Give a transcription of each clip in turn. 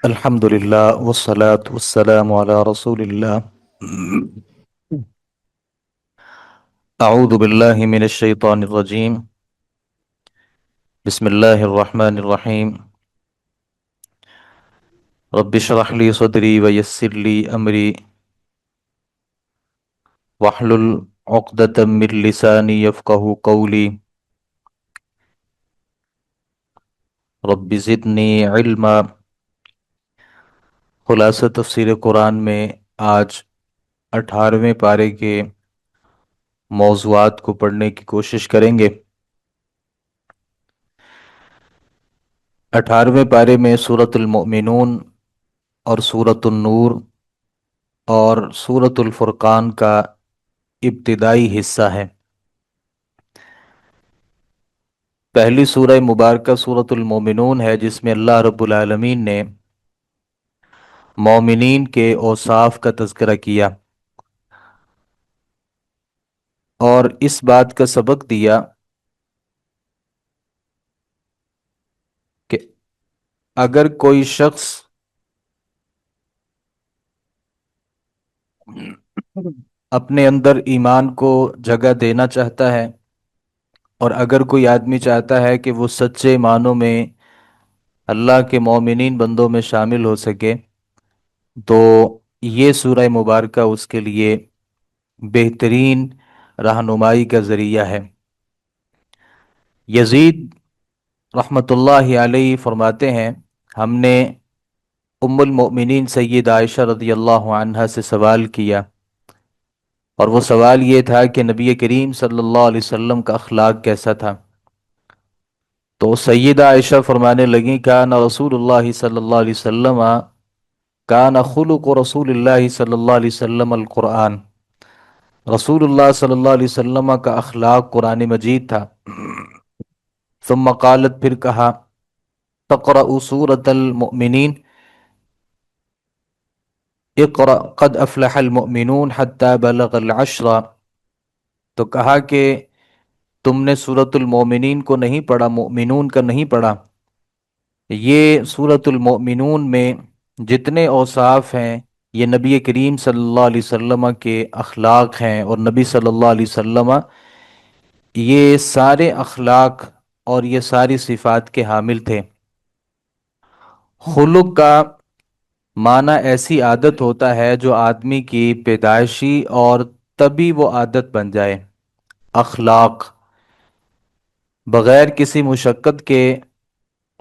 الحمد لله والصلاة والسلام على رسول الله. أعوذ بالله من الشيطان الرجيم. بسم الله الرحمن الرحيم. رب اشرح لي صدري ويسر لي أمري واحلل عقدة من لساني يفقه قولي. رب زدني علما. خلاصہ تفسیر قرآن میں آج 18ویں پارے کے موضوعات کو پڑھنے کی کوشش کریں گے. 18ویں پارے میں سورۃ المؤمنون اور سورۃ النور اور سورۃ الفرقان کا ابتدائی حصہ ہے. پہلی سورہ مبارکہ سورۃ المؤمنون ہے، جس میں اللہ رب العالمین نے مومنین کے اوصاف کا تذکرہ کیا اور اس بات کا سبق دیا کہ اگر کوئی شخص اپنے اندر ایمان کو جگہ دینا چاہتا ہے اور اگر کوئی آدمی چاہتا ہے کہ وہ سچے معنوں میں اللہ کے مومنین بندوں میں شامل ہو سکے، تو یہ سورہ مبارکہ اس کے لیے بہترین رہنمائی کا ذریعہ ہے. یزید رحمۃ اللہ علیہ فرماتے ہیں، ہم نے ام المؤمنین سید عائشہ رضی اللہ عنہا سے سوال کیا، اور وہ سوال یہ تھا کہ نبی کریم صلی اللہ علیہ وسلم کا اخلاق کیسا تھا. تو سیدہ عائشہ فرمانے لگیں، کان رسول اللہ صلی اللہ علیہ وسلم کان خلق رسول اللہ صلی اللہ علیہ وسلم القرآن. رسول اللہ صلی اللہ علیہ وسلم کا اخلاق قرآن مجید تھا. ثم قالت، پھر کہا، تقرأ سورة المؤمنین، اقرأ قد افلح المؤمنون حتی بلغ العشر. تو کہا کہ تم نے سورۃ المؤمنین کو نہیں پڑھا، مؤمنون کا نہیں پڑھا. یہ سورۃ المؤمنون میں جتنے اوصاف ہیں یہ نبی کریم صلی اللہ علیہ وسلم کے اخلاق ہیں، اور نبی صلی اللہ علیہ وسلم یہ سارے اخلاق اور یہ ساری صفات کے حامل تھے. خلق کا معنی ایسی عادت ہوتا ہے جو آدمی کی پیدائشی اور تبھی وہ عادت بن جائے. اخلاق بغیر کسی مشقت کے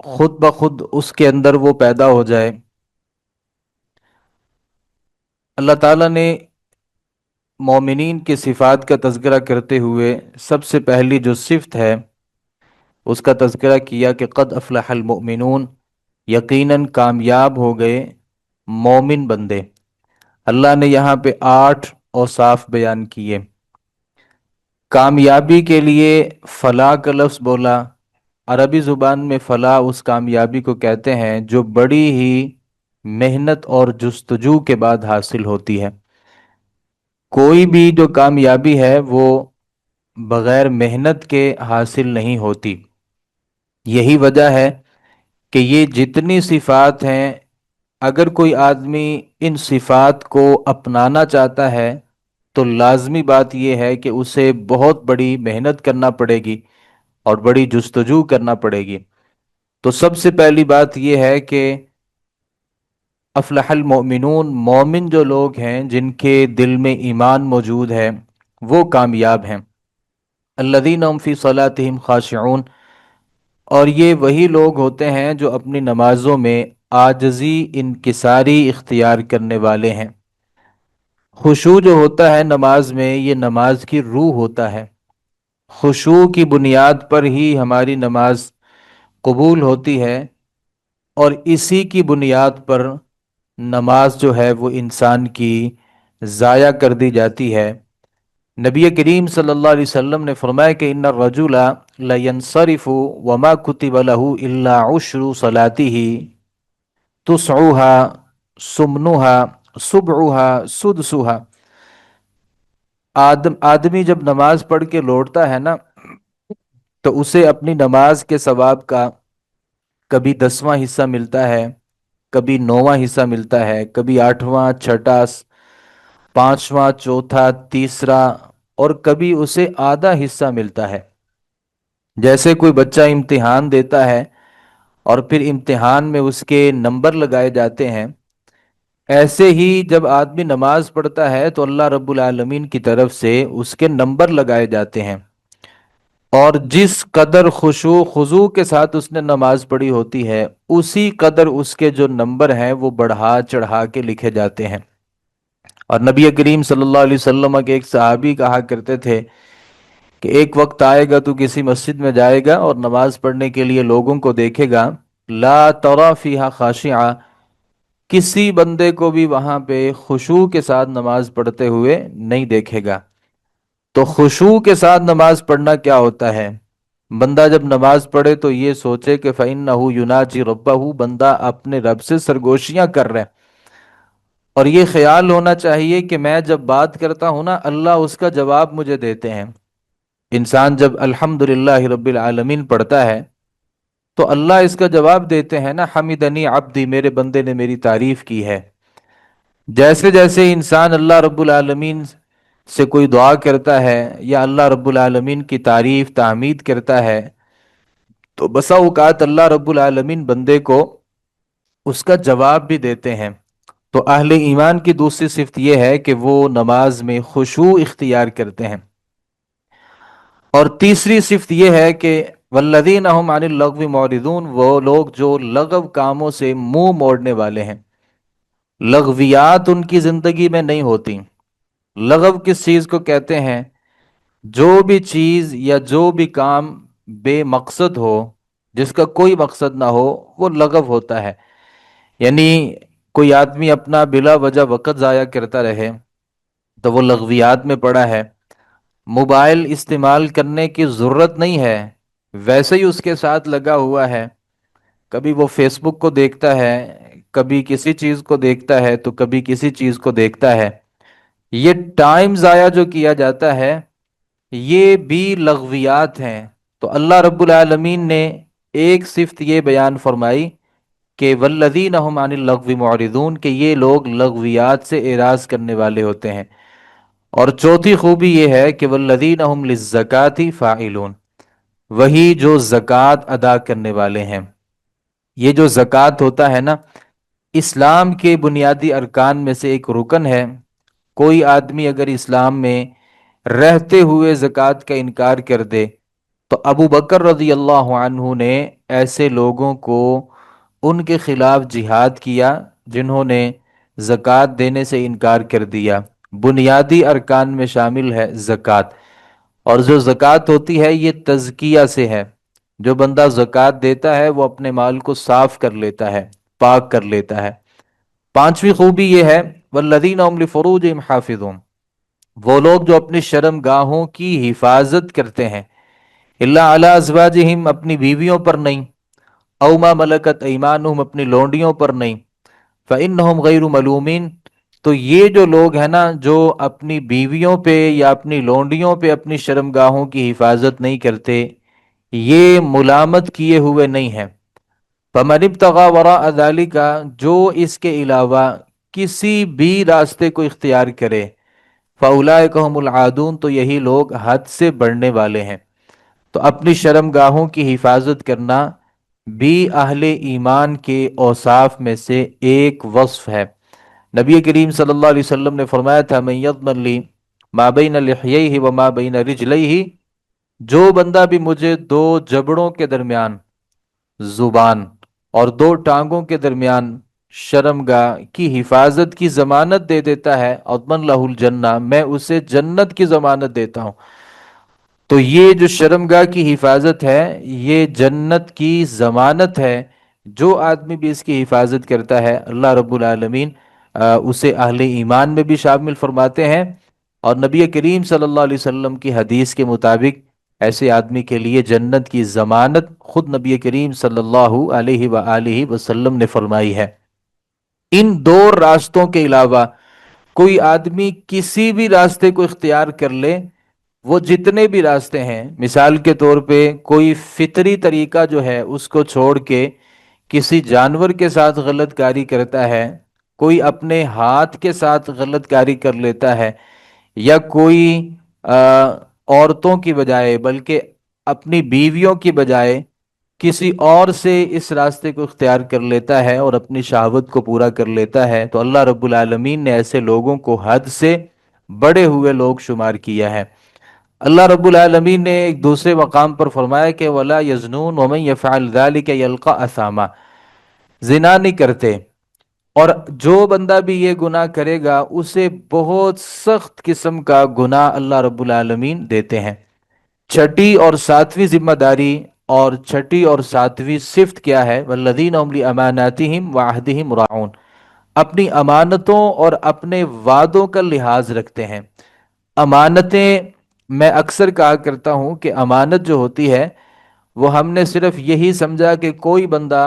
خود بخود اس کے اندر وہ پیدا ہو جائے. اللہ تعالیٰ نے مومنین کی صفات کا تذکرہ کرتے ہوئے سب سے پہلی جو صفت ہے اس کا تذکرہ کیا کہ قد افلح المؤمنون، یقیناً کامیاب ہو گئے مومن بندے. اللہ نے یہاں پہ 8 اوصاف بیان کیے. کامیابی کے لیے فلاح کا لفظ بولا. عربی زبان میں فلاح اس کامیابی کو کہتے ہیں جو بڑی ہی محنت اور جستجو کے بعد حاصل ہوتی ہے. کوئی بھی جو کامیابی ہے وہ بغیر محنت کے حاصل نہیں ہوتی. یہی وجہ ہے کہ یہ جتنی صفات ہیں، اگر کوئی آدمی ان صفات کو اپنانا چاہتا ہے تو لازمی بات یہ ہے کہ اسے بہت بڑی محنت کرنا پڑے گی اور بڑی جستجو کرنا پڑے گی. تو سب سے پہلی بات یہ ہے کہ افلح المؤمنون، مومن جو لوگ ہیں جن کے دل میں ایمان موجود ہے وہ کامیاب ہیں. الذین هم فی صلاتہم خاشعون، اور یہ وہی لوگ ہوتے ہیں جو اپنی نمازوں میں عاجزی انکساری اختیار کرنے والے ہیں. خشوع جو ہوتا ہے نماز میں، یہ نماز کی روح ہوتا ہے. خشوع کی بنیاد پر ہی ہماری نماز قبول ہوتی ہے، اور اسی کی بنیاد پر نماز جو ہے وہ انسان کی ضائع کر دی جاتی ہے. نبی کریم صلی اللہ علیہ وسلم نے فرمایا کہ ان الرجل لینصرف وما کتب له الا عشر صلاته تسعها سمنها سبعها سدسها. آدمی جب نماز پڑھ کے لوٹتا ہے نا تو اسے اپنی نماز کے ثواب کا کبھی 10واں حصہ ملتا ہے، کبھی 9واں حصہ ملتا ہے، کبھی 8واں، چھٹا، 5واں، چوتھا، تیسرا، اور کبھی اسے آدھا حصہ ملتا ہے۔ جیسے کوئی بچہ امتحان دیتا ہے اور پھر امتحان میں اس کے نمبر لگائے جاتے ہیں، ایسے ہی جب آدمی نماز پڑھتا ہے تو اللہ رب العالمین کی طرف سے اس کے نمبر لگائے جاتے ہیں، اور جس قدر خشوع خضوع کے ساتھ اس نے نماز پڑھی ہوتی ہے، اسی قدر اس کے جو نمبر ہیں وہ بڑھا چڑھا کے لکھے جاتے ہیں۔ اور نبی کریم صلی اللہ علیہ وسلم کے ایک صحابی کہا کرتے تھے کہ ایک وقت آئے گا تو کسی مسجد میں جائے گا اور نماز پڑھنے کے لیے لوگوں کو دیکھے گا، لا تری فیہا خاشعہ، کسی بندے کو بھی وہاں پہ خشوع کے ساتھ نماز پڑھتے ہوئے نہیں دیکھے گا۔ تو خشوع کے ساتھ نماز پڑھنا کیا ہوتا ہے؟ بندہ جب نماز پڑھے تو یہ سوچے کہ فَإِنَّهُ يُنَاجِي رَبَّهُ، بندہ اپنے رب سے سرگوشیاں کر رہے ہیں، اور یہ خیال ہونا چاہیے کہ میں جب بات کرتا ہوں نا، اللہ اس کا جواب مجھے دیتے ہیں۔ انسان جب الحمدللہ رب العالمین پڑھتا ہے تو اللہ اس کا جواب دیتے ہیں نا، حمدنی عبدی، میرے بندے نے میری تعریف کی ہے۔ جیسے جیسے انسان اللہ رب العالمین سے کوئی دعا کرتا ہے یا اللہ رب العالمین کی تعریف تحمید کرتا ہے، تو بسا اوقات اللہ رب العالمین بندے کو اس کا جواب بھی دیتے ہیں۔ تو اہل ایمان کی دوسری صفت یہ ہے کہ وہ نماز میں خشوع اختیار کرتے ہیں۔ اور تیسری صفت یہ ہے کہ والذین هم عن اللغو معرضون، وہ لوگ جو لغو کاموں سے منہ موڑنے والے ہیں، لغویات ان کی زندگی میں نہیں ہوتی۔ لغو کس چیز کو کہتے ہیں؟ جو بھی چیز یا جو بھی کام بے مقصد ہو، جس کا کوئی مقصد نہ ہو، وہ لغو ہوتا ہے۔ یعنی کوئی آدمی اپنا بلا وجہ وقت ضائع کرتا رہے تو وہ لغویات میں پڑا ہے۔ موبائل استعمال کرنے کی ضرورت نہیں ہے، ویسے ہی اس کے ساتھ لگا ہوا ہے، کبھی وہ فیس بک کو دیکھتا ہے، کبھی کسی چیز کو دیکھتا ہے، تو کبھی کسی چیز کو دیکھتا ہے۔ یہ ٹائم ضائع جو کیا جاتا ہے، یہ بھی لغویات ہیں۔ تو اللہ رب العالمین نے ایک صفت یہ بیان فرمائی کہ والذین هم عن اللغو معرضون، کہ یہ لوگ لغویات سے اعراض کرنے والے ہوتے ہیں۔ اور چوتھی خوبی یہ ہے کہ والذین هم للزکاة فاعلون، وہی جو زکوٰۃ ادا کرنے والے ہیں۔ یہ جو زکوٰۃ ہوتا ہے نا، اسلام کے بنیادی ارکان میں سے ایک رکن ہے۔ کوئی آدمی اگر اسلام میں رہتے ہوئے زکوٰۃ کا انکار کر دے تو ابو بکر رضی اللہ عنہ نے ایسے لوگوں کو ان کے خلاف جہاد کیا جنہوں نے زکوٰۃ دینے سے انکار کر دیا۔ بنیادی ارکان میں شامل ہے زکوٰۃ، اور جو زکوٰۃ ہوتی ہے یہ تزکیہ سے ہے۔ جو بندہ زکوٰۃ دیتا ہے وہ اپنے مال کو صاف کر لیتا ہے، پاک کر لیتا ہے۔ پانچویں خوبی یہ ہے والذین هم لفروجہم حافظون، وہ لوگ جو اپنی شرم گاہوں کی حفاظت کرتے ہیں، الا علی ازواجہم، اپنی بیویوں پر نہیں، او ما ملکت ایمانہم، اپنی لونڈیوں پر نہیں، فانہم غیر ملومین، تو یہ جو لوگ ہیں نا، جو اپنی بیویوں پہ یا اپنی لونڈیوں پہ اپنی شرم گاہوں کی حفاظت نہیں کرتے، یہ ملامت کیے ہوئے نہیں ہیں۔ فمن ابتغى وراء ذلك، جو اس کے علاوہ کسی بھی راستے کو اختیار کرے، فاولئک هم العادون، تو یہی لوگ حد سے بڑھنے والے ہیں۔ تو اپنی شرم گاہوں کی حفاظت کرنا بھی اہل ایمان کے اوصاف میں سے ایک وصف ہے۔ نبی کریم صلی اللہ علیہ وسلم نے فرمایا تھا من یضمن لی ما بین لحییہ وما بین رجلیہ، جو بندہ بھی مجھے دو جبڑوں کے درمیان زبان اور دو ٹانگوں کے درمیان شرمگاہ کی حفاظت کی ضمانت دے دیتا ہے، اضمن لہ الجنہ، میں اسے جنت کی ضمانت دیتا ہوں۔ تو یہ جو شرمگاہ کی حفاظت ہے یہ جنت کی ضمانت ہے۔ جو آدمی بھی اس کی حفاظت کرتا ہے اللہ رب العالمین اسے اہل ایمان میں بھی شامل فرماتے ہیں، اور نبی کریم صلی اللہ علیہ وسلم کی حدیث کے مطابق ایسے آدمی کے لیے جنت کی ضمانت خود نبی کریم صلی اللہ علیہ وآلہ وسلم نے فرمائی ہے۔ ان دو راستوں کے علاوہ کوئی آدمی کسی بھی راستے کو اختیار کر لے، وہ جتنے بھی راستے ہیں، مثال کے طور پہ کوئی فطری طریقہ جو ہے اس کو چھوڑ کے کسی جانور کے ساتھ غلط کاری کرتا ہے، کوئی اپنے ہاتھ کے ساتھ غلط کاری کر لیتا ہے، یا کوئی آ، عورتوں کی بجائے بلکہ اپنی بیویوں کی بجائے کسی اور سے اس راستے کو اختیار کر لیتا ہے اور اپنی شہوت کو پورا کر لیتا ہے، تو اللہ رب العالمین نے ایسے لوگوں کو حد سے بڑے ہوئے لوگ شمار کیا ہے۔ اللہ رب العالمین نے ایک دوسرے مقام پر فرمایا کہ وَلَا يَزْنُونَ وَمَن يَفْعَلْ ذَلِكَ يَلْقَ أَثَامًا، زنا نہیں کرتے، اور جو بندہ بھی یہ گناہ کرے گا اسے بہت سخت قسم کا گناہ اللہ رب العالمین دیتے ہیں۔ چھٹی اور ساتویں ذمہ داری اور چھٹی اور ساتویں صفت کیا ہے؟ والذین هم لاماناتہم وعہدہم راعون، اپنی امانتوں اور اپنے وعدوں کا لحاظ رکھتے ہیں۔ امانتیں، میں اکثر کہا کرتا ہوں کہ امانت جو ہوتی ہے وہ ہم نے صرف یہی سمجھا کہ کوئی بندہ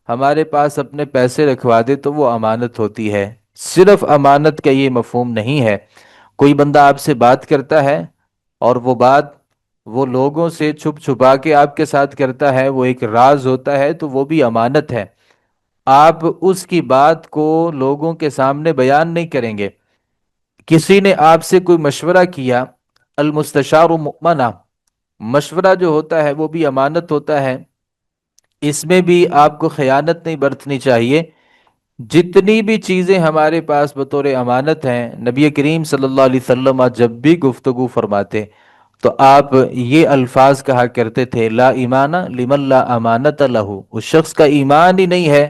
ہمارے پاس اپنے پیسے رکھوا دے تو وہ امانت ہوتی ہے۔ صرف امانت کا یہ مفہوم نہیں ہے۔ کوئی بندہ آپ سے بات کرتا ہے اور وہ بات وہ لوگوں سے چھپ چھپا کے آپ کے ساتھ کرتا ہے، وہ ایک راز ہوتا ہے، تو وہ بھی امانت ہے۔ آپ اس کی بات کو لوگوں کے سامنے بیان نہیں کریں گے۔ کسی نے آپ سے کوئی مشورہ کیا، المستشار مؤمنہ، مشورہ جو ہوتا ہے وہ بھی امانت ہوتا ہے، اس میں بھی آپ کو خیانت نہیں برتنی چاہیے۔ جتنی بھی چیزیں ہمارے پاس بطور امانت ہیں، نبی کریم صلی اللہ علیہ وسلم جب بھی گفتگو فرماتے تو آپ یہ الفاظ کہا کرتے تھے، لا ایمان لمن لا امانت لہ، اس شخص کا ایمان ہی نہیں ہے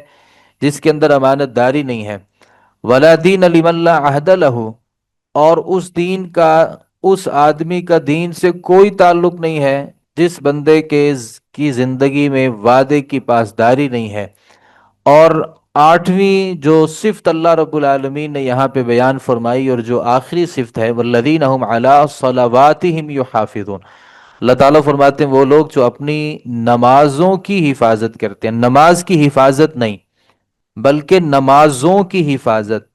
جس کے اندر امانت داری نہیں ہے، ولا دین لمن لا عہد لہ، اور اس دین کا، اس آدمی کا دین سے کوئی تعلق نہیں ہے جس بندے کی زندگی میں وعدے کی پاسداری نہیں ہے۔ اور آٹھویں جو صفت اللہ رب العالمین نے یہاں پہ بیان فرمائی اور جو آخری صفت ہے، والذین هم علی صلواتہم یحافظون، اللہ تعالیٰ فرماتے ہیں وہ لوگ جو اپنی نمازوں کی حفاظت کرتے ہیں، نماز کی حفاظت نہیں بلکہ نمازوں کی حفاظت،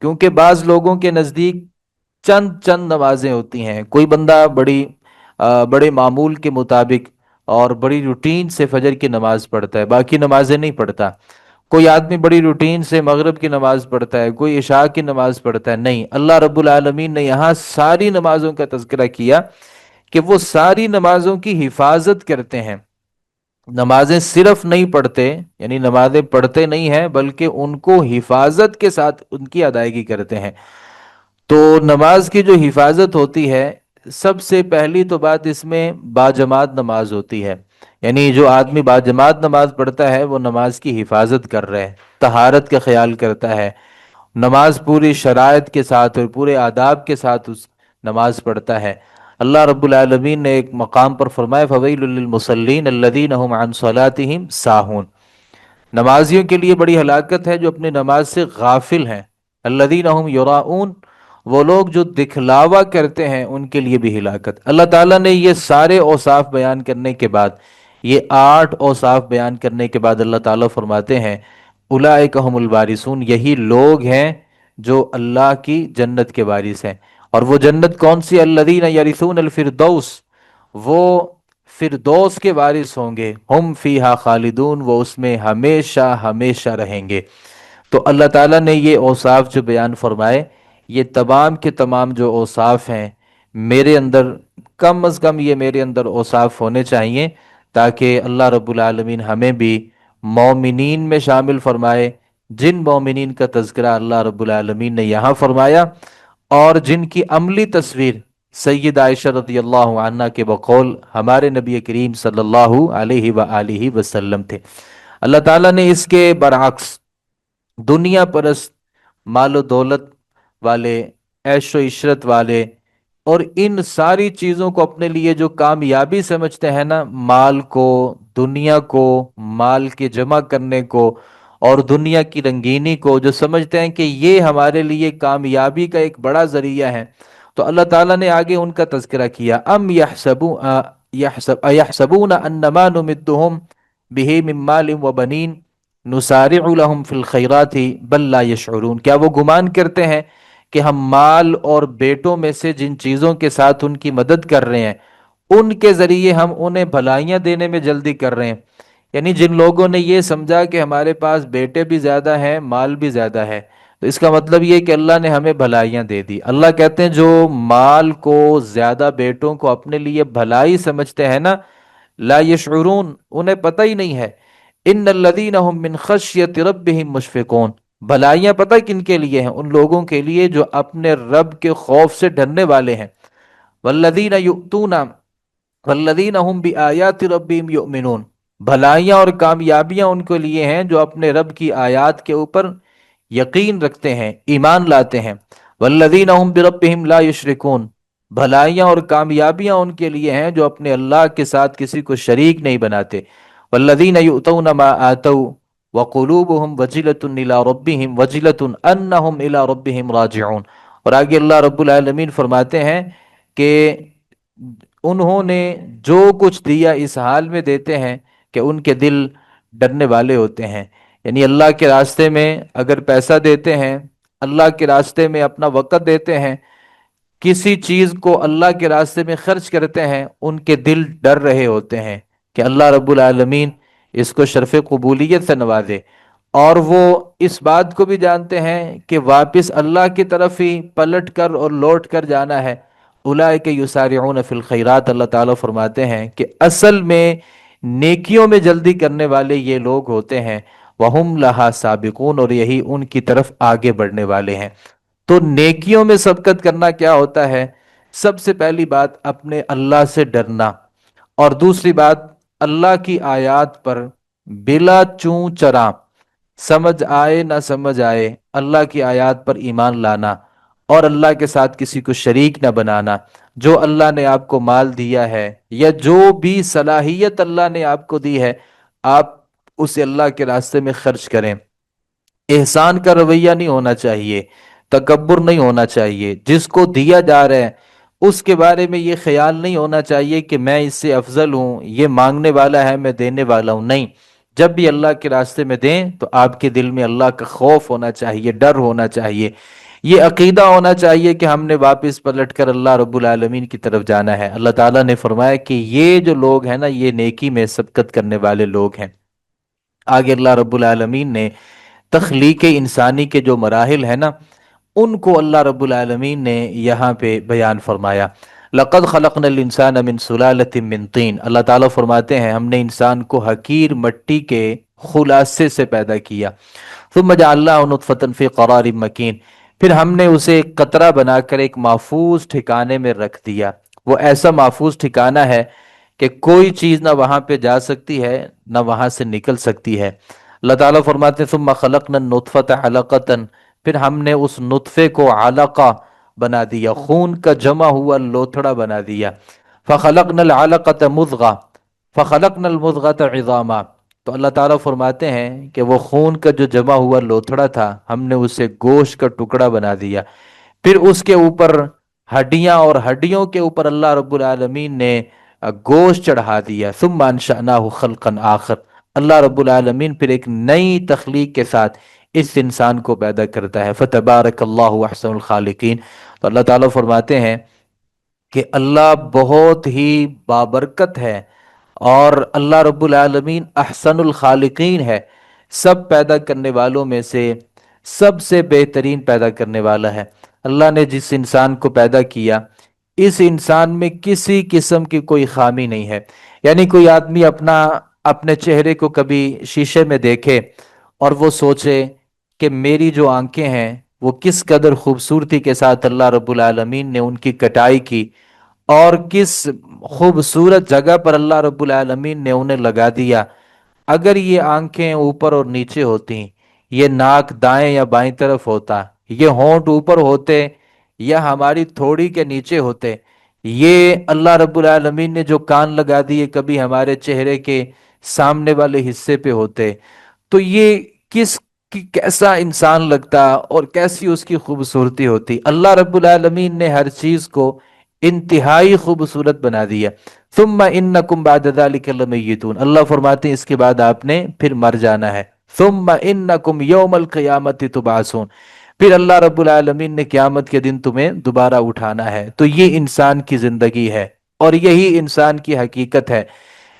کیونکہ بعض لوگوں کے نزدیک چند چند نمازیں ہوتی ہیں۔ کوئی بندہ بڑے معمول کے مطابق اور بڑی روٹین سے فجر کی نماز پڑھتا ہے، باقی نمازیں نہیں پڑھتا۔ کوئی آدمی بڑی روٹین سے مغرب کی نماز پڑھتا ہے، کوئی عشاء کی نماز پڑھتا ہے، نہیں، اللہ رب العالمین نے یہاں ساری نمازوں کا تذکرہ کیا کہ وہ ساری نمازوں کی حفاظت کرتے ہیں۔ نمازیں صرف نہیں پڑھتے، یعنی نمازیں پڑھتے نہیں ہیں بلکہ ان کو حفاظت کے ساتھ ان کی ادائیگی کرتے ہیں۔ تو نماز کی جو حفاظت ہوتی ہے، سب سے پہلی تو بات اس میں باجماعت نماز ہوتی ہے، یعنی جو آدمی باجماعت نماز پڑھتا ہے وہ نماز کی حفاظت کر رہا ہے، طہارت کا خیال کرتا ہے، نماز پوری شرائط کے ساتھ اور پورے آداب کے ساتھ اس نماز پڑھتا ہے۔ اللہ رب العالمین نے ایک مقام پر فرمایا فَوَيْلٌ لِّلْمُصَلِّينَ الَّذِينَ هُمْ عَنْ صَلَاتِهِمْ سَاهُونَ، نمازیوں کے لیے بڑی ہلاکت ہے جو اپنی نماز سے غافل ہیں۔ الذین هم یراؤون، وہ لوگ جو دکھلاوا کرتے ہیں ان کے لیے بھی ہلاکت۔ اللہ تعالیٰ نے یہ سارے اوصاف بیان کرنے کے بعد، یہ 8 اوصاف بیان کرنے کے بعد اللہ تعالیٰ فرماتے ہیں اولئک هم الوارثون، یہی لوگ ہیں جو اللہ کی جنت کے وارث ہیں۔ اور وہ جنت کون سی؟ الذین یرثون الفردوس، وہ فردوس کے وارث ہوں گے، ہم فیہا خالدون، وہ اس میں ہمیشہ ہمیشہ رہیں گے۔ تو اللہ تعالیٰ نے یہ اوصاف جو بیان فرمائے، یہ تمام کے تمام جو اوصاف ہیں میرے اندر، کم از کم یہ میرے اندر اوصاف ہونے چاہیے تاکہ اللہ رب العالمین ہمیں بھی مومنین میں شامل فرمائے، جن مومنین کا تذکرہ اللہ رب العالمین نے یہاں فرمایا اور جن کی عملی تصویر سید عائشہ رضی اللہ عنہ کے بقول ہمارے نبی کریم صلی اللہ علیہ وآلہ وسلم تھے۔ اللہ تعالیٰ نے اس کے برعکس دنیا پرست، مال و دولت والے، عیش و عشرت والے، اور ان ساری چیزوں کو اپنے لیے جو کامیابی سمجھتے ہیں نا، مال کو، دنیا کو، مال کے جمع کرنے کو اور دنیا کی رنگینی کو، جو سمجھتے ہیں کہ یہ ہمارے لیے کامیابی کا ایک بڑا ذریعہ ہے، تو اللہ تعالیٰ نے آگے ان کا تذکرہ کیا، ام یحسبون انما نمدہم بہ من مال و بنین نسارع لهم فی الخیرات بل لا یشعرون، کیا وہ گمان کرتے ہیں کہ ہم مال اور بیٹوں میں سے جن چیزوں کے ساتھ ان کی مدد کر رہے ہیں ان کے ذریعے ہم انہیں بھلائیاں دینے میں جلدی کر رہے ہیں، یعنی جن لوگوں نے یہ سمجھا کہ ہمارے پاس بیٹے بھی زیادہ ہیں، مال بھی زیادہ ہے، تو اس کا مطلب یہ کہ اللہ نے ہمیں بھلائیاں دے دی۔ اللہ کہتے ہیں جو مال کو، زیادہ بیٹوں کو اپنے لیے بھلائی سمجھتے ہیں نا، لا یشعرون، انہیں پتہ ہی نہیں ہے، ان الذین هم من خشیت ربهم مشفقون، بھلائیاں پتہ کن کے لیے ہیں؟ ان لوگوں کے لیے جو اپنے رب کے خوف سے ڈرنے والے ہیں۔ والذین یؤتون والذین هم بآیات ربهم یؤمنون، بھلائیاں اور کامیابیاں ان کے لیے ہیں جو اپنے رب کی آیات کے اوپر یقین رکھتے ہیں، ایمان لاتے ہیں۔ والذین هم بربهم لا یشرکون، بھلائیاں اور کامیابیاں ان کے لیے ہیں جو اپنے اللہ کے ساتھ کسی کو شریک نہیں بناتے۔ والذین یؤتون ما آتوا وقلوبهم وجلۃ الی ربهم وجلۃ انہم الی ربهم راجعون۔ اور آگے اللہ رب العالمین فرماتے ہیں کہ انہوں نے جو کچھ دیا اس حال میں دیتے ہیں کہ ان کے دل ڈرنے والے ہوتے ہیں۔ یعنی اللہ کے راستے میں اگر پیسہ دیتے ہیں، اللہ کے راستے میں اپنا وقت دیتے ہیں، کسی چیز کو اللہ کے راستے میں خرچ کرتے ہیں، ان کے دل ڈر رہے ہوتے ہیں کہ اللہ رب العالمین اس کو شرف قبولیت سے نوازے، اور وہ اس بات کو بھی جانتے ہیں کہ واپس اللہ کی طرف ہی پلٹ کر اور لوٹ کر جانا ہے۔ اولئک یسارعون فی الخیرات، اللہ تعالیٰ فرماتے ہیں کہ اصل میں نیکیوں میں جلدی کرنے والے یہ لوگ ہوتے ہیں، وہم لہا سابقون، اور یہی ان کی طرف آگے بڑھنے والے ہیں۔ تو نیکیوں میں سبقت کرنا کیا ہوتا ہے؟ سب سے پہلی بات اپنے اللہ سے ڈرنا، اور دوسری بات اللہ کی آیات پر بلا چون چرا، سمجھ آئے نہ سمجھ آئے، اللہ کی آیات پر ایمان لانا، اور اللہ کے ساتھ کسی کو شریک نہ بنانا۔ جو اللہ نے آپ کو مال دیا ہے یا جو بھی صلاحیت اللہ نے آپ کو دی ہے، آپ اسے اللہ کے راستے میں خرچ کریں۔ احسان کا رویہ نہیں ہونا چاہیے، تکبر نہیں ہونا چاہیے، جس کو دیا جا رہا ہے اس کے بارے میں یہ خیال نہیں ہونا چاہیے کہ میں اس سے افضل ہوں، یہ مانگنے والا ہے میں دینے والا ہوں۔ نہیں، جب بھی اللہ کے راستے میں دیں تو آپ کے دل میں اللہ کا خوف ہونا چاہیے، ڈر ہونا چاہیے، یہ عقیدہ ہونا چاہیے کہ ہم نے واپس پلٹ کر اللہ رب العالمین کی طرف جانا ہے۔ اللہ تعالیٰ نے فرمایا کہ یہ جو لوگ ہیں نا، یہ نیکی میں سبقت کرنے والے لوگ ہیں۔ آگے اللہ رب العالمین نے تخلیق انسانی کے جو مراحل ہیں نا، ان کو اللہ رب العالمین نے یہاں پہ بیان فرمایا۔ لقد خلقنا الانسان من سلالۃ من طین، اللہ تعالیٰ فرماتے ہیں ہم نے انسان کو حقیر مٹی کے خلاصے سے پیدا کیا۔ ثم جعلناه نطفۃ فی قرار مکین، پھر ہم نے اسے ایک قطرہ بنا کر ایک محفوظ ٹھکانے میں رکھ دیا۔ وہ ایسا محفوظ ٹھکانہ ہے کہ کوئی چیز نہ وہاں پہ جا سکتی ہے نہ وہاں سے نکل سکتی ہے۔ اللہ تعالیٰ فرماتے ہیں ثم خلقنا النطفۃ علقۃ، پھر ہم نے اس نطفے کو علقہ بنا دیا، خون کا جمع ہوا لوتھڑا بنا دیا۔ فخلقنا العلقۃ مضغہ فخلقنا المضغۃ عظاما، تو اللہ تعالیٰ فرماتے ہیں کہ وہ خون کا جو جمع ہوا لوتھڑا تھا، ہم نے اسے گوشت کا ٹکڑا بنا دیا، پھر اس کے اوپر ہڈیاں، اور ہڈیوں کے اوپر اللہ رب العالمین نے گوشت چڑھا دیا۔ ثم انشأناہ خلقا آخر، اللہ رب العالمین پھر ایک نئی تخلیق کے ساتھ اس انسان کو پیدا کرتا ہے۔ فتبارک اللہ احسن الخالقین، تو اللہ تعالیٰ فرماتے ہیں کہ اللہ بہت ہی بابرکت ہے، اور اللہ رب العالمین احسن الخالقین ہے، سب پیدا کرنے والوں میں سے سب سے بہترین پیدا کرنے والا ہے۔ اللہ نے جس انسان کو پیدا کیا، اس انسان میں کسی قسم کی کوئی خامی نہیں ہے۔ یعنی کوئی آدمی اپنے چہرے کو کبھی شیشے میں دیکھے اور وہ سوچے کہ میری جو آنکھیں ہیں وہ کس قدر خوبصورتی کے ساتھ اللہ رب العالمین نے ان کی کٹائی کی، اور کس خوبصورت جگہ پر اللہ رب العالمین نے انہیں لگا دیا۔ اگر یہ آنکھیں اوپر اور نیچے ہوتی، یہ ناک دائیں یا بائیں طرف ہوتا، یہ ہونٹ اوپر ہوتے یا ہماری تھوڑی کے نیچے ہوتے، یہ اللہ رب العالمین نے جو کان لگا دیے کبھی ہمارے چہرے کے سامنے والے حصے پہ ہوتے، تو یہ کیسا انسان لگتا اور کیسی اس کی خوبصورتی ہوتی۔ اللہ رب العالمین نے ہر چیز کو انتہائی خوبصورت بنا دیا۔ ثم انکم بعد ذلک لمیتون، اللہ فرماتے ہیں اس کے بعد آپ نے پھر مر جانا ہے۔ ثم انکم یوم القیامت تبعثون، پھر اللہ رب العالمین نے قیامت کے دن تمہیں دوبارہ اٹھانا ہے۔ تو یہ انسان کی زندگی ہے، اور یہی انسان کی حقیقت ہے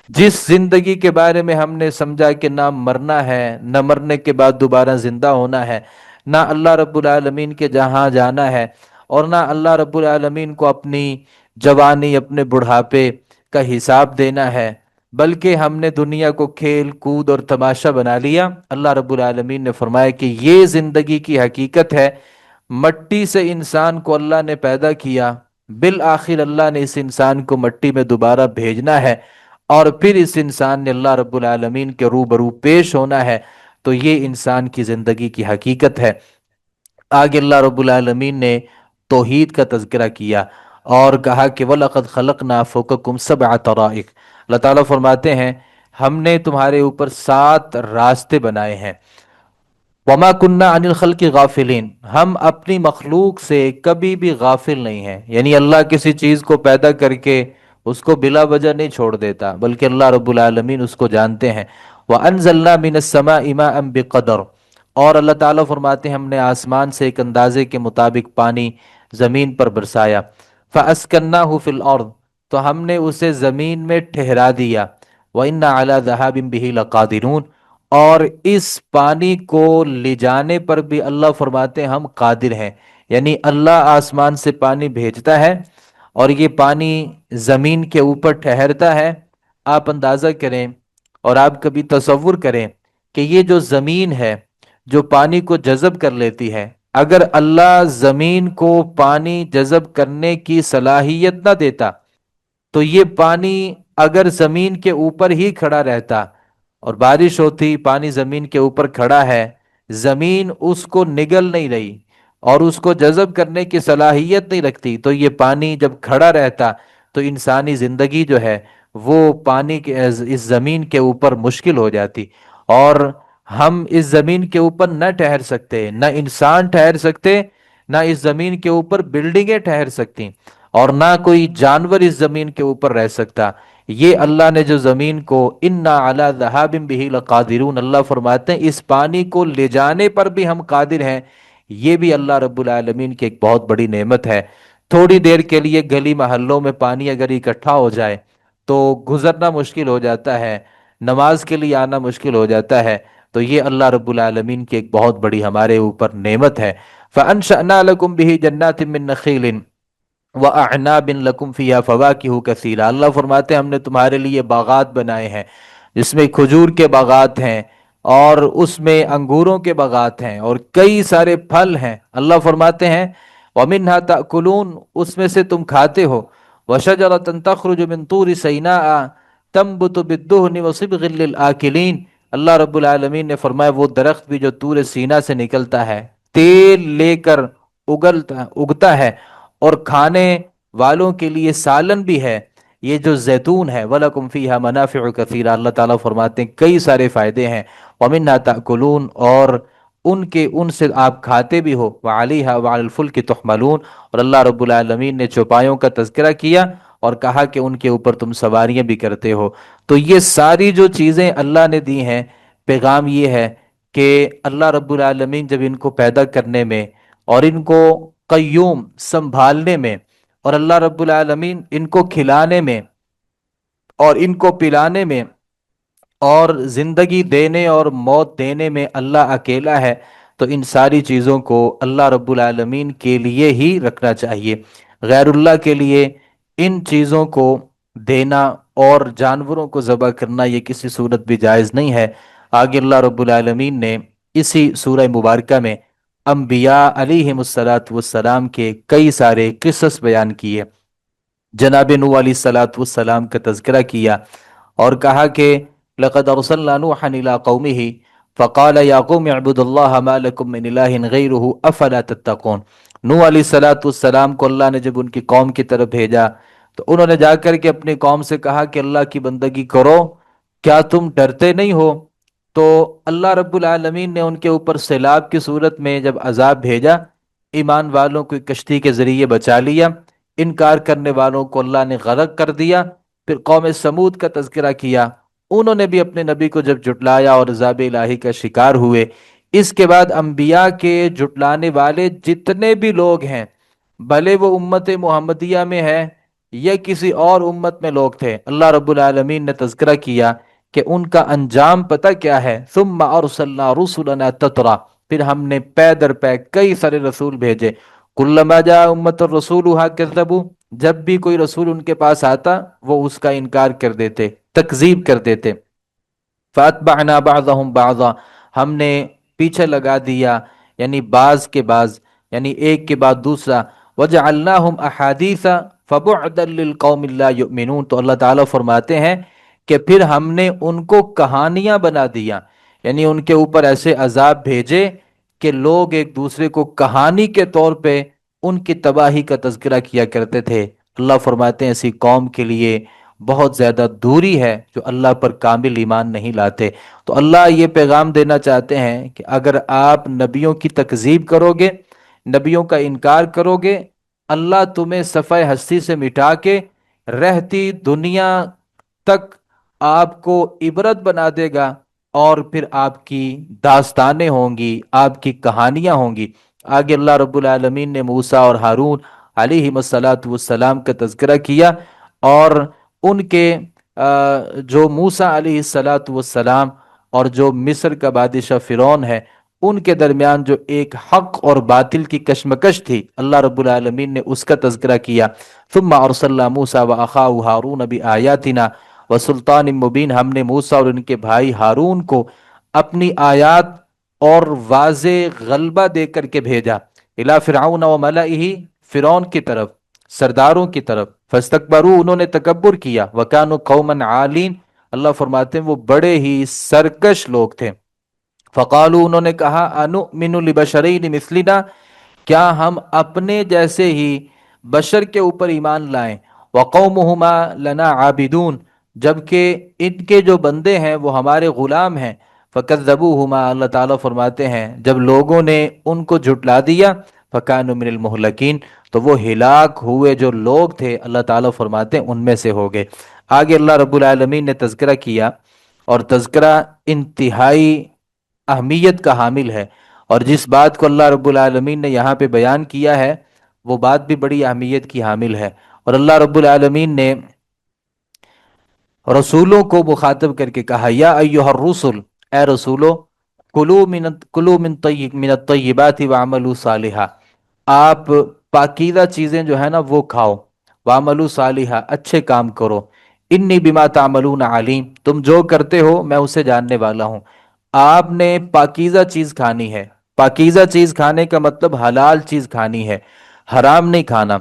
جس زندگی کے بارے میں ہم نے سمجھا کہ نہ مرنا ہے، نہ مرنے کے بعد دوبارہ زندہ ہونا ہے، نہ اللہ رب العالمین کے جہاں جانا ہے، اور نہ اللہ رب العالمین کو اپنی جوانی، اپنے بڑھاپے کا حساب دینا ہے، بلکہ ہم نے دنیا کو کھیل کود اور تماشا بنا لیا، اللہ رب العالمین نے فرمایا کہ یہ زندگی کی حقیقت ہے۔ مٹی سے انسان کو اللہ نے پیدا کیا، بالآخر اللہ نے اس انسان کو مٹی میں دوبارہ بھیجنا ہے، اور پھر اس انسان نے اللہ رب العالمین کے روبرو پیش ہونا ہے۔ تو یہ انسان کی زندگی کی حقیقت ہے۔ آگے اللہ رب العالمین نے توحید کا تذکرہ کیا اور کہا کہ وَلَقَدْ خَلَقْنَا فَوْقَكُمْ سَبْعَ طَرَائِقَ۔ اللہ تعالیٰ فرماتے ہیں ہم نے تمہارے اوپر 7 راستے بنائے ہیں۔ وما کنہ عن الخلق غافلین، ہم اپنی مخلوق سے کبھی بھی غافل نہیں ہیں، یعنی اللہ کسی چیز کو پیدا کر کے اس کو بلا وجہ نہیں چھوڑ دیتا، بلکہ اللہ رب العالمین اس کو جانتے ہیں۔ وَأَنزَلْنَا مِنَ السَّمَاءِ مَاءً بِقَدَرٍ، اور اللہ تعالیٰ فرماتے ہیں ہم نے آسمان سے ایک اندازے کے مطابق پانی زمین پر برسایا۔ فَأَسْكَنَّاهُ فِي الْأَرْضِ، تو ہم نے اسے زمین میں ٹھہرا دیا۔ وَإِنَّا عَلَى ذَهَابٍ بِهِ لَقَادِرُونَ، اور اس پانی کو لے جانے پر بھی اللہ فرماتے ہیں ہم قادر ہیں، یعنی اللہ آسمان سے پانی بھیجتا ہے اور یہ پانی زمین کے اوپر ٹھہرتا ہے۔ آپ اندازہ کریں اور آپ کبھی تصور کریں کہ یہ جو زمین ہے جو پانی کو جذب کر لیتی ہے، اگر اللہ زمین کو پانی جذب کرنے کی صلاحیت نہ دیتا تو یہ پانی اگر زمین کے اوپر ہی کھڑا رہتا اور بارش ہوتی، پانی زمین کے اوپر کھڑا ہے، زمین اس کو نگل نہیں رہی اور اس کو جذب کرنے کی صلاحیت نہیں رکھتی، تو یہ پانی جب کھڑا رہتا تو انسانی زندگی جو ہے وہ پانی کے اس زمین کے اوپر مشکل ہو جاتی، اور ہم اس زمین کے اوپر نہ ٹھہر سکتے، نہ انسان ٹھہر سکتے، نہ اس زمین کے اوپر بلڈنگیں ٹھہر سکتی، اور نہ کوئی جانور اس زمین کے اوپر رہ سکتا۔ یہ اللہ نے جو زمین کو انا علی ذہاب بہ لقادرون، اللہ فرماتے ہیں اس پانی کو لے جانے پر بھی ہم قادر ہیں۔ یہ بھی اللہ رب العالمین کی ایک بہت بڑی نعمت ہے۔ تھوڑی دیر کے لیے گلی محلوں میں پانی اگر اکٹھا ہو جائے تو گزرنا مشکل ہو جاتا ہے، نماز کے لیے آنا مشکل ہو جاتا ہے، تو یہ اللہ رب العالمین کی ایک بہت بڑی ہمارے اوپر نعمت ہے۔ فَأَنشَأْنَا لَكُمْ بِهِ جَنَّاتٍ مِّن نَخِيلٍ وَأَعْنَابٍ لَكُمْ فِيهَا فَوَاكِهُ كَثِيرًا، اللہ فرماتے ہیں ہم نے تمہارے لیے باغات بنائے ہیں جس میں کھجور کے باغات ہیں اور اس میں انگوروں کے باغات ہیں اور کئی سارے پھل ہیں۔ اللہ فرماتے ہیں وَمِنْهَا تَأْكُلُونَ، اس میں سے تم کھاتے ہو، وَشَجَرَةً تَخْرُجُ مِن طُورِ سَيْنَاءَ تَنبُتُ بِالدُّهْنِ وَصِبْغٍ لِّلْآكِلِينَ، اللہ رب العالمین نے فرمایا وہ درخت بھی جو طور سینا سے نکلتا ہے، تیل لے کر اگتا ہے اور کھانے والوں کے لیے سالن بھی ہے، یہ جو زیتون ہے، وَلَكُمْ فِيهَا مَنَافِعُ كَثِيرًا، اللہ تعالیٰ فرماتے ہیں کئی سارے فائدے ہیں، وَمِنْهَا تَأْكُلُونَ، اور ان سے آپ کھاتے بھی ہو، وَعَلَيْهَا وَعَلَى الْفُلْكِ تُحْمَلُونَ، اور اللہ رب العالمین نے چوپایوں کا تذکرہ کیا اور کہا کہ ان کے اوپر تم سواریاں بھی کرتے ہو۔ تو یہ ساری جو چیزیں اللہ نے دی ہیں، پیغام یہ ہے کہ اللہ رب العالمین جب ان کو پیدا کرنے میں اور ان کو قیوم سنبھالنے میں اور اللہ رب العالمین ان کو کھلانے میں اور ان کو پلانے میں اور زندگی دینے اور موت دینے میں اللہ اکیلا ہے، تو ان ساری چیزوں کو اللہ رب العالمین کے لیے ہی رکھنا چاہیے، غیر اللہ کے لیے ان چیزوں کو دینا اور جانوروں کو ذبح کرنا یہ کسی صورت بھی جائز نہیں ہے۔ آگے اللہ رب العالمین نے اسی سورہ مبارکہ میں انبیاء علیہم السلام کے کئی سارے قصص بیان کیے، جناب نوح علیہ السلام کا تذکرہ کیا اور کہا کہ لقد ارسلنا نوحا الى قومه فقال یا قوم اعبدوا اللہ ما لکم من الہ غیرہ افلا تتقون، نوح علیہ السلام کو اللہ نے جب ان کی قوم کی طرف بھیجا تو انہوں نے جا کر کے اپنی قوم سے کہا کہ اللہ کی بندگی کرو، کیا تم ڈرتے نہیں ہو؟ تو اللہ رب العالمین نے ان کے اوپر سیلاب کی صورت میں جب عذاب بھیجا، ایمان والوں کو کشتی کے ذریعے بچا لیا، انکار کرنے والوں کو اللہ نے غرق کر دیا۔ پھر قوم سمود کا تذکرہ کیا، انہوں نے بھی اپنے نبی کو جب جھٹلایا اور عذاب الہی کا شکار ہوئے۔ اس کے بعد انبیاء کے جھٹلانے والے جتنے بھی لوگ ہیں، بھلے وہ امت محمدیہ میں ہے یا کسی اور امت میں لوگ تھے، اللہ رب العالمین نے تذکرہ کیا کہ ان کا انجام پتہ کیا ہے؟ ثم ارسلنا رسلنا تترا، پھر ہم نے پے در پے کئی سارے رسول بھیجے، کلما جاء امت رسولها کذبوا، جب بھی کوئی رسول ان کے پاس آتا وہ اس کا انکار کر دیتے، تکذیب کر دیتے، فاتبعنا بعضهم بعضا، ہم نے پیچھے لگا دیا یعنی بعض کے بعض، یعنی ایک کے بعد دوسرا، وجعلناہم احادیث فبعدا للقوم لا یؤمنون، تو اللہ تعالیٰ فرماتے ہیں کہ پھر ہم نے ان کو کہانیاں بنا دیا، یعنی ان کے اوپر ایسے عذاب بھیجے کہ لوگ ایک دوسرے کو کہانی کے طور پہ ان کی تباہی کا تذکرہ کیا کرتے تھے۔ اللہ فرماتے ہیں ایسی قوم کے لیے بہت زیادہ دوری ہے جو اللہ پر کامل ایمان نہیں لاتے۔ تو اللہ یہ پیغام دینا چاہتے ہیں کہ اگر آپ نبیوں کی تکذیب کرو گے، نبیوں کا انکار کرو گے، اللہ تمہیں صفحہ ہستی سے مٹا کے رہتی دنیا تک آپ کو عبرت بنا دے گا، اور پھر آپ کی داستانیں ہوں گی، آپ کی کہانیاں ہوں گی۔ آگے اللہ رب العالمین نے موسیٰ اور ہارون علیہم الصلاۃ والسلام کا تذکرہ کیا، اور ان کے جو موسیٰ علیہ الصلاۃ والسلام اور جو مصر کا بادشاہ فرعون ہے، ان کے درمیان جو ایک حق اور باطل کی کشمکش تھی، اللہ رب العالمین نے اس کا تذکرہ کیا۔ ثم ارسلنا موسیٰ واخاہ ہارون بآیاتنا وسلطان مبین، ہم نے موسیٰ اور ان کے بھائی ہارون کو اپنی آیات اور واضح غلبہ دے کر کے بھیجا، الی فرعون وملئہ، فرعون کی طرف، سرداروں کی طرف، فاستکبروا، انہوں نے تکبر کیا، وکانوا قوما عالین، اللہ فرماتے ہیں وہ بڑے ہی سرکش لوگ تھے، فقالوا، انہوں نے کہا، انؤمن لبشرین مثلنا، کیا ہم اپنے جیسے ہی بشر کے اوپر ایمان لائیں، وقومہما لنا عابدون، جبکہ ان کے جو بندے ہیں وہ ہمارے غلام ہیں، فکذبوہما، اللہ تعالیٰ فرماتے ہیں جب لوگوں نے ان کو جھٹلا دیا، فکانوا من المہلکین، تو وہ ہلاک ہوئے جو لوگ تھے اللہ تعالیٰ فرماتے ہیں ان میں سے ہو گئے۔ آگے اللہ رب العالمین نے تذکرہ کیا، اور تذکرہ انتہائی اہمیت کا حامل ہے، اور جس بات کو اللہ رب العالمین نے یہاں پہ بیان کیا ہے وہ بات بھی بڑی اہمیت کی حامل ہے۔ اور اللہ رب العالمین نے رسولوں کو مخاطب کر کے کہا، یا ایہا الرسل، اے رسولو، کلوا من الطیبات وعملوا صالحا، آپ پاکیزہ چیزیں جو ہے نا وہ کھاؤ، وعملوا صالحا، اچھے کام کرو، انی بما تعملون علیم، تم جو کرتے ہو میں اسے جاننے والا ہوں۔ آپ نے پاکیزہ چیز کھانی ہے، پاکیزہ چیز کھانے کا مطلب حلال چیز کھانی ہے، حرام نہیں کھانا۔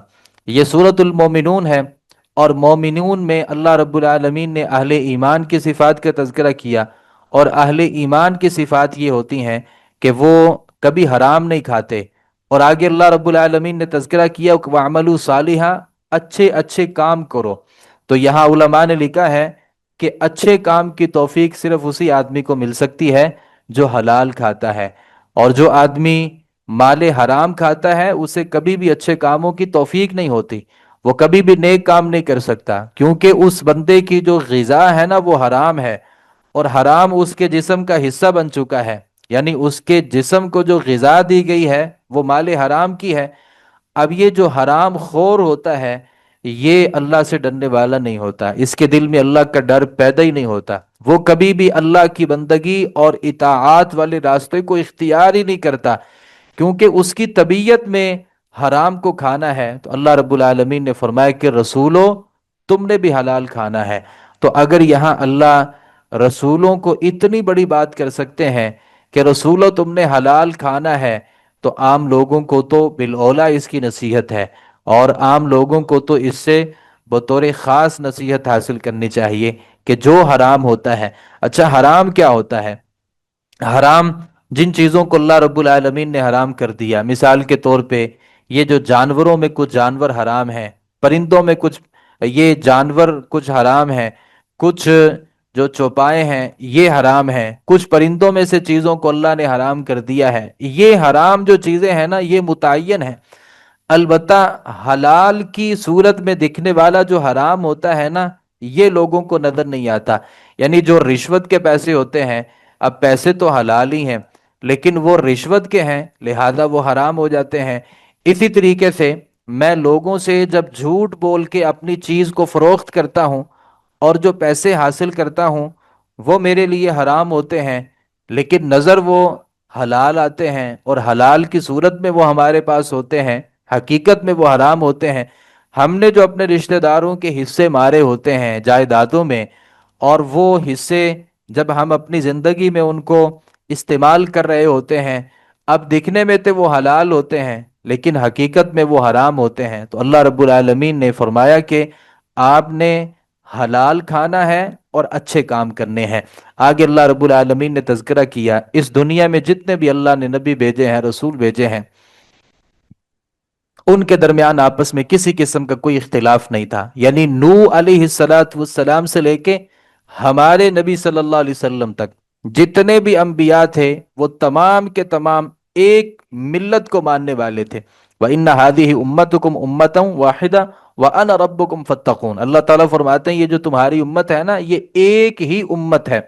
یہ سورۃ المومنون ہے، اور مومنون میں اللہ رب العالمین نے اہل ایمان کی صفات کا تذکرہ کیا، اور اہل ایمان کی صفات یہ ہوتی ہیں کہ وہ کبھی حرام نہیں کھاتے، اور آگے اللہ رب العالمین نے تذکرہ کیا وَعْمَلُوا صَالِحًا، اچھے اچھے کام کرو۔ تو یہاں علماء نے لکھا ہے کہ اچھے کام کی توفیق صرف اسی آدمی کو مل سکتی ہے جو حلال کھاتا ہے، اور جو آدمی مال حرام کھاتا ہے اسے کبھی بھی اچھے کاموں کی توفیق نہیں ہوتی، وہ کبھی بھی نیک کام نہیں کر سکتا، کیونکہ اس بندے کی جو غذا ہے نا وہ حرام ہے، اور حرام اس کے جسم کا حصہ بن چکا ہے، یعنی اس کے جسم کو جو غذا دی گئی ہے وہ مال حرام کی ہے۔ اب یہ جو حرام خور ہوتا ہے یہ اللہ سے ڈرنے والا نہیں ہوتا، اس کے دل میں اللہ کا ڈر پیدا ہی نہیں ہوتا، وہ کبھی بھی اللہ کی بندگی اور اطاعت والے راستے کو اختیار ہی نہیں کرتا، کیونکہ اس کی طبیعت میں حرام کو کھانا ہے۔ تو اللہ رب العالمین نے فرمایا کہ رسولوں تم نے بھی حلال کھانا ہے۔ تو اگر یہاں اللہ رسولوں کو اتنی بڑی بات کر سکتے ہیں کہ رسولوں تم نے حلال کھانا ہے، تو عام لوگوں کو تو بالاولیٰ اس کی نصیحت ہے، اور عام لوگوں کو تو اس سے بطور خاص نصیحت حاصل کرنی چاہیے کہ جو حرام ہوتا ہے۔ اچھا حرام کیا ہوتا ہے؟ حرام جن چیزوں کو اللہ رب العالمین نے حرام کر دیا، مثال کے طور پہ یہ جو جانوروں میں کچھ جانور حرام ہیں، پرندوں میں کچھ یہ جانور کچھ حرام ہیں، کچھ جو چوپائے ہیں یہ حرام ہیں، کچھ پرندوں میں سے چیزوں کو اللہ نے حرام کر دیا ہے۔ یہ حرام جو چیزیں ہیں نا یہ متعین ہیں، البتہ حلال کی صورت میں دکھنے والا جو حرام ہوتا ہے نا یہ لوگوں کو نظر نہیں آتا، یعنی جو رشوت کے پیسے ہوتے ہیں، اب پیسے تو حلال ہی ہیں لیکن وہ رشوت کے ہیں لہذا وہ حرام ہو جاتے ہیں۔ اسی طریقے سے میں لوگوں سے جب جھوٹ بول کے اپنی چیز کو فروخت کرتا ہوں اور جو پیسے حاصل کرتا ہوں وہ میرے لیے حرام ہوتے ہیں، لیکن نظر وہ حلال آتے ہیں اور حلال کی صورت میں وہ ہمارے پاس ہوتے ہیں، حقیقت میں وہ حرام ہوتے ہیں۔ ہم نے جو اپنے رشتہ داروں کے حصے مارے ہوتے ہیں جائیدادوں میں، اور وہ حصے جب ہم اپنی زندگی میں ان کو استعمال کر رہے ہوتے ہیں، اب دکھنے میں تو وہ حلال ہوتے ہیں لیکن حقیقت میں وہ حرام ہوتے ہیں، تو اللہ رب العالمین نے فرمایا کہ آپ نے حلال کھانا ہے اور اچھے کام کرنے ہیں۔ آگے اللہ رب العالمین نے تذکرہ کیا اس دنیا میں جتنے بھی اللہ نے نبی بھیجے ہیں، رسول بھیجے ہیں، ان کے درمیان آپس میں کسی قسم کا کوئی اختلاف نہیں تھا، یعنی نو علیہ السلام سے لے کے ہمارے نبی صلی اللہ علیہ وسلم تک جتنے بھی انبیاء تھے وہ تمام کے تمام ایک ملت کو ماننے والے تھے۔ وَإِنَّ هَذِهِ أُمَّتُكُمْ أُمَّةً وَاحِدَةً وَأَنَا رَبُّكُمْ فَاتَّقُونَ۔ اللہ تعالیٰ فرماتے ہیں یہ جو تمہاری امت ہے نا، یہ ایک ہی امت ہے،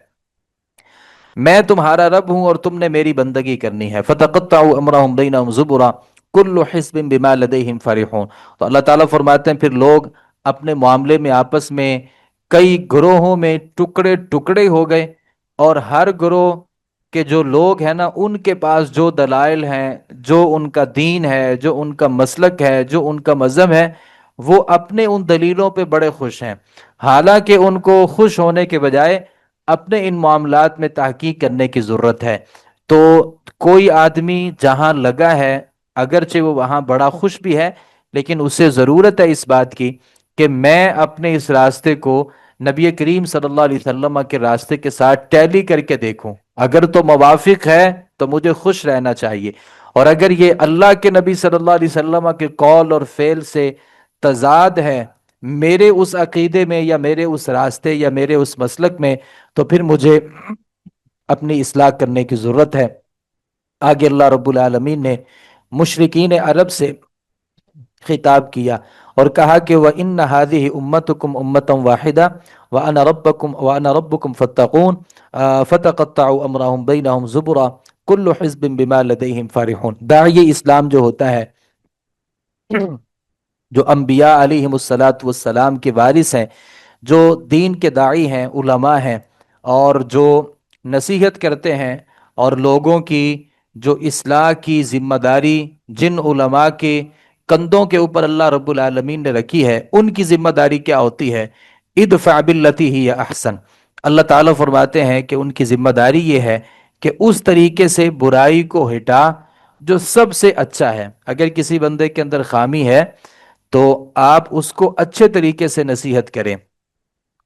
میں تمہارا رب ہوں اور تم نے میری بندگی کرنی ہے۔ فَتَقَطَّعُوا أَمْرَهُمْ بَيْنَهُمْ زُبُرًا كُلُّ حِزْبٍ بِمَا لَدَيْهِمْ فَرِحُونَ۔ تو اللہ تعالیٰ فرماتے ہیں پھر لوگ اپنے معاملے میں آپس میں کئی گروہوں میں ٹکڑے ٹکڑے ہو گئے، اور ہر گروہ کے جو لوگ ہیں نا ان کے پاس جو دلائل ہیں، جو ان کا دین ہے، جو ان کا مسلک ہے، جو ان کا مذہب ہے، وہ اپنے ان دلیلوں پہ بڑے خوش ہیں، حالانکہ ان کو خوش ہونے کے بجائے اپنے ان معاملات میں تحقیق کرنے کی ضرورت ہے۔ تو کوئی آدمی جہاں لگا ہے اگرچہ وہ وہاں بڑا خوش بھی ہے، لیکن اسے ضرورت ہے اس بات کی کہ میں اپنے اس راستے کو نبی کریم صلی اللہ علیہ وسلم کے راستے کے ساتھ ٹیلی کر کے دیکھوں، اگر تو موافق ہے تو مجھے خوش رہنا چاہیے، اور اگر یہ اللہ کے نبی صلی اللہ علیہ وسلم کے قول اور فعل سے تضاد ہے میرے اس عقیدے میں یا میرے اس راستے یا میرے اس مسلک میں، تو پھر مجھے اپنی اصلاح کرنے کی ضرورت ہے۔ آگے اللہ رب العالمین نے مشرکین عرب سے خطاب کیا اور کہا کہ وَإِنَّ هَذِهِ أُمَّتُكُمْ أُمَّةً وَاحِدَةً وَأَنَا رَبُّكُمْ فَاتَّقُونَ فَتَقَطَّعُوا أَمْرَهُمْ بَيْنَهُمْ زُبُرًا كُلُّ حِزْبٍ بِمَا لَدَيْهِمْ فَرِحُونَ۔ داعی اسلام جو ہوتا ہے، جو انبیاء علیہم الصلاۃ والسلام کے وارث ہیں، جو دین کے داعی ہیں، علماء ہیں، اور جو نصیحت کرتے ہیں، اور لوگوں کی جو اصلاح کی ذمہ داری جن علماء کے کندھوں کے اوپر اللہ رب العالمین نے رکھی ہے، ان کی ذمہ داری کیا ہوتی ہے؟ ادفع باللتی ہی احسن۔ اللہ تعالیٰ فرماتے ہیں کہ ان کی ذمہ داری یہ ہے کہ اس طریقے سے برائی کو ہٹا جو سب سے اچھا ہے۔ اگر کسی بندے کے اندر خامی ہے تو آپ اس کو اچھے طریقے سے نصیحت کریں،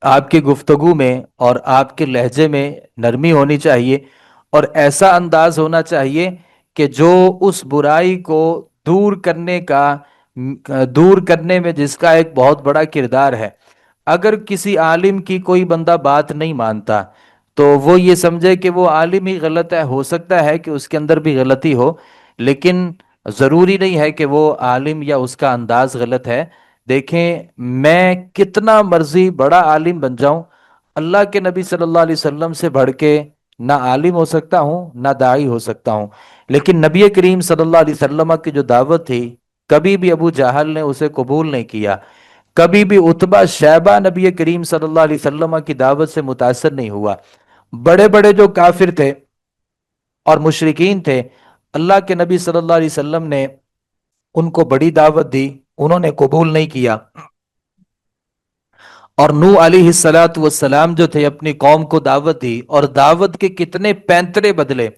آپ کی گفتگو میں اور آپ کے لہجے میں نرمی ہونی چاہیے، اور ایسا انداز ہونا چاہیے کہ جو اس برائی کو دور کرنے کا دور کرنے میں جس کا ایک بہت بڑا کردار ہے۔ اگر کسی عالم کی کوئی بندہ بات نہیں مانتا تو وہ یہ سمجھے کہ وہ عالم ہی غلط ہے، ہو سکتا ہے کہ اس کے اندر بھی غلطی ہو، لیکن ضروری نہیں ہے کہ وہ عالم یا اس کا انداز غلط ہے۔ دیکھیں، میں کتنا مرضی بڑا عالم بن جاؤں، اللہ کے نبی صلی اللہ علیہ وسلم سے بڑھ کے نہ عالم ہو سکتا ہوں نہ داعی ہو سکتا ہوں، لیکن نبی کریم صلی اللہ علیہ وسلم کی جو دعوت تھی کبھی بھی ابو جہل نے اسے قبول نہیں کیا، کبھی بھی عتبہ شیبہ نبی کریم صلی اللہ علیہ وسلم کی دعوت سے متاثر نہیں ہوا۔ بڑے بڑے جو کافر تھے اور مشرکین تھے، اللہ کے نبی صلی اللہ علیہ وسلم نے ان کو بڑی دعوت دی، انہوں نے قبول نہیں کیا، اور نوح علیہ السلام جو تھے اپنی قوم کو دعوت دی، اور دعوت کے کتنے پینترے بدلے۔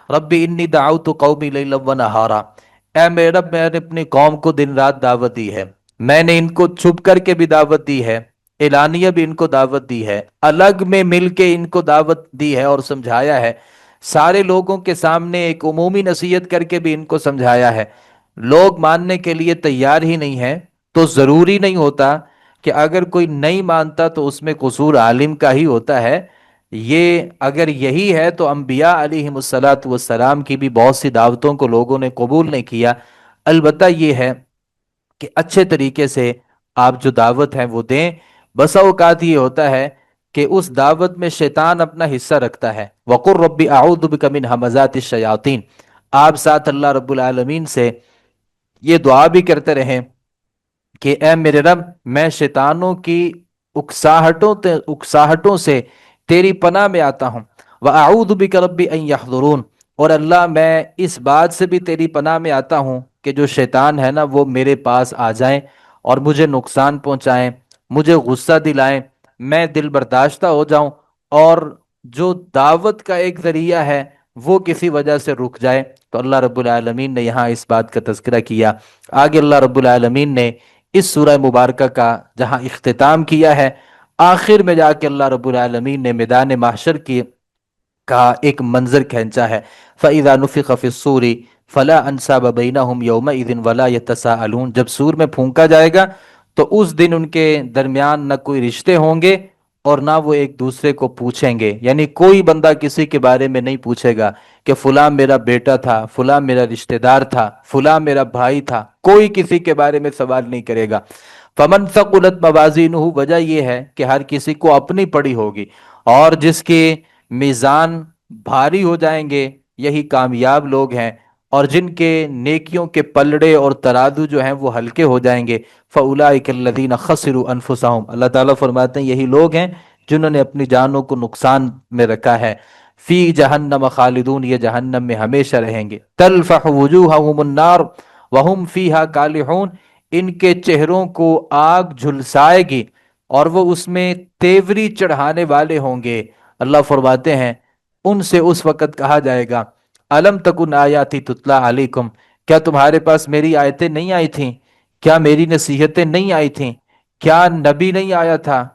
رب انی دعوت قومی لیلا و نہارا، اے میرے رب میں نے اپنی قوم کو دن رات دعوت دی ہے، میں نے ان کو چھپ کر کے بھی دعوت دی ہے، اعلانیہ بھی ان کو دعوت دی ہے، الگ میں مل کے ان کو دعوت دی ہے اور سمجھایا ہے، سارے لوگوں کے سامنے ایک عمومی نصیحت کر کے بھی ان کو سمجھایا ہے۔ لوگ ماننے کے لیے تیار ہی نہیں ہیں، تو ضروری نہیں ہوتا کہ اگر کوئی نہیں مانتا تو اس میں قصور عالم کا ہی ہوتا ہے۔ یہ اگر یہی ہے تو انبیاء علیہم الصلاۃ والسلام کی بھی بہت سی دعوتوں کو لوگوں نے قبول نہیں کیا۔ البتہ یہ ہے کہ اچھے طریقے سے آپ جو دعوت ہے وہ دیں۔ بسا اوقات یہ ہوتا ہے کہ اس دعوت میں شیطان اپنا حصہ رکھتا ہے۔ وَقُلْ رَبِّ أَعُوذُ بِكَ مِنْ ہَمَزَاتِ الشَّيَاطِينِ، آپ ساتھ اللہ رب العالمین سے یہ دعا بھی کرتے رہیں کہ اے میرے رب، میں شیطانوں کی اکساہٹوں سے تیری پناہ میں آتا ہوں، وَأَعُوذُ بِكَ رَبِّ أَن يَحْضُرُونَ، اور اللہ میں اس بات سے بھی تیری پناہ میں آتا ہوں کہ جو شیطان ہے نا وہ میرے پاس آ جائیں اور مجھے نقصان پہنچائیں، مجھے غصہ دلائیں، میں دل برداشتہ ہو جاؤں، اور جو دعوت کا ایک ذریعہ ہے وہ کسی وجہ سے رک جائے۔ تو اللہ رب العالمین نے یہاں اس بات کا تذکرہ کیا۔ آگے اللہ رب العالمین نے اس سورہ مبارکہ کا جہاں اختتام کیا ہے، آخر میں جا کے اللہ رب العالمین نے میدان محشر کی کا ایک منظر کھینچا ہے۔ فَإِذَا نُفِخَ فِي الصُّورِ فَلَا أَنْسَابَ بَيْنَهُمْ يَوْمَئِذٍ وَلَا يَتَسَاءَلُونَ، جب سور میں پھونکا جائے گا تو اس دن ان کے درمیان نہ کوئی رشتے ہوں گے اور نہ وہ ایک دوسرے کو پوچھیں گے، یعنی کوئی بندہ کسی کے بارے میں نہیں پوچھے گا کہ فلاں میرا بیٹا تھا، فلاں میرا رشتہ دار تھا، فلاں میرا بھائی تھا، کوئی کسی کے بارے میں سوال نہیں کرے گا۔ فمن ثقلت موازینہ، وجہ یہ ہے کہ ہر کسی کو اپنی پڑی ہوگی، اور جس کے میزان بھاری ہو جائیں گے یہی کامیاب لوگ ہیں، اور جن کے نیکیوں کے پلڑے اور ترازو جو ہیں وہ ہلکے ہو جائیں گے، فَأُولَٰئِكَ الَّذِينَ خَسِرُوا أَنفُسَهُمْ، اللہ تعالیٰ فرماتے ہیں یہی لوگ ہیں جنہوں نے اپنی جانوں کو نقصان میں رکھا ہے۔ فی جہنم خالدون، یہ جہنم میں ہمیشہ رہیں گے۔ تلفح وجوہہم النار وہم فیہا کالحون، ان کے چہروں کو آگ جھلسائے گی اور وہ اس میں تیوری چڑھانے والے ہوں گے۔ اللہ فرماتے ہیں ان سے اس وقت کہا جائے گا الم تکن آیاتی تتلا علیکم، کیا تمہارے پاس میری آیتیں نہیں آئی تھیں؟ کیا میری نصیحتیں نہیں آئی تھیں؟ کیا نبی نہیں آیا تھا؟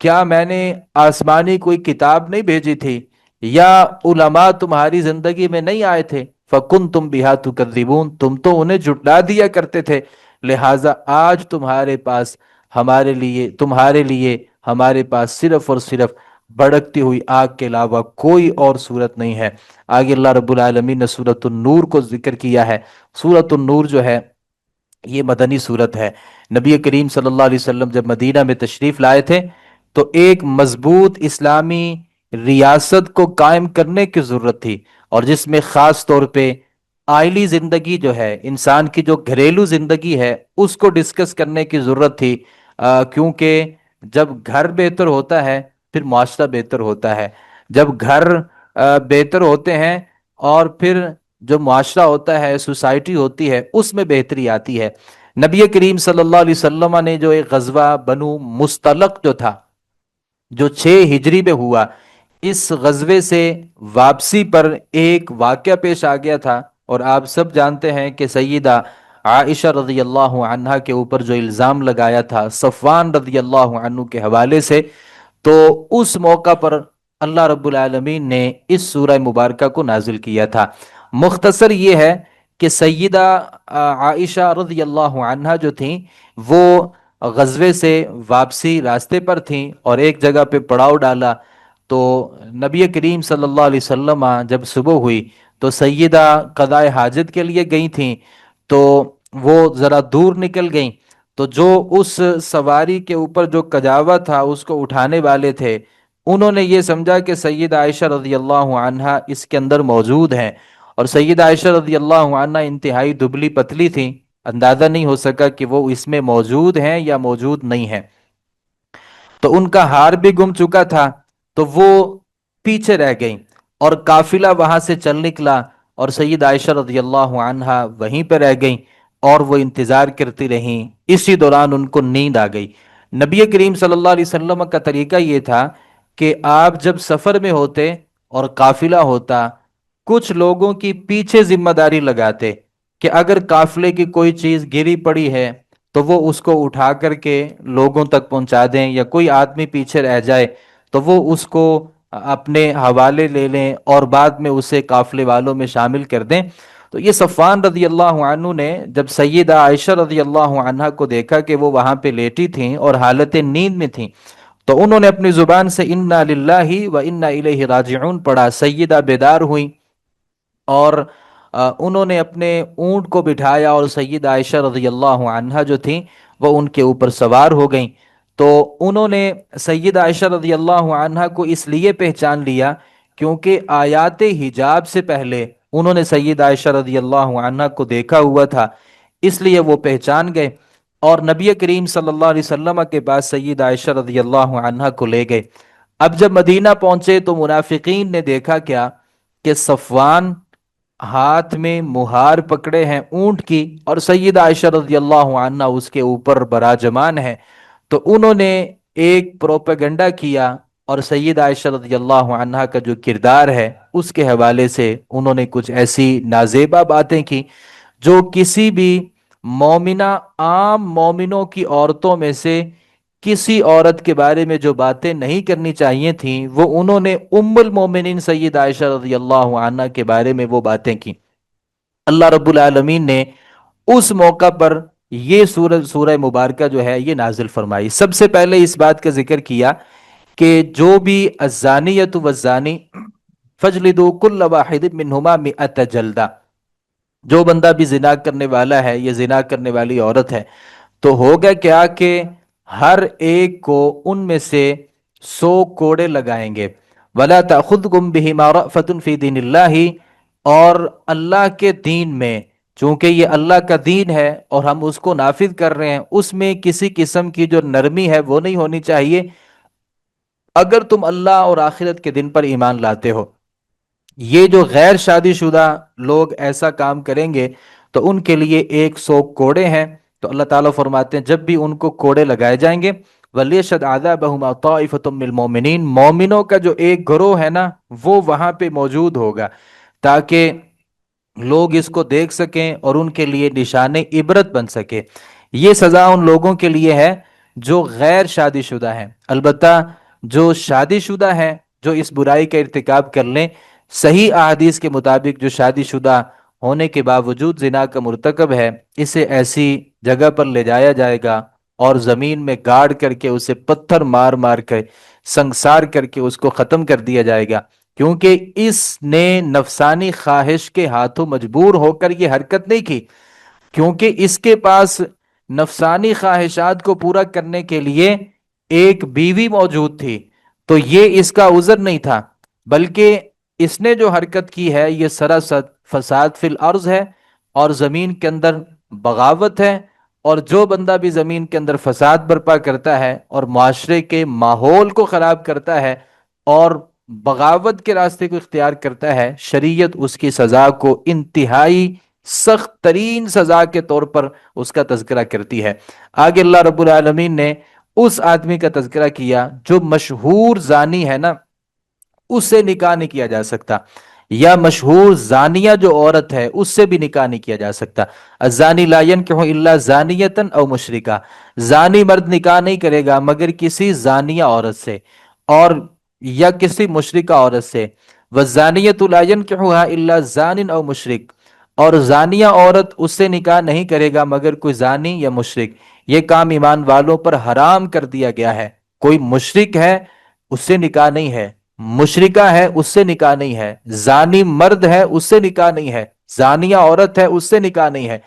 کیا میں نے آسمانی کوئی کتاب نہیں بھیجی تھی؟ یا علماء تمہاری زندگی میں نہیں آئے تھے؟ فَكُنْتُمْ بِهَا تُكَذِّبُونَ، تم تو انہیں جھٹلا دیا کرتے تھے، لہٰذا آج تمہارے لیے ہمارے پاس صرف اور صرف بھڑکتی ہوئی آگ کے علاوہ کوئی اور صورت نہیں ہے۔ آگے اللہ رب العالمین نے سورۃ النور کو ذکر کیا ہے۔ سورۃ النور جو ہے یہ مدنی صورت ہے۔ نبی کریم صلی اللہ علیہ وسلم جب مدینہ میں تشریف لائے تھے تو ایک مضبوط اسلامی ریاست کو قائم کرنے کی ضرورت تھی، اور جس میں خاص طور پہ آئلی زندگی جو ہے، انسان کی جو گھریلو زندگی ہے اس کو ڈسکس کرنے کی ضرورت تھی، کیونکہ جب گھر بہتر ہوتا ہے پھر معاشرہ بہتر ہوتا ہے، جب گھر بہتر ہوتے ہیں اور پھر جو معاشرہ ہوتا ہے، سوسائٹی ہوتی ہے، اس میں بہتری آتی ہے۔ نبی کریم صلی اللہ علیہ وسلم نے جو ایک غزوہ بنو مستلق جو تھا، جو 6 ہجری میں ہوا، اس غزوے سے واپسی پر ایک واقعہ پیش آ گیا تھا، اور آپ سب جانتے ہیں کہ سیدہ عائشہ رضی اللہ عنہا کے اوپر جو الزام لگایا تھا صفوان رضی اللہ عنہ کے حوالے سے، تو اس موقع پر اللہ رب العالمین نے اس سورہ مبارکہ کو نازل کیا تھا۔ مختصر یہ ہے کہ سیدہ عائشہ رضی اللہ عنہا جو تھیں وہ غزوے سے واپسی راستے پر تھیں اور ایک جگہ پہ پڑاؤ ڈالا، تو نبی کریم صلی اللہ علیہ وسلم جب صبح ہوئی تو سیدہ قضاء حاجت کے لیے گئی تھیں، تو وہ ذرا دور نکل گئیں، تو جو اس سواری کے اوپر جو کجاوا تھا اس کو اٹھانے والے تھے، انہوں نے یہ سمجھا کہ سیدہ عائشہ رضی اللہ عنہا اس کے اندر موجود ہیں، اور سیدہ عائشہ رضی اللہ عنہا انتہائی دبلی پتلی تھیں، اندازہ نہیں ہو سکا کہ وہ اس میں موجود ہیں یا موجود نہیں ہیں، تو ان کا ہار بھی گم چکا تھا، تو وہ پیچھے رہ گئیں، اور قافلہ وہاں سے چل نکلا، اور سید عائشہ رضی اللہ عنہا وہیں پہ رہ گئیں اور وہ انتظار کرتی رہیں۔ اسی دوران ان کو نیند آ گئی۔ نبی کریم صلی اللہ علیہ وسلم کا طریقہ یہ تھا کہ آپ جب سفر میں ہوتے اور قافلہ ہوتا، کچھ لوگوں کی پیچھے ذمہ داری لگاتے کہ اگر قافلے کی کوئی چیز گری پڑی ہے تو وہ اس کو اٹھا کر کے لوگوں تک پہنچا دیں، یا کوئی آدمی پیچھے رہ جائے تو وہ اس کو اپنے حوالے لے لیں اور بعد میں اسے قافلے والوں میں شامل کر دیں۔ تو یہ صفوان رضی اللہ عنہ نے جب سیدہ عائشہ رضی اللہ عنہا کو دیکھا کہ وہ وہاں پہ لیٹی تھیں اور حالت نیند میں تھیں، تو انہوں نے اپنی زبان سے انا للہ و انا الیہ راجعون پڑھا، سیدہ بیدار ہوئیں، اور انہوں نے اپنے اونٹ کو بٹھایا، اور سید عائشہ رضی اللہ عنہا جو تھیں وہ ان کے اوپر سوار ہو گئیں۔ تو انہوں نے سید عائشہ رضی اللہ عنہا کو اس لیے پہچان لیا کیونکہ آیات حجاب سے پہلے انہوں نے سید عائشہ رضی اللہ عنہا کو دیکھا ہوا تھا، اس لیے وہ پہچان گئے۔ اور نبی کریم صلی اللہ علیہ وسلم کے پاس سید عائشہ رضی اللہ عنہا کو لے گئے۔ اب جب مدینہ پہنچے تو منافقین نے دیکھا کیا کہ صفوان ہاتھ میں مہار پکڑے ہیں اونٹ کی، اور سید عائشہ رضی اللہ عنہ اس کے اوپر براجمان ہے۔ تو انہوں نے ایک پروپیگنڈا کیا، اور سید عائشہ رضی اللہ عنہ کا جو کردار ہے اس کے حوالے سے انہوں نے کچھ ایسی نازیبا باتیں کی جو کسی بھی مومنہ، عام مومنوں کی عورتوں میں سے کسی عورت کے بارے میں جو باتیں نہیں کرنی چاہیے تھیں، وہ انہوں نے ام المومنین سید عائشہ رضی اللہ عنہ کے بارے میں وہ باتیں کی۔ اللہ رب العالمین نے اس موقع پر یہ سورہ مبارکہ جو ہے یہ نازل فرمائی۔ سب سے پہلے اس بات کا ذکر کیا کہ جو بھی الزانیۃ والزانی فجلدوا کل واحد منہما مئۃ جلدہ، جو بندہ بھی زنا کرنے والا ہے، یہ زنا کرنے والی عورت ہے، تو ہوگا کیا کہ ہر ایک کو ان میں سے 100 کوڑے لگائیں گے۔ ولا تأخذکم بہما رأفۃ فی دین اللہ، اور اللہ کے دین میں، چونکہ یہ اللہ کا دین ہے اور ہم اس کو نافذ کر رہے ہیں، اس میں کسی قسم کی جو نرمی ہے وہ نہیں ہونی چاہیے اگر تم اللہ اور آخرت کے دن پر ایمان لاتے ہو۔ یہ جو غیر شادی شدہ لوگ ایسا کام کریں گے تو ان کے لیے 100 کوڑے ہیں۔ تو اللہ تعالیٰ فرماتے ہیں جب بھی ان کو کوڑے لگائے جائیں گے، وَلْيَشْهَدْ عَذَابَهُمَا طَائِفَةٌ مِّنَ الْمُؤْمِنِينَ، مومنوں کا جو ایک گروہ ہے نا وہ وہاں پہ موجود ہوگا، تاکہ لوگ اس کو دیکھ سکیں اور ان کے لیے نشان عبرت بن سکے۔ یہ سزا ان لوگوں کے لیے ہے جو غیر شادی شدہ ہیں۔ البتہ جو شادی شدہ ہیں جو اس برائی کا ارتکاب کر لیں، صحیح احادیث کے مطابق جو شادی شدہ ہونے کے باوجود زنا کا مرتکب ہے، اسے ایسی جگہ پر لے جایا جائے گا اور زمین میں گاڑ کر کے اسے پتھر مار مار کے سنگسار کر کے اس کو ختم کر دیا جائے گا، کیونکہ اس نے نفسانی خواہش کے ہاتھوں مجبور ہو کر یہ حرکت نہیں کی، کیونکہ اس کے پاس نفسانی خواہشات کو پورا کرنے کے لیے ایک بیوی موجود تھی، تو یہ اس کا عذر نہیں تھا، بلکہ اس نے جو حرکت کی ہے یہ سراسر فساد فی الارض ہے اور زمین کے اندر بغاوت ہے۔ اور جو بندہ بھی زمین کے اندر فساد برپا کرتا ہے اور معاشرے کے ماحول کو خراب کرتا ہے اور بغاوت کے راستے کو اختیار کرتا ہے، شریعت اس کی سزا کو انتہائی سخت ترین سزا کے طور پر اس کا تذکرہ کرتی ہے۔ آگے اللہ رب العالمین نے اس آدمی کا تذکرہ کیا جو مشہور زانی ہے نا، اس سے نکاح نہیں کیا جا سکتا، یا مشہور زانیہ جو عورت ہے اس سے بھی نکاح نہیں کیا جا سکتا۔ الزانی لا ينکح الا زانیۃ او مشرکہ، زانی مرد نکاح نہیں کرے گا مگر کسی زانیہ عورت سے اور یا کسی مشرکہ عورت سے۔ والزانیۃ لا ينکحها الا زان او مشرک، اور زانیہ عورت اس سے نکاح نہیں کرے گا مگر کوئی زانی یا مشرک۔ یہ کام ایمان والوں پر حرام کر دیا گیا ہے۔ کوئی مشرک ہے اس سے نکاح نہیں ہے، مشرکہ ہے اس سے نکاح نہیں ہے، زانی مرد ہے اس سے نکاح نہیں ہے، زانیہ عورت ہے اس سے نکاح نہیں ہے۔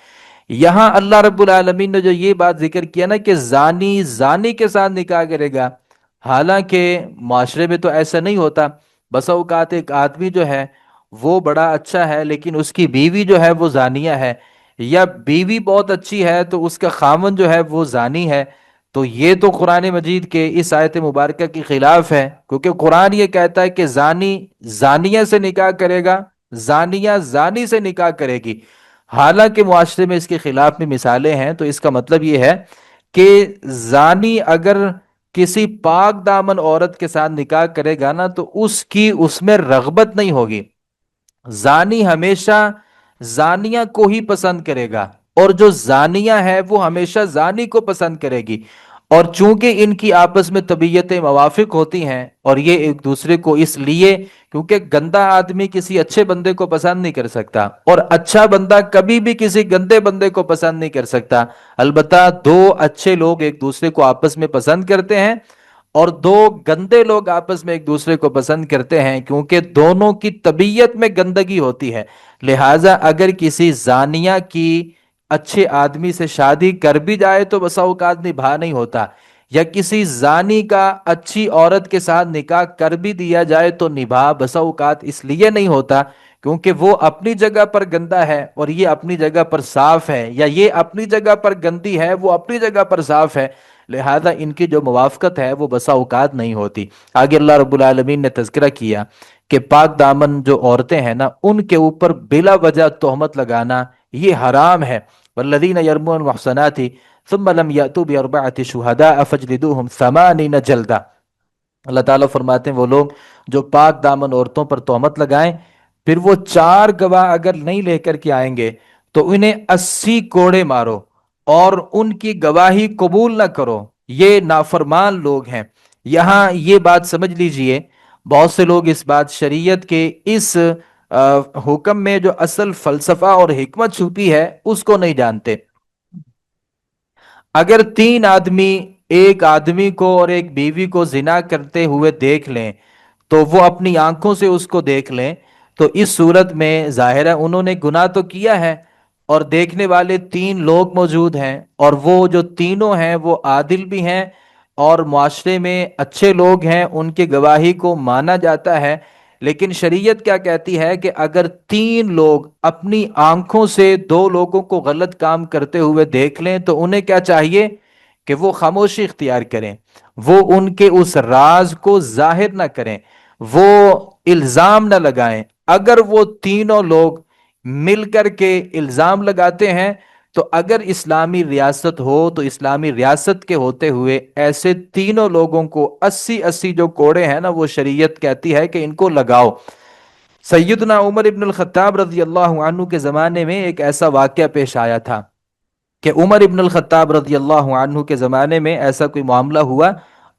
یہاں اللہ رب العالمین نے جو یہ بات ذکر کیا نا کہ زانی زانی کے ساتھ نکاح کرے گا، حالانکہ معاشرے میں تو ایسا نہیں ہوتا۔ بسا اوقات ایک آدمی جو ہے وہ بڑا اچھا ہے لیکن اس کی بیوی جو ہے وہ زانیہ ہے، یا بیوی بہت اچھی ہے تو اس کا خاوند جو ہے وہ زانی ہے، تو یہ تو قرآن مجید کے اس آیت مبارکہ کے خلاف ہے، کیونکہ قرآن یہ کہتا ہے کہ زانی زانیہ سے نکاح کرے گا، زانیہ زانی سے نکاح کرے گی، حالانکہ معاشرے میں اس کے خلاف میں مثالیں ہیں۔ تو اس کا مطلب یہ ہے کہ زانی اگر کسی پاک دامن عورت کے ساتھ نکاح کرے گا نا تو اس کی اس میں رغبت نہیں ہوگی۔ زانی ہمیشہ زانیہ کو ہی پسند کرے گا، اور جو زانیہ ہے وہ ہمیشہ زانی کو پسند کرے گی، اور چونکہ ان کی آپس میں طبیعتیں موافق ہوتی ہیں اور یہ ایک دوسرے کو اس لیے، کیونکہ گندا آدمی کسی اچھے بندے کو پسند نہیں کر سکتا اور اچھا بندہ کبھی بھی کسی گندے بندے کو پسند نہیں کر سکتا، البتہ دو اچھے لوگ ایک دوسرے کو آپس میں پسند کرتے ہیں اور دو گندے لوگ آپس میں ایک دوسرے کو پسند کرتے ہیں، کیونکہ دونوں کی طبیعت میں گندگی ہوتی ہے۔ لہٰذا اگر کسی زانیہ کی اچھے آدمی سے شادی کر بھی جائے تو بسا اوقات نبھا نہیں ہوتا، یا کسی زانی کا اچھی عورت کے ساتھ نکاح کر بھی دیا جائے تو نبھا بسا اوقات اس لیے نہیں ہوتا کیونکہ وہ اپنی جگہ پر گندا ہے اور یہ اپنی جگہ پر صاف ہے، یا یہ اپنی جگہ پر گندی ہے وہ اپنی جگہ پر صاف ہے، لہذا ان کی جو موافقت ہے وہ بسا اوقات نہیں ہوتی۔ آگے اللہ رب العالمین نے تذکرہ کیا کہ پاک دامن جو عورتیں ہیں نا، ان کے اوپر بلا وجہ تہمت لگانا یہ حرام ہے۔ والذین یرمون المحصنات ثم لم یأتوا بأربعة شہداء فاجلدوهم 80 جلدہ۔ اللہ تعالیٰ فرماتے ہیں وہ لوگ جو پاک دامن عورتوں پر تہمت لگائیں، پھر وہ 4 گواہ اگر نہیں لے کر کے آئیں گے تو انہیں 80 کوڑے مارو اور ان کی گواہی قبول نہ کرو، یہ نافرمان لوگ ہیں۔ یہاں یہ بات سمجھ لیجئے، بہت سے لوگ اس بات شریعت کے اس حکم میں جو اصل فلسفہ اور حکمت چھپی ہے اس کو نہیں جانتے۔ اگر 3 آدمی ایک آدمی کو اور ایک بیوی کو زنا کرتے ہوئے دیکھ لیں تو وہ اپنی آنکھوں سے اس کو دیکھ لیں، تو اس صورت میں ظاہر ہے انہوں نے گناہ تو کیا ہے، اور دیکھنے والے 3 لوگ موجود ہیں، اور وہ جو تینوں ہیں وہ عادل بھی ہیں اور معاشرے میں اچھے لوگ ہیں، ان کی گواہی کو مانا جاتا ہے۔ لیکن شریعت کیا کہتی ہے کہ اگر 3 لوگ اپنی آنکھوں سے 2 لوگوں کو غلط کام کرتے ہوئے دیکھ لیں تو انہیں کیا چاہیے کہ وہ خاموشی اختیار کریں، وہ ان کے اس راز کو ظاہر نہ کریں، وہ الزام نہ لگائیں۔ اگر وہ تینوں لوگ مل کر کے الزام لگاتے ہیں تو اگر اسلامی ریاست ہو تو اسلامی ریاست کے ہوتے ہوئے ایسے تینوں لوگوں کو 80 جو کوڑے ہیں نا وہ شریعت کہتی ہے کہ ان کو لگاؤ۔ سیدنا عمر ابن الخطاب رضی اللہ عنہ کے زمانے میں ایک ایسا واقعہ پیش آیا تھا کہ عمر ابن الخطاب رضی اللہ عنہ کے زمانے میں ایسا کوئی معاملہ ہوا،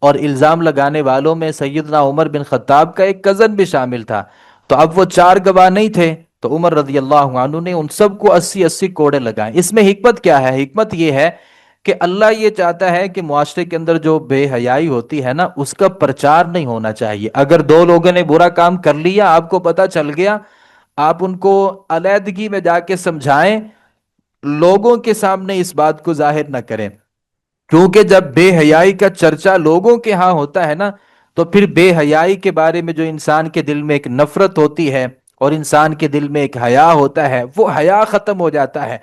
اور الزام لگانے والوں میں سیدنا عمر بن خطاب کا ایک کزن بھی شامل تھا۔ تو اب وہ 4 گواہ نہیں تھے، تو عمر رضی اللہ عنہ نے ان سب کو 80 کوڑے لگائے۔ اس میں حکمت کیا ہے؟ حکمت یہ ہے کہ اللہ یہ چاہتا ہے کہ معاشرے کے اندر جو بے حیائی ہوتی ہے نا اس کا پرچار نہیں ہونا چاہیے۔ اگر 2 لوگوں نے برا کام کر لیا، آپ کو پتہ چل گیا، آپ ان کو علیحدگی میں جا کے سمجھائیں، لوگوں کے سامنے اس بات کو ظاہر نہ کریں، کیونکہ جب بے حیائی کا چرچا لوگوں کے ہاں ہوتا ہے نا تو پھر بے حیائی کے بارے میں جو انسان کے دل میں ایک نفرت ہوتی ہے اور انسان کے دل میں ایک حیا ہوتا ہے وہ حیا ختم ہو جاتا ہے،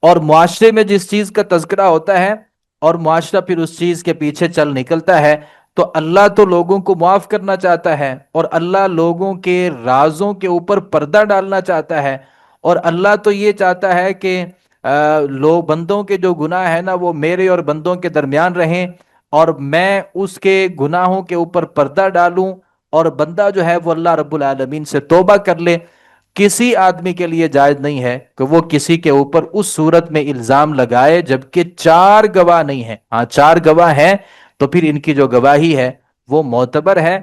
اور معاشرے میں جس چیز کا تذکرہ ہوتا ہے اور معاشرہ پھر اس چیز کے پیچھے چل نکلتا ہے، تو اللہ تو لوگوں کو معاف کرنا چاہتا ہے اور اللہ لوگوں کے رازوں کے اوپر پردہ ڈالنا چاہتا ہے، اور اللہ تو یہ چاہتا ہے کہ لوگ بندوں کے جو گناہ ہیں نا وہ میرے اور بندوں کے درمیان رہیں، اور میں اس کے گناہوں کے اوپر پردہ ڈالوں، اور بندہ جو ہے وہ اللہ رب العالمین سے توبہ کر لے۔ کسی آدمی کے لیے جائز نہیں ہے کہ وہ کسی کے اوپر اس صورت میں الزام لگائے جبکہ 4 گواہ نہیں ہیں۔ ہاں 4 گواہ ہیں تو پھر ان کی جو گواہی ہے وہ معتبر ہے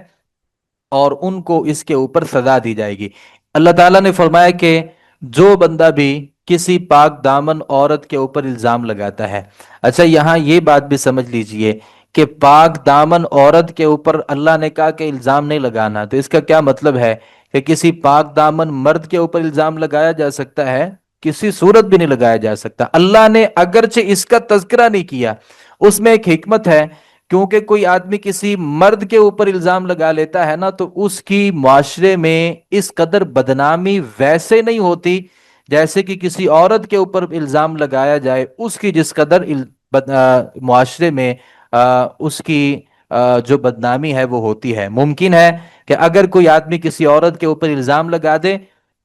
اور ان کو اس کے اوپر سزا دی جائے گی۔ اللہ تعالیٰ نے فرمایا کہ جو بندہ بھی کسی پاک دامن عورت کے اوپر الزام لگاتا ہے، اچھا یہاں یہ بات بھی سمجھ لیجئے کہ پاک دامن عورت کے اوپر اللہ نے کہا کہ الزام نہیں لگانا، تو اس کا کیا مطلب ہے کہ کسی پاک دامن مرد کے اوپر الزام لگایا جا سکتا ہے؟ کسی صورت بھی نہیں لگایا جا سکتا۔ اللہ نے اگرچہ اس کا تذکرہ نہیں کیا، اس میں ایک حکمت ہے، کیونکہ کوئی آدمی کسی مرد کے اوپر الزام لگا لیتا ہے نا تو اس کی معاشرے میں اس قدر بدنامی ویسے نہیں ہوتی جیسے کہ کسی عورت کے اوپر الزام لگایا جائے، اس کی جس قدر معاشرے میں اس کی جو بدنامی ہے وہ ہوتی ہے۔ ممکن ہے کہ اگر کوئی آدمی کسی عورت کے اوپر الزام لگا دے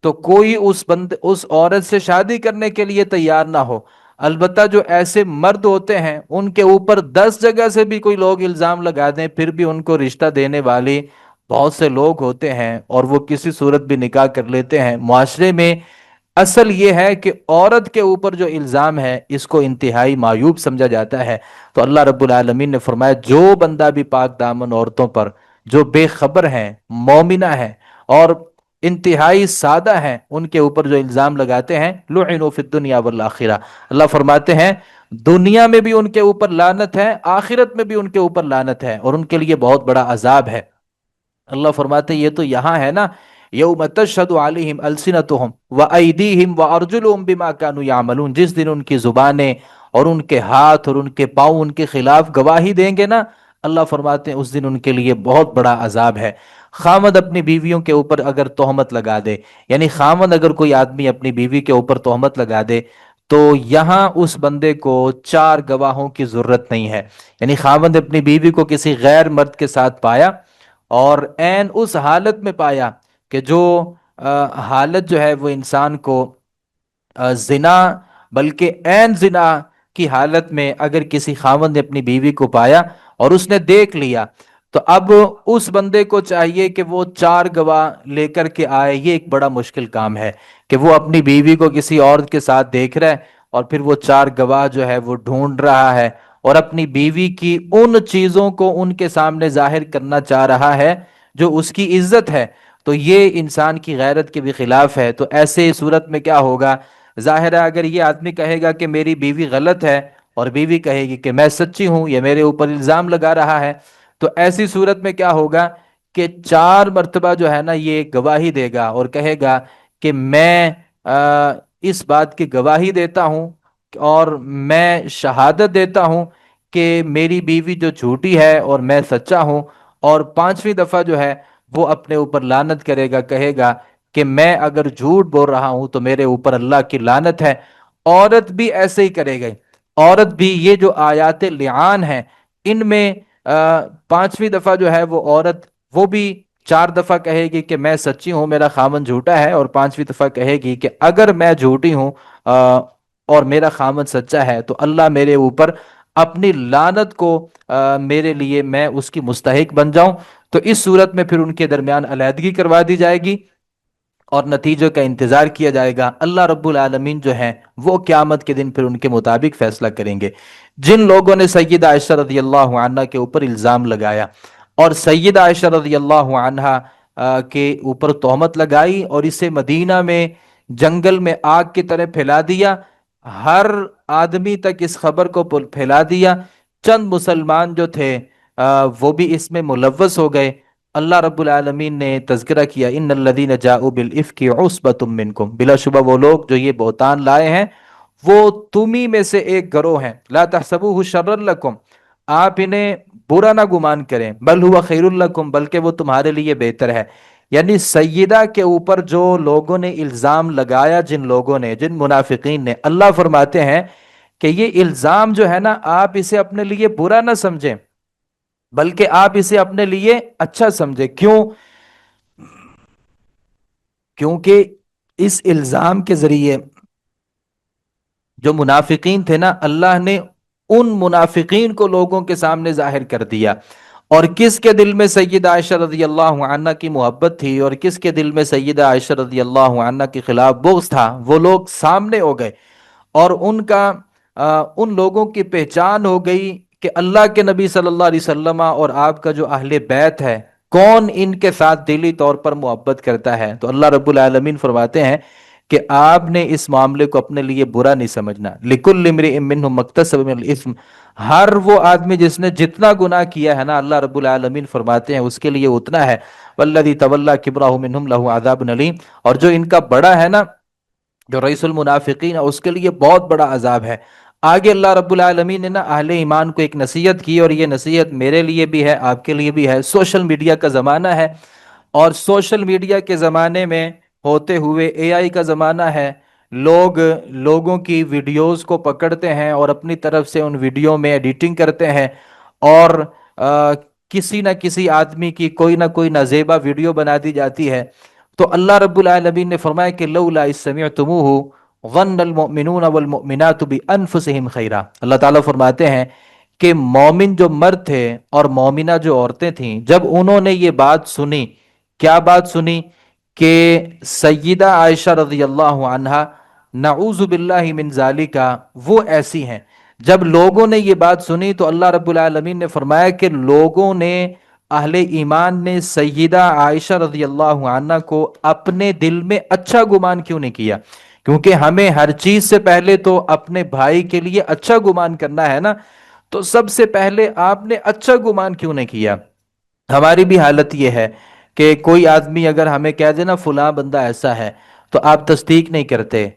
تو کوئی اس عورت سے شادی کرنے کے لیے تیار نہ ہو، البتہ جو ایسے مرد ہوتے ہیں ان کے اوپر 10 جگہ سے بھی کوئی لوگ الزام لگا دیں پھر بھی ان کو رشتہ دینے والے بہت سے لوگ ہوتے ہیں اور وہ کسی صورت بھی نکاح کر لیتے ہیں۔ معاشرے میں اصل یہ ہے کہ عورت کے اوپر جو الزام ہے اس کو انتہائی معیوب سمجھا جاتا ہے۔ تو اللہ رب العالمین نے فرمایا جو بندہ بھی پاک دامن عورتوں پر جو بے خبر ہیں، مومنہ ہیں اور انتہائی سادہ ہیں، ان کے اوپر جو الزام لگاتے ہیں، لعنوا فی الدنیا والآخرہ، اللہ فرماتے ہیں دنیا میں بھی ان کے اوپر لعنت ہے، آخرت میں بھی ان کے اوپر لعنت ہے، اور ان کے لیے بہت بڑا عذاب ہے۔ اللہ فرماتے ہیں یہ تو یہاں ہے نا، یوم تشہد علیہم السنتہم وایدیہم وارجلہم بما کانوا یعملون، جس دن ان کی زبانیں اور ان کے ہاتھ اور ان کے پاؤں ان کے خلاف گواہی دیں گے نا، اللہ فرماتے ہیں اس دن ان کے لیے بہت بڑا عذاب ہے۔ خامد اپنی بیویوں کے اوپر اگر تہمت لگا دے، یعنی خامد اگر کوئی آدمی اپنی بیوی کے اوپر تہمت لگا دے تو یہاں اس بندے کو 4 گواہوں کی ضرورت نہیں ہے۔ یعنی خامد اپنی بیوی کو کسی غیر مرد کے ساتھ پایا، اور عین اس حالت میں پایا کہ جو حالت جو ہے وہ انسان کو زنا، بلکہ عین زنا کی حالت میں اگر کسی خاوند نے اپنی بیوی کو پایا اور اس نے دیکھ لیا، تو اب اس بندے کو چاہیے کہ وہ 4 گواہ لے کر کے آئے۔ یہ ایک بڑا مشکل کام ہے کہ وہ اپنی بیوی کو کسی اور کے ساتھ دیکھ رہا ہے اور پھر وہ 4 گواہ جو ہے وہ ڈھونڈ رہا ہے اور اپنی بیوی کی ان چیزوں کو ان کے سامنے ظاہر کرنا چاہ رہا ہے جو اس کی عزت ہے۔ تو یہ انسان کی غیرت کے بھی خلاف ہے۔ تو ایسے صورت میں کیا ہوگا؟ ظاہر ہے اگر یہ آدمی کہے گا کہ میری بیوی غلط ہے اور بیوی کہے گی کہ میں سچی ہوں، یہ میرے اوپر الزام لگا رہا ہے، تو ایسی صورت میں کیا ہوگا کہ 4 مرتبہ جو ہے نا یہ گواہی دے گا اور کہے گا کہ میں اس بات کی گواہی دیتا ہوں اور میں شہادت دیتا ہوں کہ میری بیوی جو جھوٹی ہے اور میں سچا ہوں، اور 5ویں دفعہ جو ہے وہ اپنے اوپر لعنت کرے گا، کہے گا کہ میں اگر جھوٹ بول رہا ہوں تو میرے اوپر اللہ کی لعنت ہے۔ عورت بھی ایسے ہی کرے گی، عورت بھی یہ جو آیات لعان ہیں ان میں 5ویں دفعہ جو ہے وہ عورت وہ بھی 4 دفعہ کہے گی کہ میں سچی ہوں، میرا خامن جھوٹا ہے، اور 5ویں دفعہ کہے گی کہ اگر میں جھوٹی ہوں اور میرا خامن سچا ہے تو اللہ میرے اوپر اپنی لعنت کو میرے لیے میں اس کی مستحق بن جاؤں۔ تو اس صورت میں پھر ان کے درمیان علیحدگی کروا دی جائے گی اور نتیجے کا انتظار کیا جائے گا۔ اللہ رب العالمین جو ہیں وہ قیامت کے دن پھر ان کے مطابق فیصلہ کریں گے۔ جن لوگوں نے سیدہ عائشہ رضی اللہ عنہ کے اوپر الزام لگایا اور سیدہ عائشہ رضی اللہ عنہ کے اوپر تہمت لگائی اور اسے مدینہ میں جنگل میں آگ کی طرح پھیلا دیا، ہر آدمی تک اس خبر کو پھیلا دیا، چند مسلمان جو تھے وہ بھی اس میں ملوث ہو گئے۔ اللہ رب العالمین نے تذکرہ کیا ان الذین جاؤوا بالافک عصبۃ منکم، بلا شبہ وہ لوگ جو یہ بہتان لائے ہیں وہ تمہیں میں سے ایک گروہ ہیں۔ لا تحسبوہ شرا لکم، آپ انہیں برا نہ گمان کریں، بل ہوا خیر لکم، بلکہ وہ تمہارے لیے بہتر ہے۔ یعنی سیدہ کے اوپر جو لوگوں نے الزام لگایا، جن لوگوں نے، جن منافقین نے، اللہ فرماتے ہیں کہ یہ الزام جو ہے نا آپ اسے اپنے لیے برا نہ سمجھیں بلکہ آپ اسے اپنے لیے اچھا سمجھیں۔ کیوں؟ کیونکہ اس الزام کے ذریعے جو منافقین تھے نا، اللہ نے ان منافقین کو لوگوں کے سامنے ظاہر کر دیا، اور کس کے دل میں سیدہ عائشہ رضی اللہ عنہ کی محبت تھی اور کس کے دل میں سیدہ عائشہ رضی اللہ عنہ کے خلاف بغض تھا، وہ لوگ سامنے ہو گئے، اور ان لوگوں کی پہچان ہو گئی کہ اللہ کے نبی صلی اللہ علیہ وسلم اور آپ کا جو اہل بیت ہے کون ان کے ساتھ دلی طور پر محبت کرتا ہے۔ تو اللہ رب العالمین فرماتے ہیں کہ آپ نے اس معاملے کو اپنے لیے برا نہیں سمجھنا۔ لِكُلِّ امْرِئٍ مِّنْهُمْ مَا اكْتَسَبَ مِنَ الْإِثْمِ، ہر وہ آدمی جس نے جتنا گناہ کیا ہے نا، اللہ رب العالمین فرماتے ہیں اس کے لیے اتنا ہے۔ وَالَّذِي تَوَلَّىٰ كِبْرَهُ مِنْهُمْ لَهُ عَذَابٌ أَلِيمٌ، اور جو ان کا بڑا ہے نا، جو رئیس المنافقین ہے، اس کے لیے بہت بڑا عذاب ہے۔ آگے اللہ رب العالمین نے نا اہل ایمان کو ایک نصیحت کی، اور یہ نصیحت میرے لیے بھی ہے، آپ کے لیے بھی ہے۔ سوشل میڈیا کا زمانہ ہے، اور سوشل میڈیا کے زمانے میں ہوتے ہوئے اے آئی کا زمانہ ہے، لوگوں کی ویڈیوز کو پکڑتے ہیں اور اپنی طرف سے ان ویڈیو میں ایڈیٹنگ کرتے ہیں، اور کسی نہ کسی آدمی کی کوئی نہ کوئی نازیبا ویڈیو بنا دی جاتی ہے۔ تو اللہ رب العالمین نے فرمایا کہ لولا اذ سمعتموہ ظن المؤمنون والمؤمنات بانفسہم خیرا، اللہ تعالیٰ فرماتے ہیں کہ مومن جو مرد تھے اور مومنہ جو عورتیں تھیں، جب انہوں نے یہ بات سنی، کیا بات سنی؟ کہ سیدہ عائشہ رضی اللہ عنہا نعوذ باللہ من ذالک وہ ایسی ہیں، جب لوگوں نے یہ بات سنی تو اللہ رب العالمین نے فرمایا کہ لوگوں نے، اہل ایمان نے سیدہ عائشہ رضی اللہ عنہ کو اپنے دل میں اچھا گمان کیوں نہیں کیا؟ کیونکہ ہمیں ہر چیز سے پہلے تو اپنے بھائی کے لیے اچھا گمان کرنا ہے نا، تو سب سے پہلے آپ نے اچھا گمان کیوں نہیں کیا؟ ہماری بھی حالت یہ ہے کہ کوئی آدمی اگر ہمیں کہہ دے نا فلاں بندہ ایسا ہے، تو آپ تصدیق نہیں کرتے،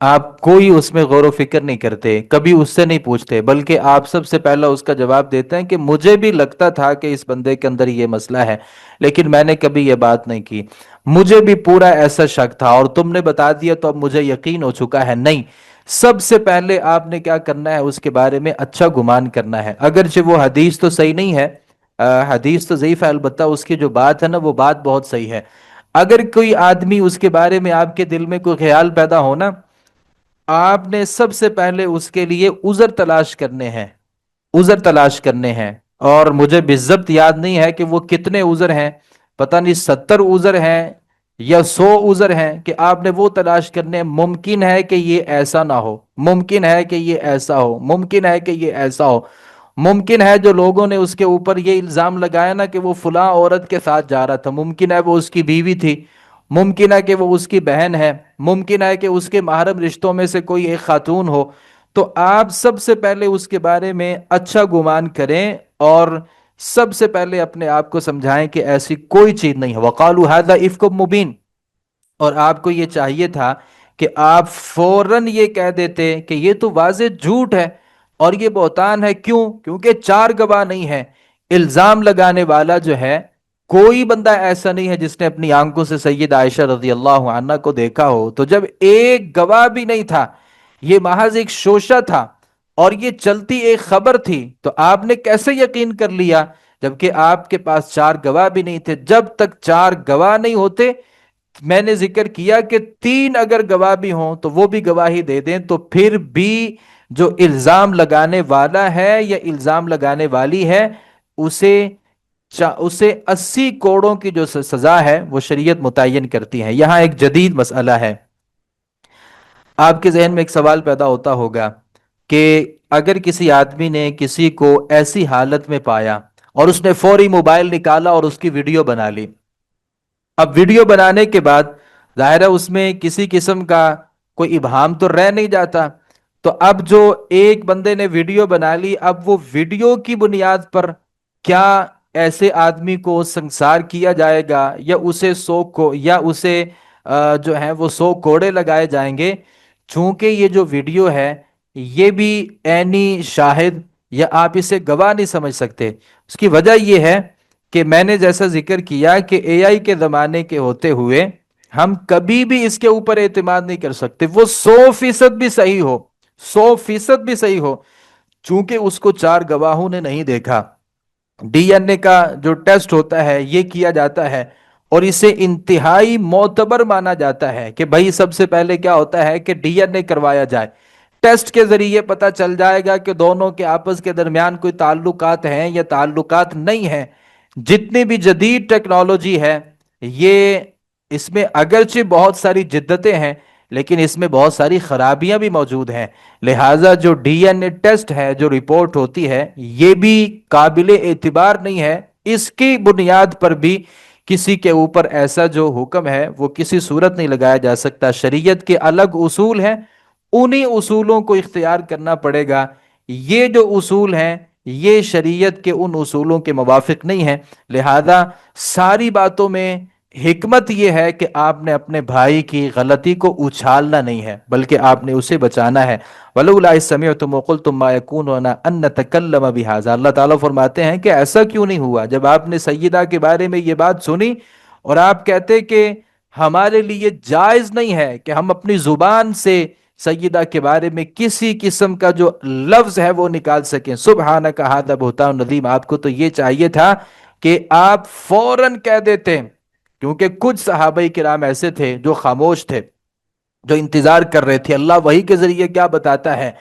آپ کوئی اس میں غور و فکر نہیں کرتے، کبھی اس سے نہیں پوچھتے، بلکہ آپ سب سے پہلا اس کا جواب دیتے ہیں کہ مجھے بھی لگتا تھا کہ اس بندے کے اندر یہ مسئلہ ہے، لیکن میں نے کبھی یہ بات نہیں کی، مجھے بھی پورا ایسا شک تھا اور تم نے بتا دیا تو اب مجھے یقین ہو چکا ہے۔ نہیں، سب سے پہلے آپ نے کیا کرنا ہے، اس کے بارے میں اچھا گمان کرنا ہے، اگرچہ وہ حدیث تو صحیح نہیں ہے، حدیث تو ضعیف ہے، البتہ اس کی جو بات ہے نا وہ بات بہت صحیح ہے۔ اگر کوئی آدمی اس کے بارے میں آپ کے دل میں کوئی خیال پیدا ہونا، آپ نے سب سے پہلے اس کے لیے عذر تلاش کرنے ہیں، عذر تلاش کرنے ہیں۔ اور مجھے بالضبط یاد نہیں ہے کہ وہ کتنے عذر ہیں، پتہ نہیں 70 عذر ہیں یا 100 عذر ہیں، کہ آپ نے وہ تلاش کرنے ہیں۔ ممکن ہے کہ یہ ایسا نہ ہو، ممکن ہے کہ یہ ایسا ہو، ممکن ہے کہ یہ ایسا ہو، ممکن ہے جو لوگوں نے اس کے اوپر یہ الزام لگایا نا کہ وہ فلاں عورت کے ساتھ جا رہا تھا، ممکن ہے وہ اس کی بیوی تھی، ممکن ہے کہ وہ اس کی بہن ہے، ممکن ہے کہ اس کے محرم رشتوں میں سے کوئی ایک خاتون ہو۔ تو آپ سب سے پہلے اس کے بارے میں اچھا گمان کریں اور سب سے پہلے اپنے آپ کو سمجھائیں کہ ایسی کوئی چیز نہیں ہے۔ وَقَالُوا هَذَا إِفْكٌ مُبِينٌ، اور آپ کو یہ چاہیے تھا کہ آپ فوراً یہ کہہ دیتے کہ یہ تو واضح جھوٹ ہے اور یہ بہتان ہے۔ کیوں؟ کیونکہ 4 گواہ نہیں ہیں۔ الزام لگانے والا جو ہے، کوئی بندہ ایسا نہیں ہے جس نے اپنی آنکھوں سے سید عائشہ رضی اللہ عنہ کو دیکھا ہو۔ تو جب ایک گواہ بھی نہیں تھا، یہ محض ایک شوشہ تھا اور یہ چلتی ایک خبر تھی، تو آپ نے کیسے یقین کر لیا جبکہ آپ کے پاس 4 گواہ بھی نہیں تھے؟ جب تک 4 گواہ نہیں ہوتے، میں نے ذکر کیا کہ 3 اگر گواہ بھی ہوں تو وہ بھی گواہی دے دیں، تو پھر بھی جو الزام لگانے والا ہے یا الزام لگانے والی ہے، اسے 80 کوڑوں کی جو سزا ہے وہ شریعت متعین کرتی ہے۔ یہاں ایک جدید مسئلہ ہے، آپ کے ذہن میں ایک سوال پیدا ہوتا ہوگا کہ اگر کسی آدمی نے کسی کو ایسی حالت میں پایا اور اس نے فوری موبائل نکالا اور اس کی ویڈیو بنا لی، اب ویڈیو بنانے کے بعد ظاہر ہے اس میں کسی قسم کا کوئی ابہام تو رہ نہیں جاتا، تو اب جو ایک بندے نے ویڈیو بنا لی، اب وہ ویڈیو کی بنیاد پر کیا ایسے آدمی کو سنسار کیا جائے گا یا اسے یا اسے جو ہے وہ 100 کوڑے لگائے جائیں گے؟ چونکہ یہ جو ویڈیو ہے یہ بھی عینی شاہد یا آپ اسے گواہ نہیں سمجھ سکتے۔ اس کی وجہ یہ ہے کہ میں نے جیسا ذکر کیا کہ اے آئی کے زمانے کے ہوتے ہوئے ہم کبھی بھی اس کے اوپر اعتماد نہیں کر سکتے، وہ 100% بھی صحیح ہو، 100% بھی صحیح ہو، چونکہ اس کو 4 گواہوں نے نہیں دیکھا۔ ڈی این اے کا جو ٹیسٹ ہوتا ہے یہ کیا جاتا ہے اور اسے انتہائی معتبر مانا جاتا ہے کہ بھائی سب سے پہلے کیا ہوتا ہے کہ ڈی این اے کروایا جائے، ٹیسٹ کے ذریعے پتا چل جائے گا کہ دونوں کے آپس کے درمیان کوئی تعلقات ہیں یا تعلقات نہیں ہیں۔ جتنی بھی جدید ٹیکنالوجی ہے، یہ اس میں اگرچہ بہت ساری جدتیں ہیں لیکن اس میں بہت ساری خرابیاں بھی موجود ہیں، لہٰذا جو ڈی این اے ٹیسٹ ہے، جو رپورٹ ہوتی ہے، یہ بھی قابل اعتبار نہیں ہے۔ اس کی بنیاد پر بھی کسی کے اوپر ایسا جو حکم ہے وہ کسی صورت نہیں لگایا جا سکتا۔ شریعت کے الگ اصول ہیں، انہی اصولوں کو اختیار کرنا پڑے گا۔ یہ جو اصول ہیں یہ شریعت کے ان اصولوں کے موافق نہیں ہیں، لہذا ساری باتوں میں حکمت یہ ہے کہ آپ نے اپنے بھائی کی غلطی کو اچھالنا نہیں ہے بلکہ آپ نے اسے بچانا ہے۔ وَلَوْلَا إِذْ سَمِعْتُمُوهُ قُلْتُم مَّا يَكُونُ لَنَا أَن نَّتَكَلَّمَ بِهَٰذَا، اللہ تعالیٰ فرماتے ہیں کہ ایسا کیوں نہیں ہوا جب آپ نے سیدہ کے بارے میں یہ بات سنی اور آپ کہتے کہ ہمارے لیے جائز نہیں ہے کہ ہم اپنی زبان سے سیدہ کے بارے میں کسی قسم کا جو لفظ ہے وہ نکال سکیں۔ سبحانک ھذا بہتان عظیم، آپ کو تو یہ چاہیے تھا کہ آپ فوراً کہہ دیتے، کیونکہ کچھ صحابہ کرام ایسے تھے جو خاموش تھے، جو انتظار کر رہے تھے اللہ وحی کے ذریعے کیا بتاتا ہے۔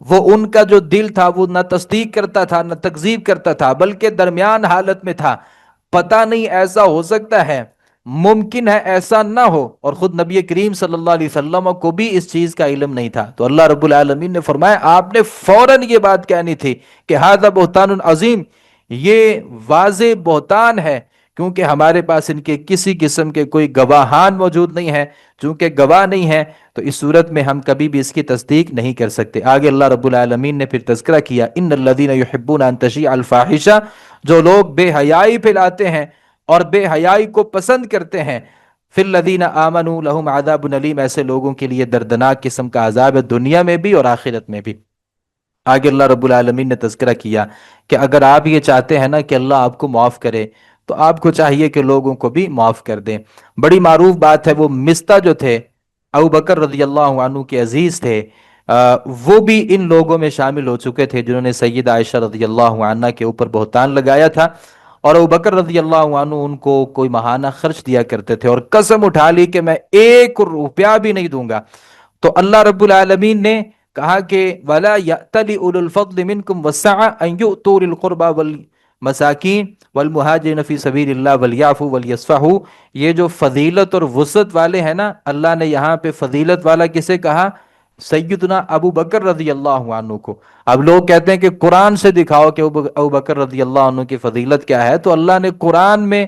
وہ ان کا جو دل تھا وہ نہ تصدیق کرتا تھا نہ تکذیب کرتا تھا، بلکہ درمیان حالت میں تھا۔ پتہ نہیں ایسا ہو سکتا ہے، ممکن ہے ایسا نہ ہو، اور خود نبی کریم صلی اللہ علیہ وسلم کو بھی اس چیز کا علم نہیں تھا، تو اللہ رب العالمین نے فرمایا آپ نے فوراً یہ بات کہنی تھی کہ ھذا بہتان عظیم، یہ واضح بہتان ہے، کیونکہ ہمارے پاس ان کے کسی قسم کے کوئی گواہان موجود نہیں ہیں۔ چونکہ گواہ نہیں ہے تو اس صورت میں ہم کبھی بھی اس کی تصدیق نہیں کر سکتے۔ آگے اللہ رب العالمین نے پھر تذکرہ کیا، ان الذین یحبون ان تشیع الفاحشہ، جو لوگ بے حیائی پھیلاتے ہیں اور بے حیائی کو پسند کرتے ہیں، فی الذین آمنوا لہم عذاب علیم، ایسے لوگوں کے لیے دردناک قسم کا عذاب ہے دنیا میں بھی اور آخرت میں بھی۔ آگے اللہ رب العالمین نے تذکرہ کیا کہ اگر آپ یہ چاہتے ہیں نا کہ اللہ آپ کو معاف کرے تو آپ کو چاہیے کہ لوگوں کو بھی معاف کر دیں۔ بڑی معروف بات ہے، وہ مستہ جو تھے ابو بکر رضی اللہ عنہ کے عزیز تھے، وہ بھی ان لوگوں میں شامل ہو چکے تھے جنہوں نے سیدہ عائشہ رضی اللہ عنہ کے اوپر بہتان لگایا تھا، اور ابو بکر رضی اللہ عنہ ان کو کوئی ماہانہ خرچ دیا کرتے تھے اور قسم اٹھا لی کہ میں 1 روپیہ بھی نہیں دوں گا۔ تو اللہ رب العالمین نے کہا کہ وَلَا يَأْتَلِ أُولُو الْفَضْلِ مِنْكُمْ وَالسَّعَةِ أَنْ يُؤْتُوا أُولِي الْقُرْبَى وَالْمَسَاكِينَ وَالْمُهَاجِرِينَ فِي سَبِيلِ اللَّهِ وَلْيَعْفُوا وَلْيَصْفَحُوا۔ یہ جو فضیلت اور وسعت والے ہیں نا، اللہ نے یہاں پہ فضیلت والا کسے کہا؟ سیدنا ابو بکر رضی اللہ عنہ کو۔ اب لوگ کہتے ہیں کہ قرآن سے دکھاؤ کہ ابو بکر رضی اللہ عنہ کی فضیلت کیا ہے، تو اللہ نے قرآن میں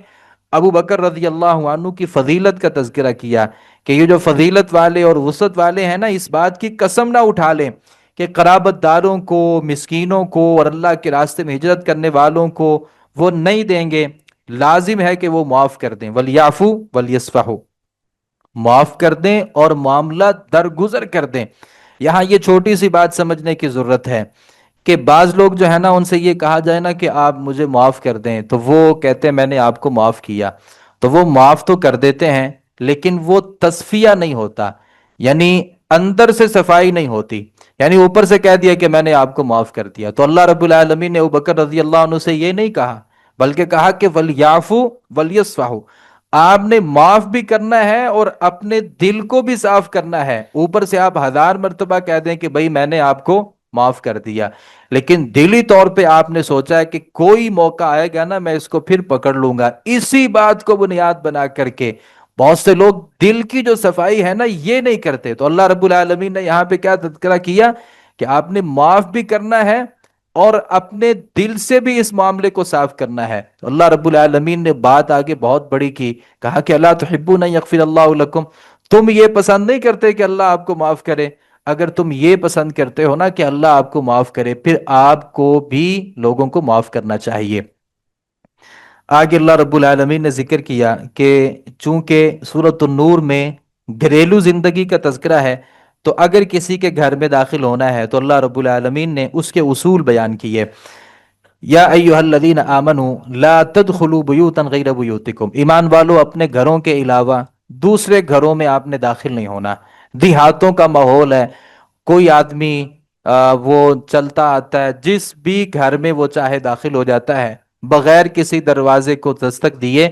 ابو بکر رضی اللہ عنہ کی فضیلت کا تذکرہ کیا کہ یہ جو فضیلت والے اور وسعت والے ہیں نا، اس بات کی قسم نہ اٹھا لیں کہ قرابت داروں کو، مسکینوں کو اور اللہ کے راستے میں ہجرت کرنے والوں کو وہ نہیں دیں گے، لازم ہے کہ وہ معاف کر دیں۔ وَلْيَعْفُوا وَلْيَصْفَحُوا، معاف کر دیں اور معاملہ درگزر کر دیں۔ یہاں یہ چھوٹی سی بات سمجھنے کی ضرورت ہے کہ بعض لوگ جو ہے نا، ان سے یہ کہا جائے نا کہ آپ مجھے معاف کر دیں، تو وہ کہتے ہیں میں نے آپ کو معاف کیا، تو وہ معاف تو کر دیتے ہیں لیکن وہ تصفیہ نہیں ہوتا، یعنی اندر سے صفائی نہیں ہوتی، یعنی اوپر سے کہہ دیا کہ میں نے آپ کو معاف کر دیا۔ تو اللہ رب العالمین نے ابو بکر رضی اللہ عنہ سے یہ نہیں کہا، بلکہ کہا کہ وَلْيَعْفُوا وَلْيَصْفَحُوا، آپ نے معاف بھی کرنا ہے اور اپنے دل کو بھی صاف کرنا ہے۔ اوپر سے آپ 1000 مرتبہ کہہ دیں کہ بھئی میں نے آپ کو معاف کر دیا، لیکن دلی طور پہ آپ نے سوچا ہے کہ کوئی موقع آئے گا نا میں اس کو پھر پکڑ لوں گا، اسی بات کو بنیاد بنا کر کے بہت سے لوگ دل کی جو صفائی ہے نا یہ نہیں کرتے۔ تو اللہ رب العالمین نے یہاں پہ کیا تذکرہ کیا کہ آپ نے معاف بھی کرنا ہے اور اپنے دل سے بھی اس معاملے کو صاف کرنا ہے۔ تو اللہ رب العالمین نے بات آگے بہت بڑی کی، کہا کہ اللہ تحبون ان یغفر اللہ لکم، تم یہ پسند نہیں کرتے کہ اللہ آپ کو معاف کرے؟ اگر تم یہ پسند کرتے ہو نا کہ اللہ آپ کو معاف کرے، پھر آپ کو بھی لوگوں کو معاف کرنا چاہیے۔ آگے اللہ رب العالمین نے ذکر کیا کہ چونکہ سورۃ النور میں گھریلو زندگی کا تذکرہ ہے، تو اگر کسی کے گھر میں داخل ہونا ہے تو اللہ رب العالمین نے اس کے اصول بیان کیے۔ یا ایہا الذین آمنوا لا تدخلوا بیوتا غیر بیوتکم، ایمان والو اپنے گھروں کے علاوہ دوسرے گھروں میں آپ نے داخل نہیں ہونا۔ دیہاتوں کا ماحول ہے، کوئی آدمی وہ چلتا آتا ہے، جس بھی گھر میں وہ چاہے داخل ہو جاتا ہے بغیر کسی دروازے کو دستک دیے،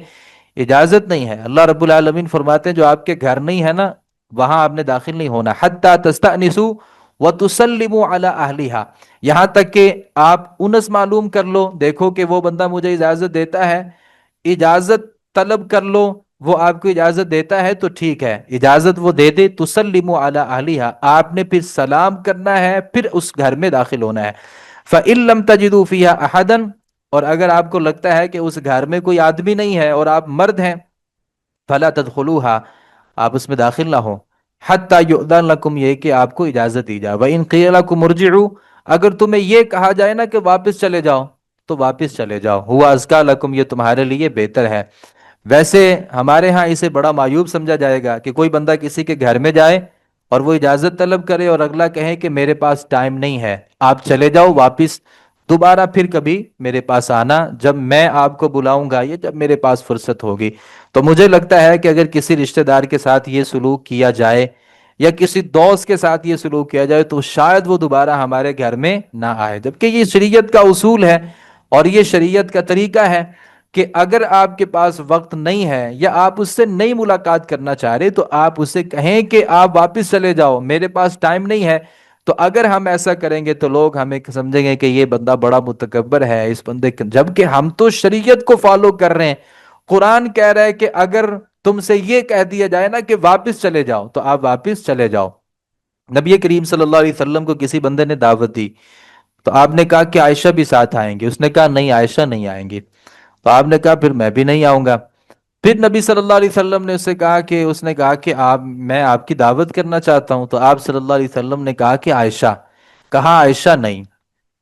اجازت نہیں ہے۔ اللہ رب العالمین فرماتے ہیں جو آپ کے گھر نہیں ہے نا وہاں آپ نے داخل نہیں ہونا، حتی تستأنسوا وتسلموا علی اہلہا، یہاں تک کہ آپ انس معلوم کر لو، دیکھو کہ وہ بندہ مجھے اجازت دیتا ہے، اجازت طلب کر لو، وہ آپ کو اجازت دیتا ہے تو ٹھیک ہے، اجازت وہ دے دے، تسلموا علی اہلہا، آپ نے پھر سلام کرنا ہے، پھر اس گھر میں داخل ہونا ہے۔ فإن لم تجدوا فیہا احدا، اور اگر آپ کو لگتا ہے کہ اس گھر میں کوئی آدمی نہیں ہے اور آپ مرد ہیں، فلا تدخلوها، آپ اس میں داخل نہ ہو، حتی یؤذن لکم، یہ کہ آپ کو اجازت دی جائے، وَإِن قِیلَ لَکُمُ ارْجِعُوا، اگر تمہیں یہ کہا جائے نا کہ واپس چلے جاؤ تو واپس چلے جاؤ، ہوا ازکا لکم، یہ تمہارے لیے بہتر ہے۔ ویسے ہمارے ہاں اسے بڑا معیوب سمجھا جائے گا کہ کوئی بندہ کسی کے گھر میں جائے اور وہ اجازت طلب کرے اور اگلا کہے کہ میرے پاس ٹائم نہیں ہے، آپ چلے جاؤ واپس، دوبارہ پھر کبھی میرے پاس آنا جب میں آپ کو بلاؤں گا، یہ جب میرے پاس فرصت ہوگی۔ تو مجھے لگتا ہے کہ اگر کسی رشتہ دار کے ساتھ یہ سلوک کیا جائے یا کسی دوست کے ساتھ یہ سلوک کیا جائے تو شاید وہ دوبارہ ہمارے گھر میں نہ آئے، جبکہ یہ شریعت کا اصول ہے اور یہ شریعت کا طریقہ ہے کہ اگر آپ کے پاس وقت نہیں ہے یا آپ اس سے نئی ملاقات کرنا چاہ رہے تو آپ اسے کہیں کہ آپ واپس چلے جاؤ، میرے پاس ٹائم نہیں ہے۔ تو اگر ہم ایسا کریں گے تو لوگ ہمیں سمجھیں گے کہ یہ بندہ بڑا متکبر ہے، اس بندے جبکہ ہم تو شریعت کو فالو کر رہے ہیں۔ قرآن کہہ رہا ہے کہ اگر تم سے یہ کہہ دیا جائے نا کہ واپس چلے جاؤ تو آپ واپس چلے جاؤ۔ نبی کریم صلی اللہ علیہ وسلم کو کسی بندے نے دعوت دی تو آپ نے کہا کہ عائشہ بھی ساتھ آئیں گے، اس نے کہا نہیں عائشہ نہیں آئیں گی، تو آپ نے کہا پھر میں بھی نہیں آؤں گا۔ پھر نبی صلی اللہ علیہ وسلم نے اس نے کہا کہ میں آپ کی دعوت کرنا چاہتا ہوں، تو آپ صلی اللہ علیہ وسلم نے کہا کہ عائشہ، کہا عائشہ نہیں،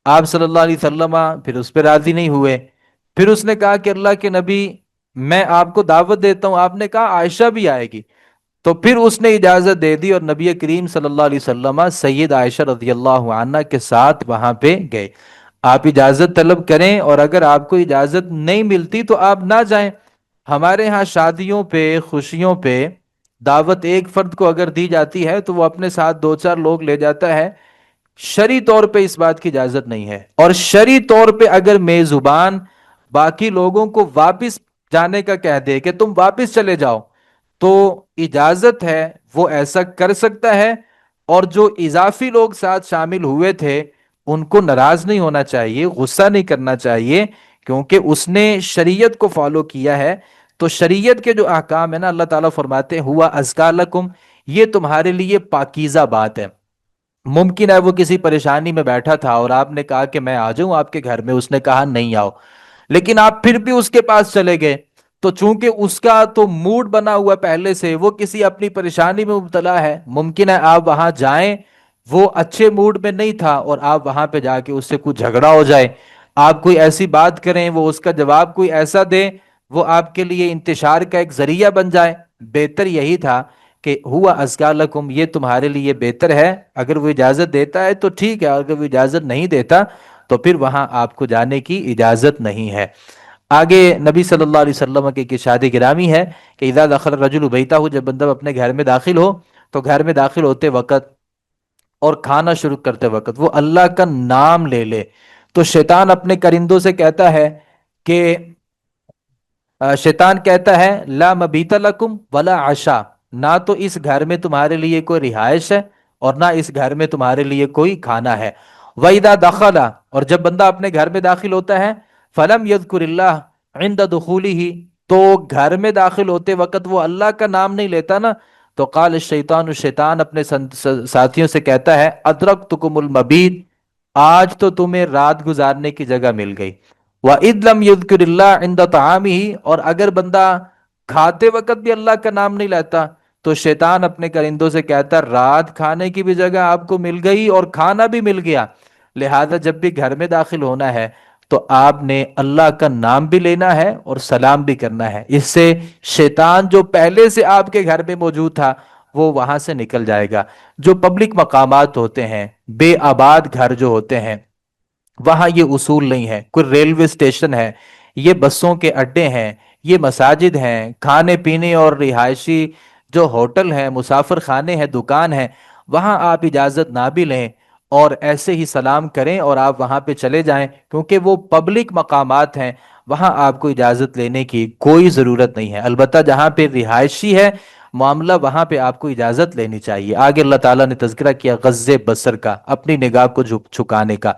آپ صلی اللہ علیہ وسلم پھر اس پہ راضی نہیں ہوئے۔ پھر اس نے کہا کہ اللہ کے نبی میں آپ کو دعوت دیتا ہوں. آپ نے کہا عائشہ بھی آئے گی. تو پھر اس نے اجازت دے دی اور نبی کریم صلی اللہ علیہ وسلم سید عائشہ رضی اللہ عنہ کے ساتھ وہاں پہ گئے. آپ اجازت طلب کریں، اور اگر آپ کو اجازت نہیں ملتی تو آپ نہ جائیں. ہمارے ہاں شادیوں پہ، خوشیوں پہ دعوت ایک فرد کو اگر دی جاتی ہے تو وہ اپنے ساتھ دو چار لوگ لے جاتا ہے. شرعی طور پہ اس بات کی اجازت نہیں ہے، اور شرعی طور پہ اگر میزبان باقی لوگوں کو واپس جانے کا کہہ دے کہ تم واپس چلے جاؤ، تو اجازت ہے وہ ایسا کر سکتا ہے. اور جو اضافی لوگ ساتھ شامل ہوئے تھے ان کو ناراض نہیں ہونا چاہیے، غصہ نہیں کرنا چاہیے، کیونکہ اس نے شریعت کو فالو کیا ہے. تو شریعت کے جو احکام ہے نا، اللہ تعالیٰ فرماتے ہیں ہوا ازکا لکم، یہ تمہارے لیے پاکیزہ بات ہے. ممکن ہے وہ کسی پریشانی میں بیٹھا تھا اور آپ نے کہا کہ میں آ جاؤں آپ کے گھر میں، اس نے کہا نہیں آؤ، لیکن آپ پھر بھی اس کے پاس چلے گئے. تو چونکہ اس کا تو موڈ بنا ہوا پہلے سے، وہ کسی اپنی پریشانی میں مبتلا ہے، ممکن ہے آپ وہاں جائیں، وہ اچھے موڈ میں نہیں تھا اور آپ وہاں پہ جا کے اس سے کچھ جھگڑا ہو جائے، آپ کوئی ایسی بات کریں، وہ اس کا جواب کوئی ایسا دے وہ آپ کے لیے انتشار کا ایک ذریعہ بن جائے. بہتر یہی تھا کہ ہوا ازکا لکم، یہ تمہارے لیے بہتر ہے. اگر وہ اجازت دیتا ہے تو ٹھیک ہے، اگر وہ اجازت نہیں دیتا تو پھر وہاں آپ کو جانے کی اجازت نہیں ہے. آگے نبی صلی اللہ علیہ وسلم کی ارشاد گرامی ہے کہ اذا دخل الرجل بیتہ، جب بندہ اپنے گھر میں داخل ہو تو گھر میں داخل ہوتے وقت اور کھانا شروع کرتے وقت وہ اللہ کا نام لے لے. تو شیطان اپنے کرندوں سے کہتا ہے کہ شیطان کہتا ہے لا مبیت لکم ولا عشاء، نہ تو اس گھر میں تمہارے لیے کوئی رہائش ہے اور نہ اس گھر میں تمہارے لیے کوئی کھانا ہے. وَإِذَا دَخَلَ، اور جب بندہ اپنے گھر میں داخل ہوتا ہے فَلَمْ يَذْكُرِ اللَّهَ عِنْدَ دُخُولِهِ، تو گھر میں داخل ہوتے وقت وہ اللہ کا نام نہیں لیتا نا، تو قال الشیطان، الشیطان اپنے ساتھیوں سے کہتا ہے ادرکتکم المبیت، آج تو تمہیں رات گزارنے کی جگہ مل گئی. وَإِذْ لَمْ يُذْكِرِ اللَّهَ عِنْدَ طَعَامِهِ، اور اگر بندہ کھاتے وقت بھی اللہ کا نام نہیں لیتا تو شیطان اپنے کرندوں سے کہتا رات کھانے کی بھی جگہ آپ کو مل گئی اور کھانا بھی مل گیا، لہذا جب بھی گھر میں داخل ہونا ہے تو آپ نے اللہ کا نام بھی لینا ہے اور سلام بھی کرنا ہے. اس سے شیطان جو پہلے سے آپ کے گھر میں موجود تھا وہ وہاں سے نکل جائے گا. جو پبلک مقامات ہوتے ہیں، بے آباد گھر جو ہوتے ہیں، وہاں یہ اصول نہیں ہے. کوئی ریلوے اسٹیشن ہے، یہ بسوں کے اڈے ہیں، یہ مساجد ہیں، کھانے پینے اور رہائشی جو ہوٹل ہیں، مسافر خانے ہیں، دکان ہیں، وہاں آپ اجازت نہ بھی لیں اور ایسے ہی سلام کریں اور آپ وہاں پہ چلے جائیں، کیونکہ وہ پبلک مقامات ہیں، وہاں آپ کو اجازت لینے کی کوئی ضرورت نہیں ہے. البتہ جہاں پہ رہائشی ہے معاملہ، وہاں پہ آپ کو اجازت لینی چاہیے. آگے اللہ تعالیٰ نے تذکرہ کیا غض بصر کا، اپنی نگاہ کو جھکانے کا.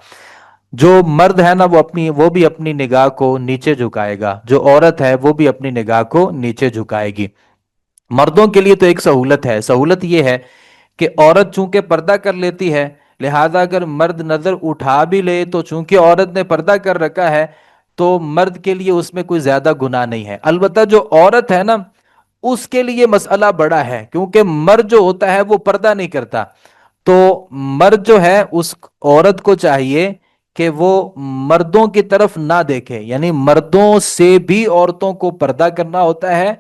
جو مرد ہے نا وہ بھی اپنی نگاہ کو نیچے جھکائے گا، جو عورت ہے وہ بھی اپنی نگاہ کو نیچے جھکائے گی. مردوں کے لیے تو ایک سہولت ہے، سہولت یہ ہے کہ عورت چونکہ پردہ کر لیتی ہے، لہذا اگر مرد نظر اٹھا بھی لے تو چونکہ عورت نے پردہ کر رکھا ہے تو مرد کے لیے اس میں کوئی زیادہ گناہ نہیں ہے. البتہ جو عورت ہے نا اس کے لیے مسئلہ بڑا ہے، کیونکہ مرد جو ہوتا ہے وہ پردہ نہیں کرتا. تو مرد جو ہے اس عورت کو چاہیے کہ وہ مردوں کی طرف نہ دیکھے، یعنی مردوں سے بھی عورتوں کو پردہ کرنا ہوتا ہے.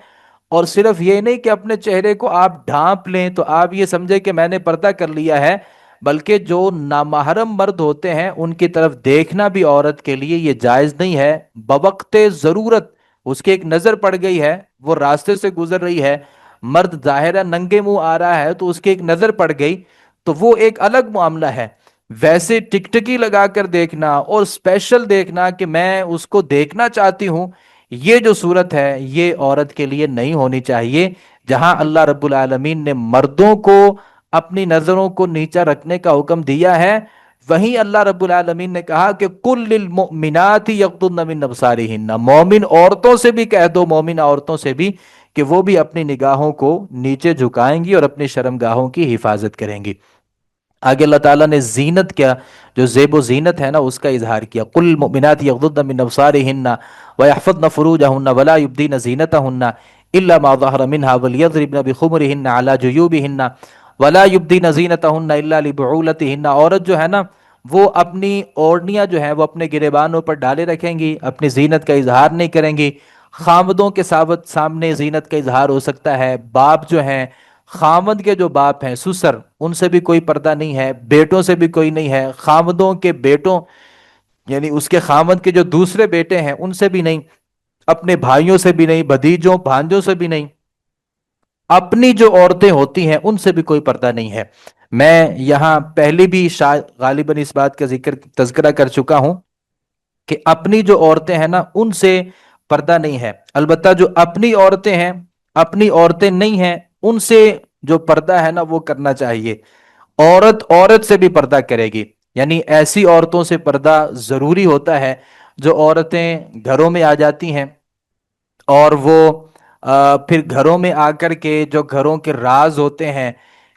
اور صرف یہ نہیں کہ اپنے چہرے کو آپ ڈھانپ لیں تو آپ یہ سمجھے کہ میں نے پردہ کر لیا ہے، بلکہ جو نامحرم مرد ہوتے ہیں ان کی طرف دیکھنا بھی عورت کے لیے یہ جائز نہیں ہے. بوقت ضرورت اس کی ایک نظر پڑ گئی ہے، وہ راستے سے گزر رہی ہے، مرد ظاہرہ ننگے منہ آ رہا ہے تو اس کی ایک نظر پڑ گئی تو وہ ایک الگ معاملہ ہے. ویسے ٹکٹکی لگا کر دیکھنا اور اسپیشل دیکھنا کہ میں اس کو دیکھنا چاہتی ہوں، یہ جو صورت ہے یہ عورت کے لیے نہیں ہونی چاہیے. جہاں اللہ رب العالمین نے مردوں کو اپنی نظروں کو نیچا رکھنے کا حکم دیا ہے، وہیں اللہ رب العالمین نے کہا کہ کل للمؤمنات یغضضن من ابصارہن، مومن عورتوں سے بھی کہہ دو، مومن عورتوں سے بھی، کہ وہ بھی اپنی نگاہوں کو نیچے جھکائیں گی اور اپنی شرمگاہوں کی حفاظت کریں گی. آگے اللہ تعالیٰ نے زینت کیا، جو زیب و زینت ہے نا اس کا اظہار کیا. قل المؤمنات یغضضن من ابصارهن ويحفظن فروجهن ولا يبدين زینتهن الا ما ظهر منها وليضربن بخمرهن على جيوبهن ولا يبدين زینتهن الا لبعولتهن. عورت جو ہے نا وہ اپنی اوڑھنیاں جو ہیں وہ اپنے گریبانوں پر ڈالے رکھیں گی، اپنی زینت کا اظہار نہیں کریں گی، خامدوں کے سامنے زینت کا اظہار ہو سکتا ہے، باپ جو ہیں، خامد کے جو باپ ہیں سسر، ان سے بھی کوئی پردہ نہیں ہے، بیٹوں سے بھی کوئی نہیں ہے، خامدوں کے بیٹوں یعنی اس کے خامد کے جو دوسرے بیٹے ہیں ان سے بھی نہیں، اپنے بھائیوں سے بھی نہیں، بھتیجوں بھانجوں سے بھی نہیں، اپنی جو عورتیں ہوتی ہیں ان سے بھی کوئی پردہ نہیں ہے۔ میں یہاں پہلے بھی شاید غالباً اس بات کا تذکرہ کر چکا ہوں کہ اپنی جو عورتیں ہیں نا ان سے پردہ نہیں ہے، البتہ جو اپنی عورتیں ہیں، اپنی عورتیں نہیں ہیں، ان سے جو پردہ ہے نا وہ کرنا چاہیے۔ عورت عورت سے بھی پردہ کرے گی، یعنی ایسی عورتوں سے پردہ ضروری ہوتا ہے جو عورتیں گھروں میں آ جاتی ہیں اور وہ پھر گھروں میں آ کر کے جو گھروں کے راز ہوتے ہیں،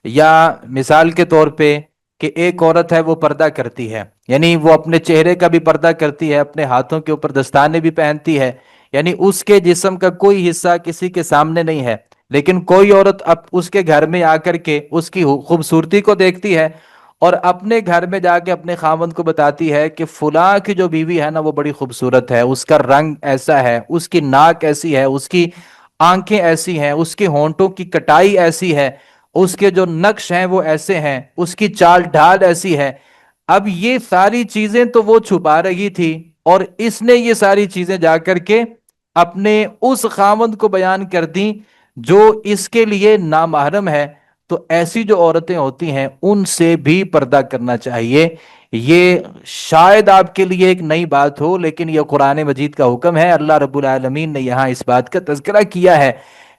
یا مثال کے طور پہ کہ ایک عورت ہے وہ پردہ کرتی ہے، یعنی وہ اپنے چہرے کا بھی پردہ کرتی ہے، اپنے ہاتھوں کے اوپر دستانے بھی پہنتی ہے، یعنی اس کے جسم کا کوئی حصہ کسی کے سامنے نہیں ہے، لیکن کوئی عورت اب اس کے گھر میں آ کر کے اس کی خوبصورتی کو دیکھتی ہے اور اپنے گھر میں جا کے اپنے خاوند کو بتاتی ہے کہ فلاں کی جو بیوی ہے نا وہ بڑی خوبصورت ہے، اس کا رنگ ایسا ہے، اس کی ناک ایسی ہے، اس کی آنکھیں ایسی ہیں، اس کے ہونٹوں کی کٹائی ایسی ہے، اس کے جو نقش ہیں وہ ایسے ہیں، اس کی چال ڈھال ایسی ہے۔ اب یہ ساری چیزیں تو وہ چھپا رہی تھی، اور اس نے یہ ساری چیزیں جا کر کے اپنے اس خاوند کو بیان کر دیں جو اس کے لیے نامحرم ہے۔ تو ایسی جو عورتیں ہوتی ہیں ان سے بھی پردہ کرنا چاہیے۔ یہ شاید آپ کے لیے ایک نئی بات ہو، لیکن یہ قرآن مجید کا حکم ہے۔ اللہ رب العالمین نے یہاں اس بات کا تذکرہ کیا ہے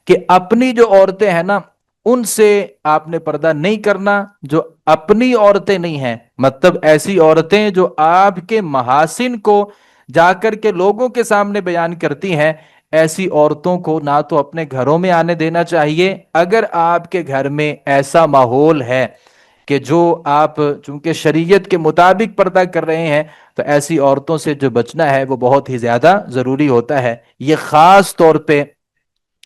کہ اپنی جو عورتیں ہیں نا ان سے آپ نے پردہ نہیں کرنا، جو اپنی عورتیں نہیں ہیں، مطلب ایسی عورتیں جو آپ کے محاسن کو جا کر کے لوگوں کے سامنے بیان کرتی ہیں، ایسی عورتوں کو نہ تو اپنے گھروں میں آنے دینا چاہیے۔ اگر آپ کے گھر میں ایسا ماحول ہے کہ جو آپ چونکہ شریعت کے مطابق پردہ کر رہے ہیں، تو ایسی عورتوں سے جو بچنا ہے وہ بہت ہی زیادہ ضروری ہوتا ہے۔ یہ خاص طور پہ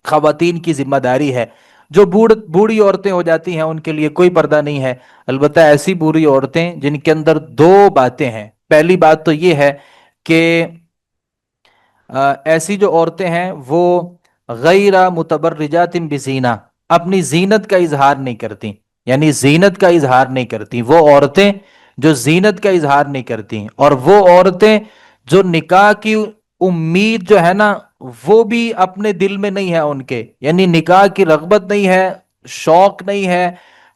خواتین کی ذمہ داری ہے۔ جو بوڑھی عورتیں ہو جاتی ہیں ان کے لیے کوئی پردہ نہیں ہے، البتہ ایسی بوڑھی عورتیں جن کے اندر دو باتیں ہیں۔ پہلی بات تو یہ ہے کہ ایسی جو عورتیں ہیں وہ غیر متبرجات بزینہ، اپنی زینت کا اظہار نہیں کرتی، یعنی زینت کا اظہار نہیں کرتی، وہ عورتیں جو زینت کا اظہار نہیں کرتی، اور وہ عورتیں جو نکاح کی امید جو ہے نا وہ بھی اپنے دل میں نہیں ہے ان کے، یعنی نکاح کی رغبت نہیں ہے، شوق نہیں ہے،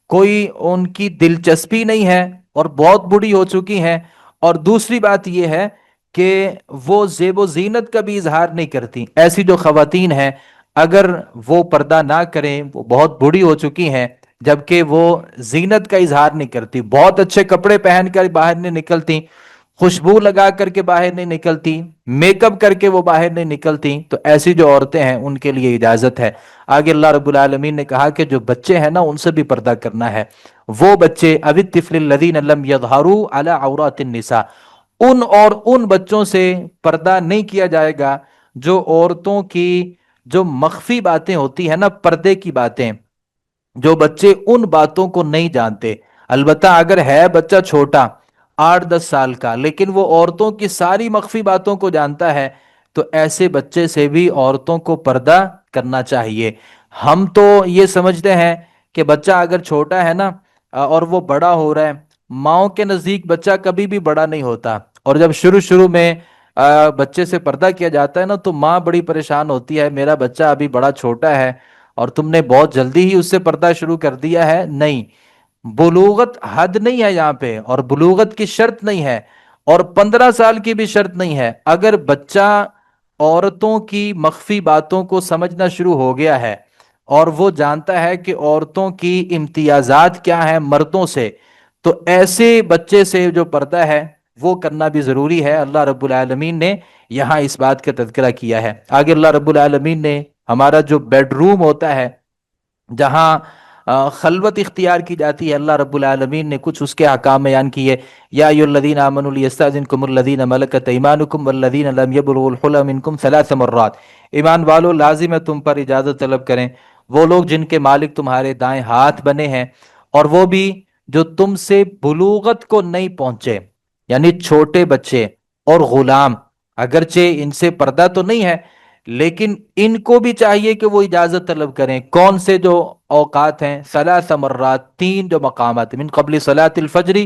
کوئی ان کی دلچسپی نہیں ہے، اور بہت بوڑھی ہو چکی ہیں۔ اور دوسری بات یہ ہے کہ وہ زیب و زینت کا بھی اظہار نہیں کرتی۔ ایسی جو خواتین ہیں اگر وہ پردہ نہ کریں، وہ بہت بوڑھی ہو چکی ہیں، جبکہ وہ زینت کا اظہار نہیں کرتی، بہت اچھے کپڑے پہن کر باہر نہیں نکلتی، خوشبو لگا کر کے باہر نہیں نکلتی، میک اپ کر کے وہ باہر نہیں نکلتی، تو ایسی جو عورتیں ہیں ان کے لیے اجازت ہے۔ آگے اللہ رب العالمین نے کہا کہ جو بچے ہیں نا ان سے بھی پردہ کرنا ہے۔ وہ بچے او الطفل الذین لم یظہروا علی عورات النساء، ان بچوں سے پردہ نہیں کیا جائے گا جو عورتوں کی جو مخفی باتیں ہوتی ہیں نا، پردے کی باتیں، جو بچے ان باتوں کو نہیں جانتے۔ البتہ اگر ہے بچہ چھوٹا 8-10 سال کا لیکن وہ عورتوں کی ساری مخفی باتوں کو جانتا ہے، تو ایسے بچے سے بھی عورتوں کو پردہ کرنا چاہیے۔ ہم تو یہ سمجھتے ہیں کہ بچہ اگر چھوٹا ہے نا اور وہ بڑا ہو رہا ہے، ماؤں کے نزدیک بچہ کبھی بھی بڑا نہیں ہوتا، اور جب شروع میں بچے سے پردہ کیا جاتا ہے نا تو ماں بڑی پریشان ہوتی ہے، میرا بچہ ابھی بڑا چھوٹا ہے اور تم نے بہت جلدی ہی اس سے پردہ شروع کر دیا ہے۔ نہیں، بلوغت حد نہیں ہے یہاں پہ، اور بلوغت کی شرط نہیں ہے، اور 15 سال کی بھی شرط نہیں ہے۔ اگر بچہ عورتوں کی مخفی باتوں کو سمجھنا شروع ہو گیا ہے اور وہ جانتا ہے کہ عورتوں کی امتیازات کیا ہیں مردوں سے، تو ایسے بچے سے جو پردہ ہے وہ کرنا بھی ضروری ہے۔ اللہ رب العالمین نے یہاں اس بات کا تذکرہ کیا ہے۔ آگے اللہ رب العالمین نے ہمارا جو بیڈ روم ہوتا ہے جہاں خلوت اختیار کی جاتی ہے، اللہ رب العالمین نے کچھ اس کے احکام بیان کیے۔ یا ایھا الذین آمنوا لیستأذنکم الذین ملکت ایمانکم والذین لم یبلغوا الحلم منکم 3 مرات، ایمان والو لازم ہے تم پر اجازت طلب کریں وہ لوگ جن کے مالک تمہارے دائیں ہاتھ بنے ہیں، اور وہ بھی جو تم سے بلوغت کو نہیں پہنچے، یعنی چھوٹے بچے اور غلام۔ اگرچہ ان سے پردہ تو نہیں ہے لیکن ان کو بھی چاہیے کہ وہ اجازت طلب کریں. کون سے جو اوقات ہیں؟ ثلاث مرات، تین جو مقامات، من قبل صلاۃ الفجر،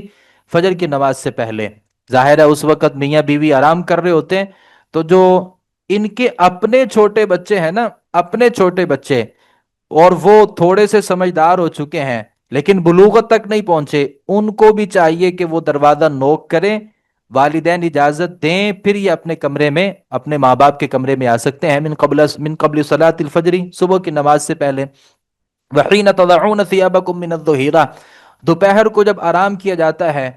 فجر کی نماز سے پہلے. ظاہر ہے اس وقت میاں بیوی آرام کر رہے ہوتے ہیں، تو جو ان کے اپنے چھوٹے بچے ہیں نا، اپنے چھوٹے بچے، اور وہ تھوڑے سے سمجھدار ہو چکے ہیں لیکن بلوغت تک نہیں پہنچے، ان کو بھی چاہیے کہ وہ دروازہ نوک کریں، والدین اجازت دیں، پھر یہ اپنے کمرے میں، اپنے ماں باپ کے کمرے میں آ سکتے ہیں. من قبل صلاۃ الفجر، صبح کی نماز سے پہلے. وحین تضعون ثیابکم من الظہیرہ، دوپہر کو جب آرام کیا جاتا ہے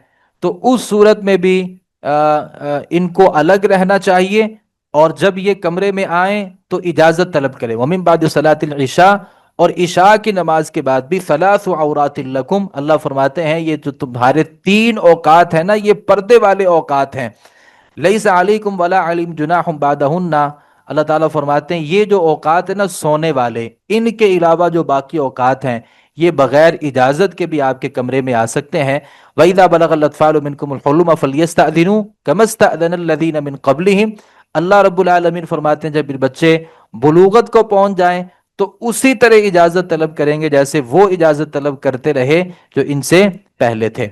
تو اس صورت میں بھی ان کو الگ رہنا چاہیے، اور جب یہ کمرے میں آئیں تو اجازت طلب کریں. ومن بعد صلاۃ العشاء، اور عشاء کی نماز کے بعد بھی ثلاث عورات لکم، اللہ فرماتے ہیں یہ جو تمہارے تین اوقات ہیں نا، یہ پردے والے اوقات ہیں. لیس علیکم ولا علیم جناح بعدہن، اللہ تعالیٰ فرماتے ہیں یہ جو اوقات ہیں نا سونے والے، ان کے علاوہ جو باقی اوقات ہیں یہ بغیر اجازت کے بھی آپ کے کمرے میں آ سکتے ہیں. وَإِذَا بَلَغَ الْأَطْفَالُ مِنْكُمُ الْحُلُمَ فَلْيَسْتَأْذِنُوا كَمَا اسْتَأْذَنَ الَّذِينَ مِنْ قَبْلِهِمْ. اللہ رب العالمین فرماتے ہیں جب بچے بلوغت کو پہنچ جائیں تو اسی طرح اجازت طلب کریں گے جیسے وہ اجازت طلب کرتے رہے جو ان سے پہلے تھے.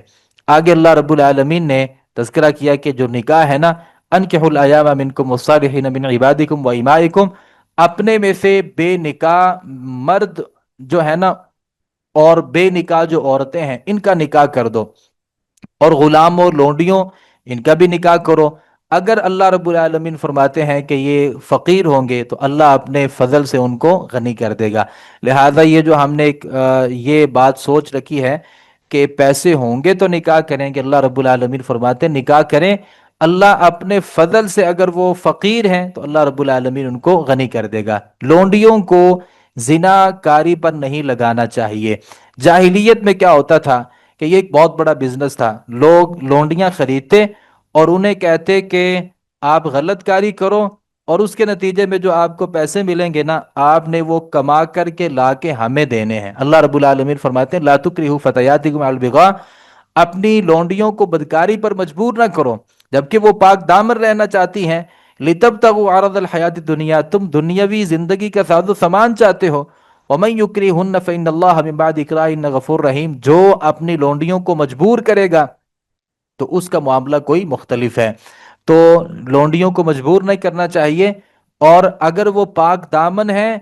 آگے اللہ رب العالمین نے تذکرہ کیا کہ جو نکاح ہے نا، انکحوا الایام منکم والصالحین من عبادکم و امائکم، اپنے میں سے بے نکاح مرد جو ہے نا اور بے نکاح جو عورتیں ہیں ان کا نکاح کر دو، اور غلام اور لونڈیوں ان کا بھی نکاح کرو. اگر اللہ رب العالمین فرماتے ہیں کہ یہ فقیر ہوں گے تو اللہ اپنے فضل سے ان کو غنی کر دے گا. لہذا یہ جو ہم نے یہ بات سوچ رکھی ہے کہ پیسے ہوں گے تو نکاح کریں گے، اللہ رب العالمین فرماتے ہیں نکاح کریں، اللہ اپنے فضل سے اگر وہ فقیر ہیں تو اللہ رب العالمین ان کو غنی کر دے گا. لونڈیوں کو زنا کاری پر نہیں لگانا چاہیے. جاہلیت میں کیا ہوتا تھا کہ یہ ایک بہت بڑا بزنس تھا، لوگ لونڈیاں خریدتے اور انہیں کہتے کہ آپ غلط کاری کرو، اور اس کے نتیجے میں جو آپ کو پیسے ملیں گے نا آپ نے وہ کما کر کے لا کے ہمیں دینے ہیں. اللہ رب العالمین فرماتے ہیں لا تکرہوا فتیاتکم علی البغاء، اپنی لونڈیوں کو بدکاری پر مجبور نہ کرو جبکہ وہ پاک دامن رہنا چاہتی ہیں. لتبتغوا عرض الحیات الدنیا، تم دنیاوی زندگی کا ساز و سامان چاہتے ہو. ومن یکرہن فإن اللہ من بعد اکراہہن غفور رحیم، جو اپنی لونڈیوں کو مجبور کرے گا تو اس کا معاملہ کوئی مختلف ہے. تو لونڈیوں کو مجبور نہیں کرنا چاہیے، اور اگر وہ پاک دامن ہے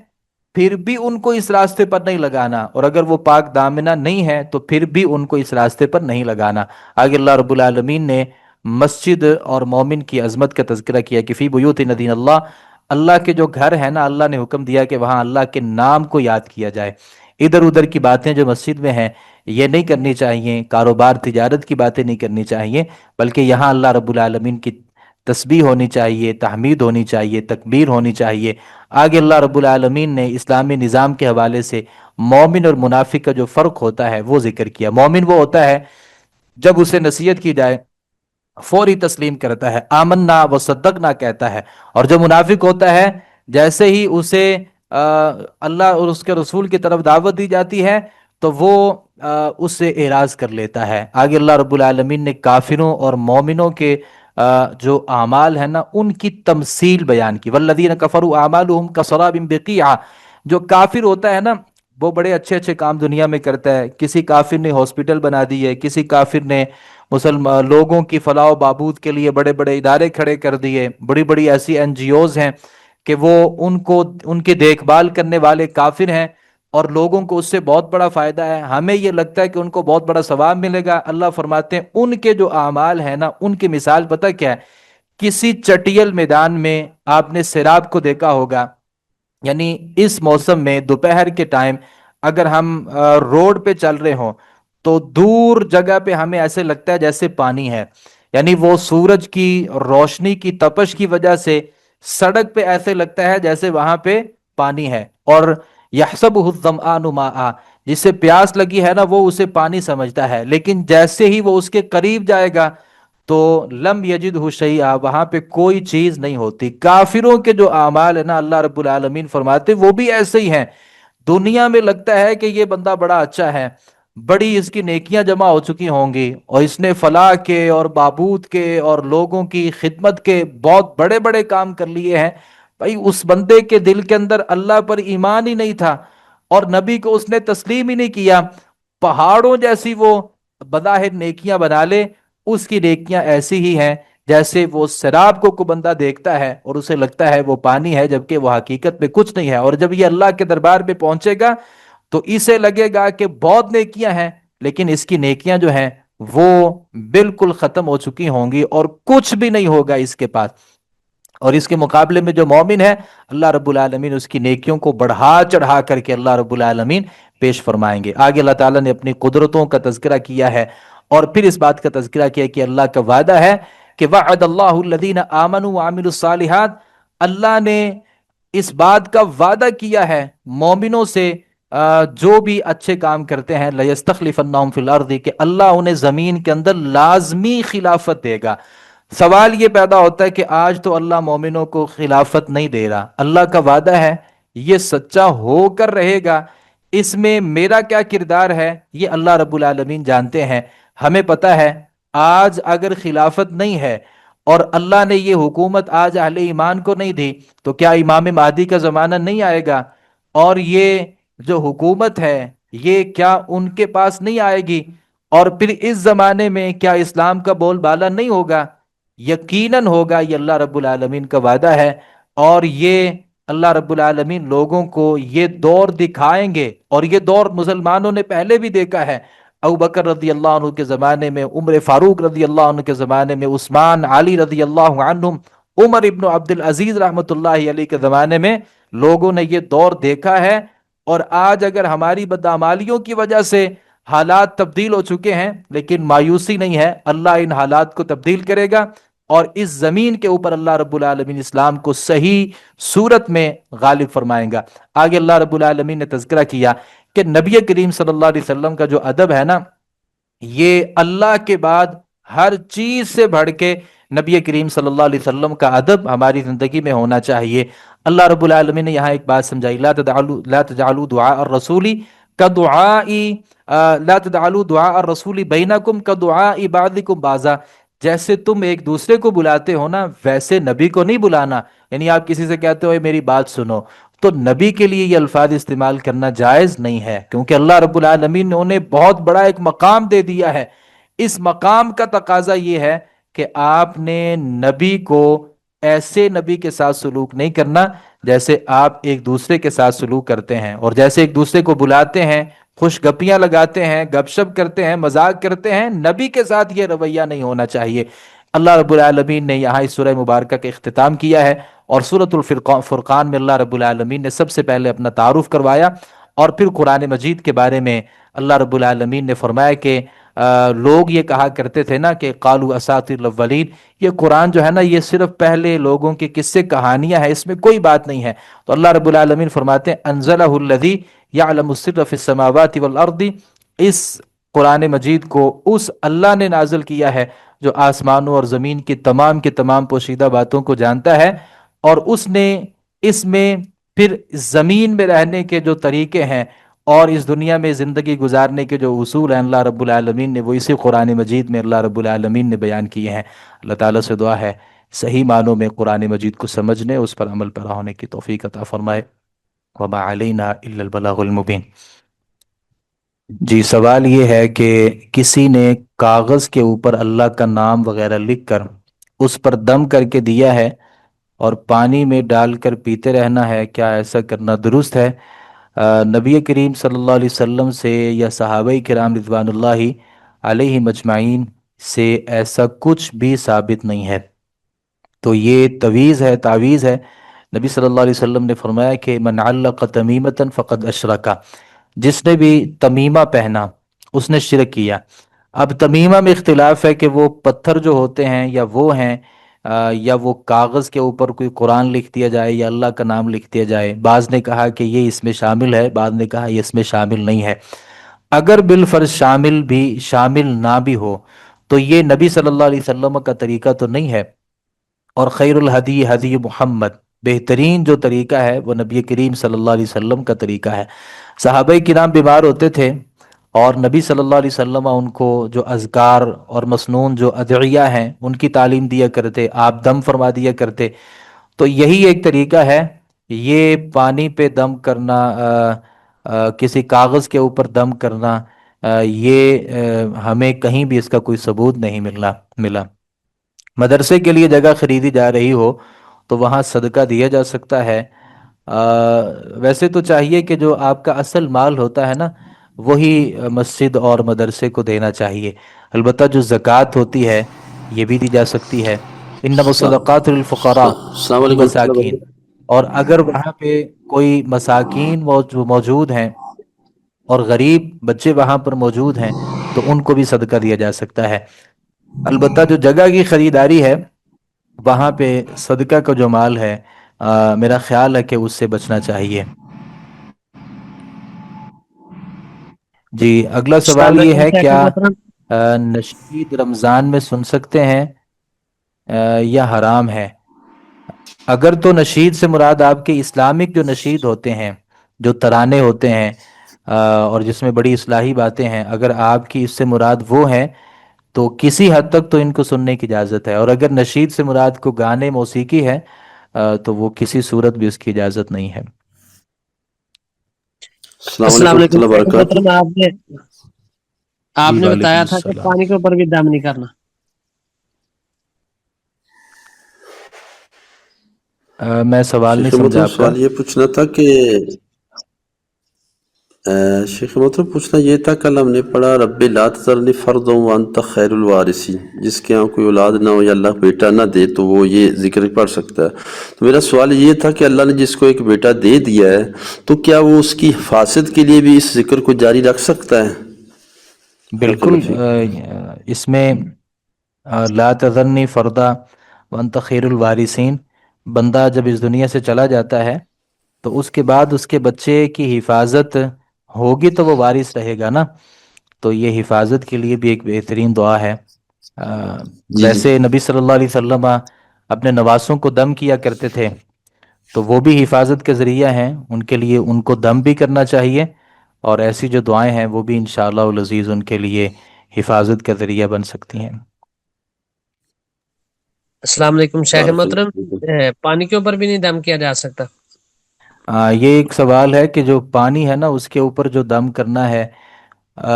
پھر بھی ان کو اس راستے پر نہیں لگانا، اور اگر وہ پاک دامنہ نہیں ہے تو پھر بھی ان کو اس راستے پر نہیں لگانا. آگے اللہ رب العالمین نے مسجد اور مومن کی عظمت کا تذکرہ کیا کہ فی بیوت ندین اللہ، اللہ کے جو گھر ہے نا اللہ نے حکم دیا کہ وہاں اللہ کے نام کو یاد کیا جائے. ادھر ادھر کی باتیں جو مسجد میں ہیں یہ نہیں کرنی چاہیے، کاروبار تجارت کی باتیں نہیں کرنی چاہیے، بلکہ یہاں اللہ رب العالمین کی تسبیح ہونی چاہیے، تحمید ہونی چاہیے، تکبیر ہونی چاہیے. آگے اللہ رب العالمین نے اسلامی نظام کے حوالے سے مومن اور منافق کا جو فرق ہوتا ہے وہ ذکر کیا. مومن وہ ہوتا ہے جب اسے نصیحت کی جائے فوری تسلیم کرتا ہے، آمنا و صدقنا کہتا ہے، اور جو منافق ہوتا ہے جیسے ہی اسے اللہ اور اس کے رسول کی طرف دعوت دی جاتی ہے تو وہ اس سے اعراض کر لیتا ہے. آگے اللہ رب العالمین نے کافروں اور مومنوں کے جو اعمال ہیں نا ان کی تمثیل بیان کی. والذین کفروا اعمالهم کسراب بقیعہ، جو کافر ہوتا ہے نا وہ بڑے اچھے اچھے کام دنیا میں کرتا ہے. کسی کافر نے ہاسپٹل بنا دی ہے، کسی کافر نے مسلمان لوگوں کی فلاح و بہبود کے لیے بڑے بڑے ادارے کھڑے کر دیے، بڑی بڑی ایسی این جی اوز ہیں کہ وہ ان کی دیکھ بھال کرنے والے کافر ہیں، اور لوگوں کو اس سے بہت بڑا فائدہ ہے. ہمیں یہ لگتا ہے کہ ان کو بہت بڑا ثواب ملے گا. اللہ فرماتے ہیں ان کے جو اعمال ہیں نا ان کی مثال پتہ کیا ہے؟ کسی چٹیل میدان میں آپ نے سیراب کو دیکھا ہوگا، یعنی اس موسم میں دوپہر کے ٹائم اگر ہم روڈ پہ چل رہے ہوں تو دور جگہ پہ ہمیں ایسے لگتا ہے جیسے پانی ہے، یعنی وہ سورج کی روشنی کی تپش کی وجہ سے سڑک پہ ایسے لگتا ہے جیسے وہاں پہ پانی ہے. اور یحسبہ الظمآن ماء، جسے پیاس لگی ہے نا وہ اسے پانی سمجھتا ہے، لیکن جیسے ہی وہ اس کے قریب جائے گا تو لم یجدہ شیئا، وہاں پہ کوئی چیز نہیں ہوتی. کافروں کے جو اعمال ہے نا اللہ رب العالمین فرماتے وہ بھی ایسے ہی ہیں. دنیا میں لگتا ہے کہ یہ بندہ بڑا اچھا ہے، بڑی اس کی نیکیاں جمع ہو چکی ہوں گی، اور اس نے فلاح کے اور بابود کے اور لوگوں کی خدمت کے بہت بڑے بڑے کام کر لیے ہیں، بھائی اس بندے کے دل کے اندر اللہ پر ایمان ہی نہیں تھا اور نبی کو اس نے تسلیم ہی نہیں کیا، پہاڑوں جیسی وہ بظاہر نیکیاں بنا لے، اس کی نیکیاں ایسی ہی ہیں جیسے وہ شراب کو بندہ دیکھتا ہے اور اسے لگتا ہے وہ پانی ہے، جبکہ وہ حقیقت میں کچھ نہیں ہے، اور جب یہ اللہ کے دربار میں پہنچے گا تو اسے لگے گا کہ بہت نیکیاں ہیں، لیکن اس کی نیکیاں جو ہیں وہ بالکل ختم ہو چکی ہوں گی اور کچھ بھی نہیں ہوگا اس کے پاس۔ اور اس کے مقابلے میں جو مومن ہے، اللہ رب العالمین اس کی نیکیوں کو بڑھا چڑھا کر کے اللہ رب العالمین پیش فرمائیں گے۔ آگے اللہ تعالیٰ نے اپنی قدرتوں کا تذکرہ کیا ہے اور پھر اس بات کا تذکرہ کیا کہ اللہ کا وعدہ ہے کہ وعد اللہ الذین آمنوا وعملوا الصالحات، اللہ نے اس بات کا وعدہ کیا ہے مومنوں سے جو بھی اچھے کام کرتے ہیں، لَيَسْتَخْلِفَنَّهُمْ فِي الْأَرْضِ، کہ اللہ انہیں زمین کے اندر لازمی خلافت دے گا۔ سوال یہ پیدا ہوتا ہے کہ آج تو اللہ مومنوں کو خلافت نہیں دے رہا، اللہ کا وعدہ ہے یہ سچا ہو کر رہے گا، اس میں میرا کیا کردار ہے یہ اللہ رب العالمین جانتے ہیں۔ ہمیں پتہ ہے آج اگر خلافت نہیں ہے اور اللہ نے یہ حکومت آج اہل ایمان کو نہیں دی تو کیا امام مہدی کا زمانہ نہیں آئے گا؟ اور یہ جو حکومت ہے یہ کیا ان کے پاس نہیں آئے گی؟ اور پھر اس زمانے میں کیا اسلام کا بول بالا نہیں ہوگا؟ یقیناً ہوگا، یہ اللہ رب العالمین کا وعدہ ہے، اور یہ اللہ رب العالمین لوگوں کو یہ دور دکھائیں گے، اور یہ دور مسلمانوں نے پہلے بھی دیکھا ہے۔ ابو بکر رضی اللہ عنہ کے زمانے میں، عمر فاروق رضی اللہ عنہ کے زمانے میں، عثمان علی رضی اللہ عنہم، عمر ابن عبد العزیز رحمۃ اللہ علیہ کے زمانے میں لوگوں نے یہ دور دیکھا ہے۔ اور آج اگر ہماری بدعمالیوں کی وجہ سے حالات تبدیل ہو چکے ہیں، لیکن مایوسی نہیں ہے، اللہ ان حالات کو تبدیل کرے گا اور اس زمین کے اوپر اللہ رب العالمین اسلام کو صحیح صورت میں غالب فرمائیں گا۔ آگے اللہ رب العالمین نے تذکرہ کیا کہ نبی کریم صلی اللہ علیہ وسلم کا جو ادب ہے نا، یہ اللہ کے بعد ہر چیز سے بڑھ کے نبی کریم صلی اللہ علیہ وسلم کا ادب ہماری زندگی میں ہونا چاہیے۔ اللہ رب العالمین نے یہاں ایک بات سمجھائی، لا تجعلوا دعاء الرسول كدعاء لا تجعلوا دعاء الرسول بینکم كدعاء بعضکم بعضا، جیسے تم ایک دوسرے کو بلاتے ہو نا ویسے نبی کو نہیں بلانا۔ یعنی آپ کسی سے کہتے ہو میری بات سنو، تو نبی کے لیے یہ الفاظ استعمال کرنا جائز نہیں ہے، کیونکہ اللہ رب العالمین نے انہیں بہت بڑا ایک مقام دے دیا ہے۔ اس مقام کا تقاضا یہ ہے کہ آپ نے نبی کو ایسے نبی کے ساتھ سلوک نہیں کرنا جیسے آپ ایک دوسرے کے ساتھ سلوک کرتے ہیں، اور جیسے ایک دوسرے کو بلاتے ہیں، خوش گپیاں لگاتے ہیں، گپ شپ کرتے ہیں، مذاق کرتے ہیں، نبی کے ساتھ یہ رویہ نہیں ہونا چاہیے۔ اللہ رب العالمین نے یہاں اس سورہ مبارکہ کا اختتام کیا ہے، اور سورۃ الفرقان میں اللہ رب العالمین نے سب سے پہلے اپنا تعارف کروایا، اور پھر قرآن مجید کے بارے میں اللہ رب العالمین نے فرمایا کہ لوگ یہ کہا کرتے تھے نا کہ قالوا اساطیر الاولین، یہ قرآن جو ہے نا یہ صرف پہلے لوگوں کے قصے کہانیاں ہیں، اس میں کوئی بات نہیں ہے۔ تو اللہ رب العالمین فرماتے ہیں انزلہ الذی یعلم السر فی السماوات والارض، اس قرآن مجید کو اس اللہ نے نازل کیا ہے جو آسمانوں اور زمین کی تمام پوشیدہ باتوں کو جانتا ہے، اور اس نے اس میں پھر زمین میں رہنے کے جو طریقے ہیں اور اس دنیا میں زندگی گزارنے کے جو اصول ہیں اللہ رب العالمین نے وہ اسی قرآن مجید میں اللہ رب العالمین نے بیان کیے ہیں۔ اللہ تعالیٰ سے دعا ہے صحیح معنوں میں قرآن مجید کو سمجھنے، اس پر عمل پیرا ہونے کی توفیق عطا فرمائے۔ وما علینا الا البلاغ المبین۔ جی، سوال یہ ہے کہ کسی نے کاغذ کے اوپر اللہ کا نام وغیرہ لکھ کر اس پر دم کر کے دیا ہے اور پانی میں ڈال کر پیتے رہنا ہے، کیا ایسا کرنا درست ہے؟ نبی کریم صلی اللہ علیہ وسلم سے یا صحابہ کرام رضوان اللہ علیہ مجمعین سے ایسا کچھ بھی ثابت نہیں ہے، تو یہ تعویذ ہے۔ نبی صلی اللہ علیہ وسلم نے فرمایا کہ من علق تمیمتا فقد اشرکا، جس نے بھی تمیمہ پہنا اس نے شرک کیا۔ اب تمیمہ میں اختلاف ہے کہ وہ پتھر جو ہوتے ہیں یا وہ ہیں یا وہ کاغذ کے اوپر کوئی قرآن لکھ دیا جائے یا اللہ کا نام لکھ دیا جائے۔ بعض نے کہا کہ یہ اس میں شامل ہے، بعض نے کہا یہ اس میں شامل نہیں ہے۔ اگر بالفرض شامل نہ بھی ہو تو یہ نبی صلی اللہ علیہ وسلم کا طریقہ تو نہیں ہے، اور خیر الہدی ہدی محمد، بہترین جو طریقہ ہے وہ نبی کریم صلی اللہ علیہ وسلم کا طریقہ ہے۔ صحابہ کرام بیمار ہوتے تھے اور نبی صلی اللہ علیہ وسلم ان کو جو اذکار اور مسنون جو ادعیہ ہیں ان کی تعلیم دیا کرتے، آپ دم فرما دیا کرتے۔ تو یہی ایک طریقہ ہے، یہ پانی پہ دم کرنا، کسی کاغذ کے اوپر دم کرنا، یہ ہمیں کہیں بھی اس کا کوئی ثبوت نہیں ملا۔ مدرسے کے لیے جگہ خریدی جا رہی ہو تو وہاں صدقہ دیا جا سکتا ہے۔ آ، ویسے تو چاہیے کہ جو آپ کا اصل مال ہوتا ہے نا، وہی مسجد اور مدرسے کو دینا چاہیے۔ البتہ جو زکوٰۃ ہوتی ہے یہ بھی دی جا سکتی ہے، انما الصدقات للفقراء السلام علیکم ورحمۃ اللہ والمساکین۔ وبرکاتہ۔ اور اگر وہاں پہ کوئی مساکین موجود ہیں اور غریب بچے وہاں پر موجود ہیں تو ان کو بھی صدقہ دیا جا سکتا ہے۔ البتہ جو جگہ کی خریداری ہے وہاں پہ صدقہ کا جو مال ہے، میرا خیال ہے کہ اس سے بچنا چاہیے۔ جی، اگلا السلام سوال یہ علیکم ہے، شیخ کیا محترم۔ نشید رمضان میں سن سکتے ہیں یا حرام ہے؟ اگر تو نشید سے مراد آپ کے اسلامک جو نشید ہوتے ہیں، جو ترانے ہوتے ہیں، اور جس میں بڑی اصلاحی باتیں ہیں، اگر آپ کی اس سے مراد وہ ہیں تو کسی حد تک تو ان کو سننے کی اجازت ہے، اور اگر نشید سے مراد کو گانے موسیقی ہے تو وہ کسی صورت بھی اس کی اجازت نہیں ہے۔ السلام السلام علیکم ورحمۃ علیکم اللہ شیخ وبرکاتہ۔ محترم، آپ جی نے وعلیکم بتایا تھا کہ السلام۔ پانی کے اوپر بھی دم نہیں کرنا۔ میں سوال نہیں شیخ سمجھا محترم آپ کا۔ سوال یہ پوچھنا تھا کہ شیخ محترم پوچھنا یہ تھا، کل ہم نے پڑھا رب لا تذرنی فردا وانت خیر الوارثین، جس کے یہاں کوئی اولاد نہ ہو یا اللہ بیٹا نہ دے تو وہ یہ ذکر پڑھ سکتا ہے۔ تو میرا سوال یہ تھا کہ اللہ نے جس کو ایک بیٹا دے دیا ہے تو کیا وہ اس کی حفاظت کے لیے بھی اس ذکر کو جاری رکھ سکتا ہے؟ بارک بالکل، اللہ فیک۔ اس میں لا تذرنی فردا وانت خیر الوارثین، بندہ جب اس دنیا سے چلا جاتا ہے تو اس کے بعد اس کے بچے کی حفاظت ہوگی تو وہ وارث رہے گا نا، تو یہ حفاظت کے لیے بھی ایک بہترین دعا ہے۔ آ، جی جی ویسے نبی صلی اللہ علیہ وسلم اپنے نواسوں کو دم کیا کرتے تھے، تو وہ بھی حفاظت کے ذریعہ ہیں، ان کے لیے ان کو دم بھی کرنا چاہیے، اور ایسی جو دعائیں ہیں وہ بھی انشاءاللہ العزیز ان کے لیے حفاظت کا ذریعہ بن سکتی ہیں۔ السلام علیکم شیخ بارک محترم، اللہ فیک۔ پانی کے اوپر بھی نہیں دم کیا جا سکتا؟ یہ ایک سوال ہے کہ جو پانی ہے نا اس کے اوپر جو دم کرنا ہے، آ،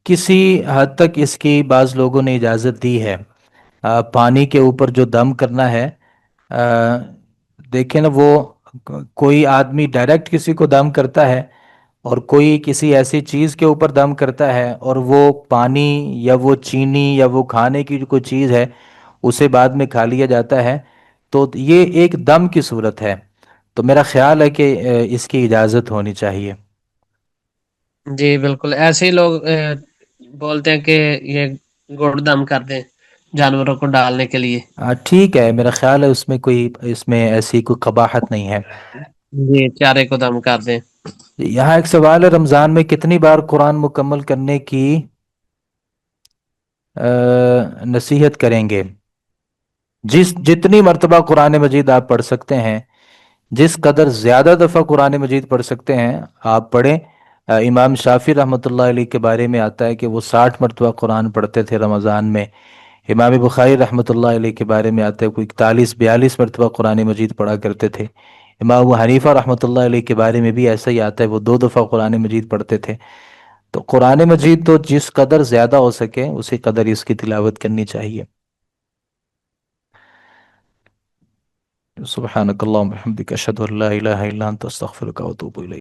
کسی حد تک اس کی بعض لوگوں نے اجازت دی ہے۔ پانی کے اوپر جو دم کرنا ہے، آ، دیکھیں نا، وہ کوئی آدمی ڈائریکٹ کسی کو دم کرتا ہے اور کوئی کسی ایسی چیز کے اوپر دم کرتا ہے، اور وہ پانی یا وہ چینی یا وہ کھانے کی جو کوئی چیز ہے اسے بعد میں کھا لیا جاتا ہے، تو یہ ایک دم کی صورت ہے۔ تو میرا خیال ہے کہ اس کی اجازت ہونی چاہیے۔ جی بالکل، ایسے ہی لوگ بولتے ہیں کہ یہ گڑ دم کر دیں جانوروں کو ڈالنے کے لیے۔ ٹھیک ہے، میرا خیال ہے اس میں ایسی کوئی قباحت نہیں ہے۔ جی، چارے کو دم کر دیں۔ یہاں ایک سوال ہے، رمضان میں کتنی بار قرآن مکمل کرنے کی نصیحت کریں گے؟ جتنی مرتبہ قرآن مجید آپ پڑھ سکتے ہیں، جس قدر زیادہ دفعہ قرآن مجید پڑھ سکتے ہیں آپ پڑھیں۔ امام شافی رحمۃ اللہ علیہ کے بارے میں آتا ہے کہ وہ 60 مرتبہ قرآن پڑھتے تھے رمضان میں۔ امام بخاری رحمۃ اللہ علیہ کے بارے میں آتا ہے کوئی 41 42 مرتبہ قرآن مجید پڑھا کرتے تھے۔ امام ابو حنیفہ رحمۃ اللہ علیہ کے بارے میں بھی ایسا ہی آتا ہے، وہ 2 دفعہ قرآن مجید پڑھتے تھے۔ تو قرآن مجید تو جس قدر زیادہ ہو سکے اسی قدر اس کی تلاوت کرنی چاہیے۔ سبحانک اللہم وبحمدک، اشہد ان لا الہ الا انت، استغفرک و اتوب الیک۔